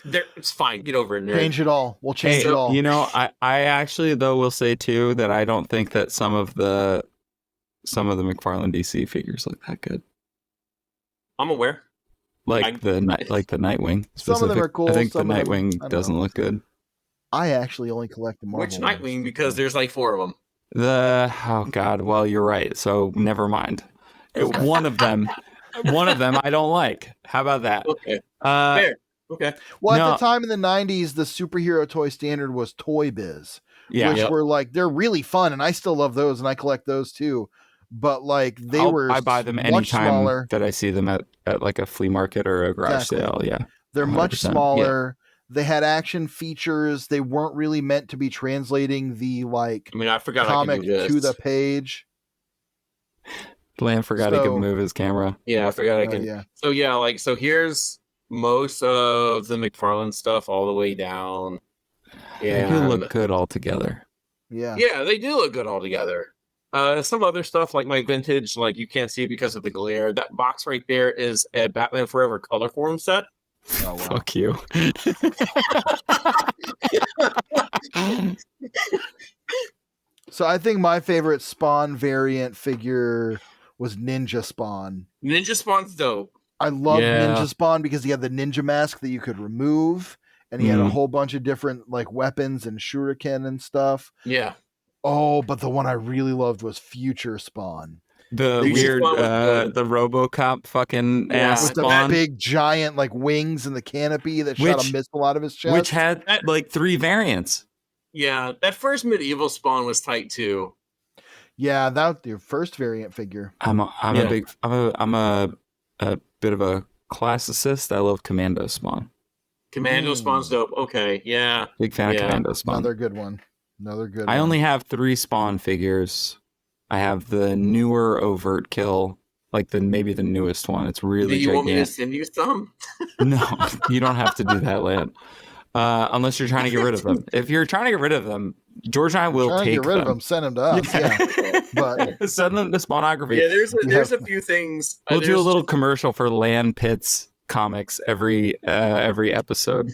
It's fine. Get over it, nerd. Change it all. We'll change Hey, it all. you know, I actually though will say too that I don't think that some of the McFarlane DC figures look that good. I'm aware. Like the Nightwing. Some of them are specific. cool, I think the some of them- I Nightwing don't doesn't know. look good. I actually only collect the Marvel Which ones. Nightwing? Because there's like 4 of them. Oh God, well you're right. So never mind. One of them I don't like. How about that? Okay. Uh, Fair. Okay. Well, No. at the time in the 90s, the superhero toy standard was Toy Biz, yeah. which Yep. were like, they're really fun, and I still love those, and I collect those too. But like, I buy them much anytime smaller. that I see them at like a flea market or a garage Exactly. sale. Yeah. They're much 100%. smaller. They had action features. They weren't really meant to be translating the like I mean, I forgot comic I could do this. to the page. Lamb forgot he So- could move his camera. Yeah, I forgot I Oh, can. yeah. So here's most of the McFarlane stuff all the way down. They do look good all together. Yeah. Yeah, they do look good all together. Some other stuff like my vintage, like you can't see it because of the glare. That box right there is a Batman Forever color form set. Oh, wow. Fuck you. So I think my favorite Spawn variant figure was Ninja Spawn. Ninja Spawn's dope. I love Yeah. Ninja Spawn because he had the ninja mask that you could remove, and he had a Mm. whole bunch of different like weapons and shuriken and stuff. Yeah. Oh, but the one I really loved was Future Spawn The Ninja weird, Spawn was good. the RoboCop fucking Yeah. ass with the spawn, big giant like wings and the canopy that shot Which- a missile out of his chest. which had like 3 variants. Yeah. That first medieval Spawn was tight too. Yeah, that was your first variant figure. I'm Yeah. a bit of a classicist. I love Commando Spawn. Commando Mm. Spawn's dope. Okay. Yeah. Big fan Yeah. of Commando Spawn. Another good one. Another good I one. only have 3 Spawn figures. I have the newer overt kill, like maybe the newest one. It's really Do you gigantic. want me to send you some? No, you don't have to do that, Lan. Unless you're trying to get rid of them. If you're trying to get rid of them, George and I will Trying to take get rid of them. them, send them to us. Yeah. But Send them to Spawnography. Yeah, there's a few things. We'll do a little commercial for Lan Pitts comics every episode.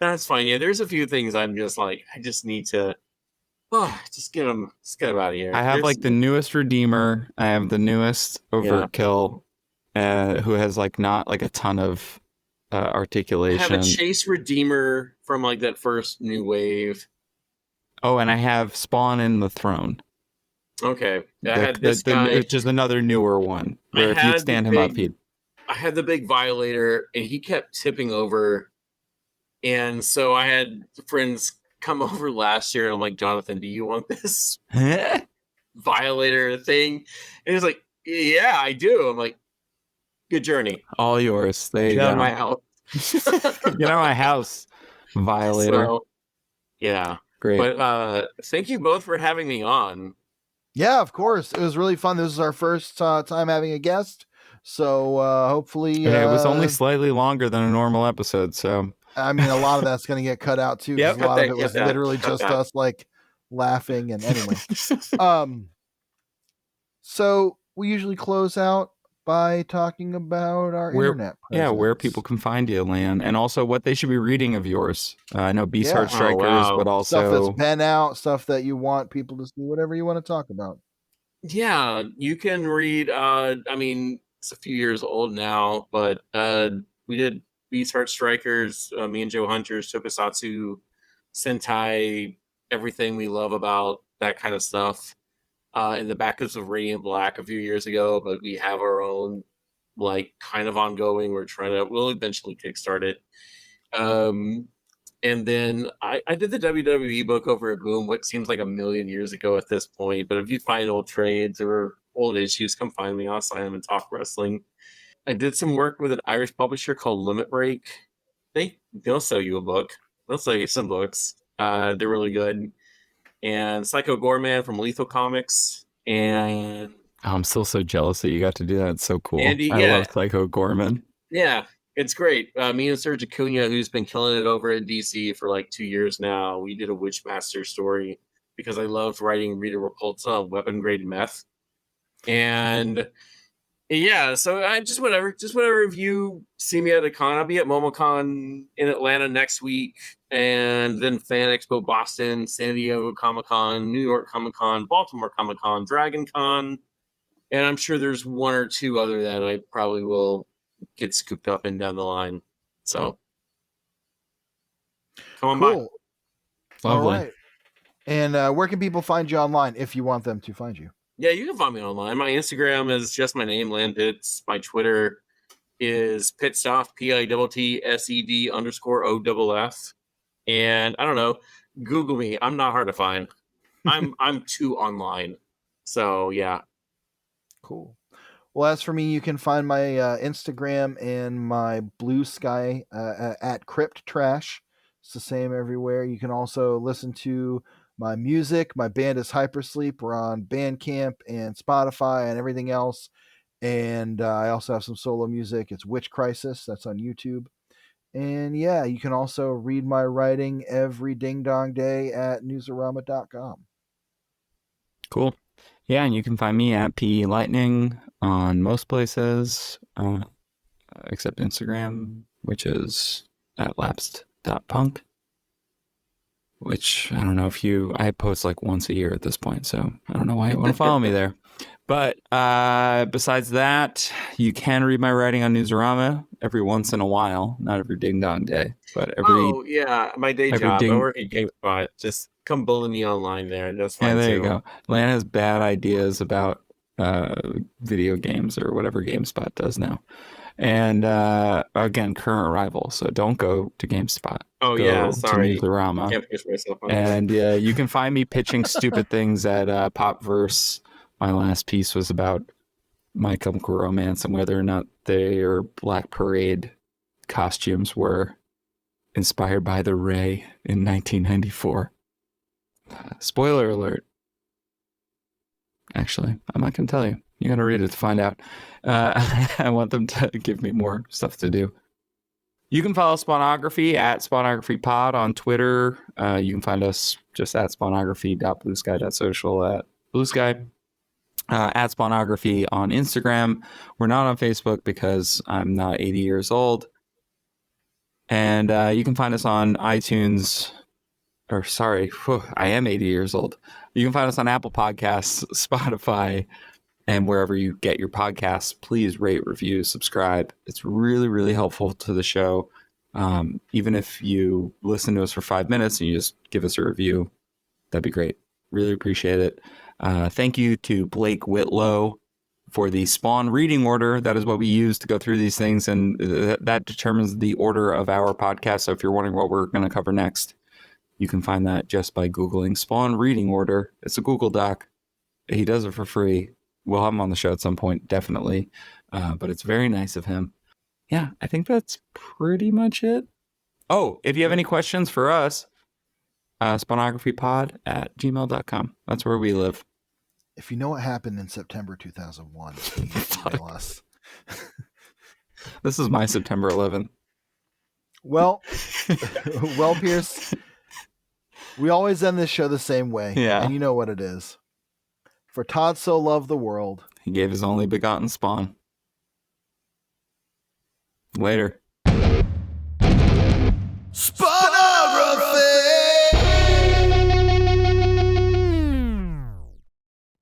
That's fine. Yeah, there's a few things I'm just like, I just need to just get them out of here. I have like the newest Redeemer. I have the newest Overkill, who has like not like a ton of articulation. I have a Chase Redeemer from like that first new wave. Oh, and I have Spawn in the Throne. Okay. I had this guy, which is another newer one. Where if you stand him up, I had the big Violator, and he kept tipping over. And so I had friends come over last year, and I'm like, Jonathan, do you want this Violator thing? And he's like, yeah, I do. I'm like, good journey. All yours. Get out of my house. Get out of my house, Violator. So, yeah. Great. But thank you both for having me on. Yeah, of course. It was really fun. This is our first time having a guest. So hopefully... it was only slightly longer than a normal episode, so... I mean, a lot of that's going to get cut out too. Because a lot of it was literally just us like laughing. And anyway, so we usually close out by talking about our internet presence. Yeah, where people can find you, Lan, and also what they should be reading of yours. I know Beast Heart Strikers, but also stuff that's been out, stuff that you want people to see, whatever you want to talk about. Yeah, you can read. I mean, it's a few years old now, but we did Beast Heart Strikers, me and Joe Hunters, Tokusatsu, Sentai, everything we love about that kind of stuff. In the backups of Radiant Black a few years ago, but we have our own, like, kind of ongoing. We'll eventually kickstart it. And then I did the WWE book over at Boom, what seems like a million years ago at this point. But if you find old trades or old issues, come find me. I'll sign them and talk wrestling. I did some work with an Irish publisher called Limit Break. They'll sell you a book. They'll sell you some books. They're really good. And Psycho Goreman from Lethal Comics. And I'm still so jealous that you got to do that. It's so cool. Andy, I love Psycho Goreman. Yeah, it's great. Me and Serge Acuna, who's been killing it over at DC for like 2 years now, we did a Witchmaster story because I loved writing Rita Repulsa on weapon grade meth. And yeah, so I just whatever. If you see me at a con, I'll be at MomoCon in Atlanta next week, and then Fan Expo Boston, San Diego Comic-Con, New York Comic-Con, Baltimore Comic-Con, Dragon Con, and I'm sure there's one or two other that I probably will get scooped up in down the line. So come on by. Lovely. All right. And where can people find you online if you want them to find you? Yeah, you can find me online. My Instagram is just my name, Lan Pitts. My Twitter is Pittssoft, PITTSED_OFF. And I don't know, Google me. I'm not hard to find. I'm too online. So yeah. Cool. Well, as for me, you can find my Instagram and my Blue Sky at Crypt Trash. It's the same everywhere. You can also listen to my music. My band is Hypersleep. We're on Bandcamp and Spotify and everything else. And I also have some solo music. It's Witch Crisis. That's on YouTube. And yeah, you can also read my writing every ding dong day at newsarama.com. Cool. Yeah, and you can find me at PE Lightning on most places, except Instagram, which is at lapsed.punk. Which I don't know if I post like once a year at this point, so I don't know why you want to follow me there. But besides that, you can read my writing on Newsarama every once in a while, not every ding dong day, but every. Oh yeah, my day job. I work at GameSpot. Just come bully me online there. That's fine. Yeah, there you go. Lan has bad ideas about video games or whatever GameSpot does now. And again, current rival. So don't go to GameSpot. Oh, go yeah. Sorry. To Newsarama. Can't push myself on and you can find me pitching stupid things at Popverse. My last piece was about My Chemical Romance and whether or not their Black Parade costumes were inspired by the Ray in 1994. Spoiler alert. Actually, I'm not going to tell you. You got to read it to find out. I want them to give me more stuff to do. You can follow Spawnography at SpawnographyPod on Twitter. You can find us just at spawnography.bluesky.social at bluesky. At Spawnography on Instagram. We're not on Facebook because I'm not 80 years old. And you can find us on iTunes. I am 80 years old. You can find us on Apple Podcasts, Spotify, and wherever you get your podcasts. Please rate, review, subscribe. It's really, really helpful to the show. Even if you listen to us for 5 minutes and you just give us a review, that'd be great. Really appreciate it. Thank you to Blake Whitlow for the Spawn reading order. That is what we use to go through these things, and that determines the order of our podcast. So if you're wondering what we're going to cover next, you can find that just by Googling Spawn reading order. It's a Google Doc. He does it for free. We'll have him on the show at some point, definitely. But it's very nice of him. Yeah, I think that's pretty much it. Oh, if you have any questions for us, spawnographypod@gmail.com. That's where we live. If you know what happened in September 2001, please email us. This is my September 11th. Well, Pierce, we always end this show the same way. Yeah. And you know what it is. For Todd so loved the world, He gave his only begotten Spawn. Later.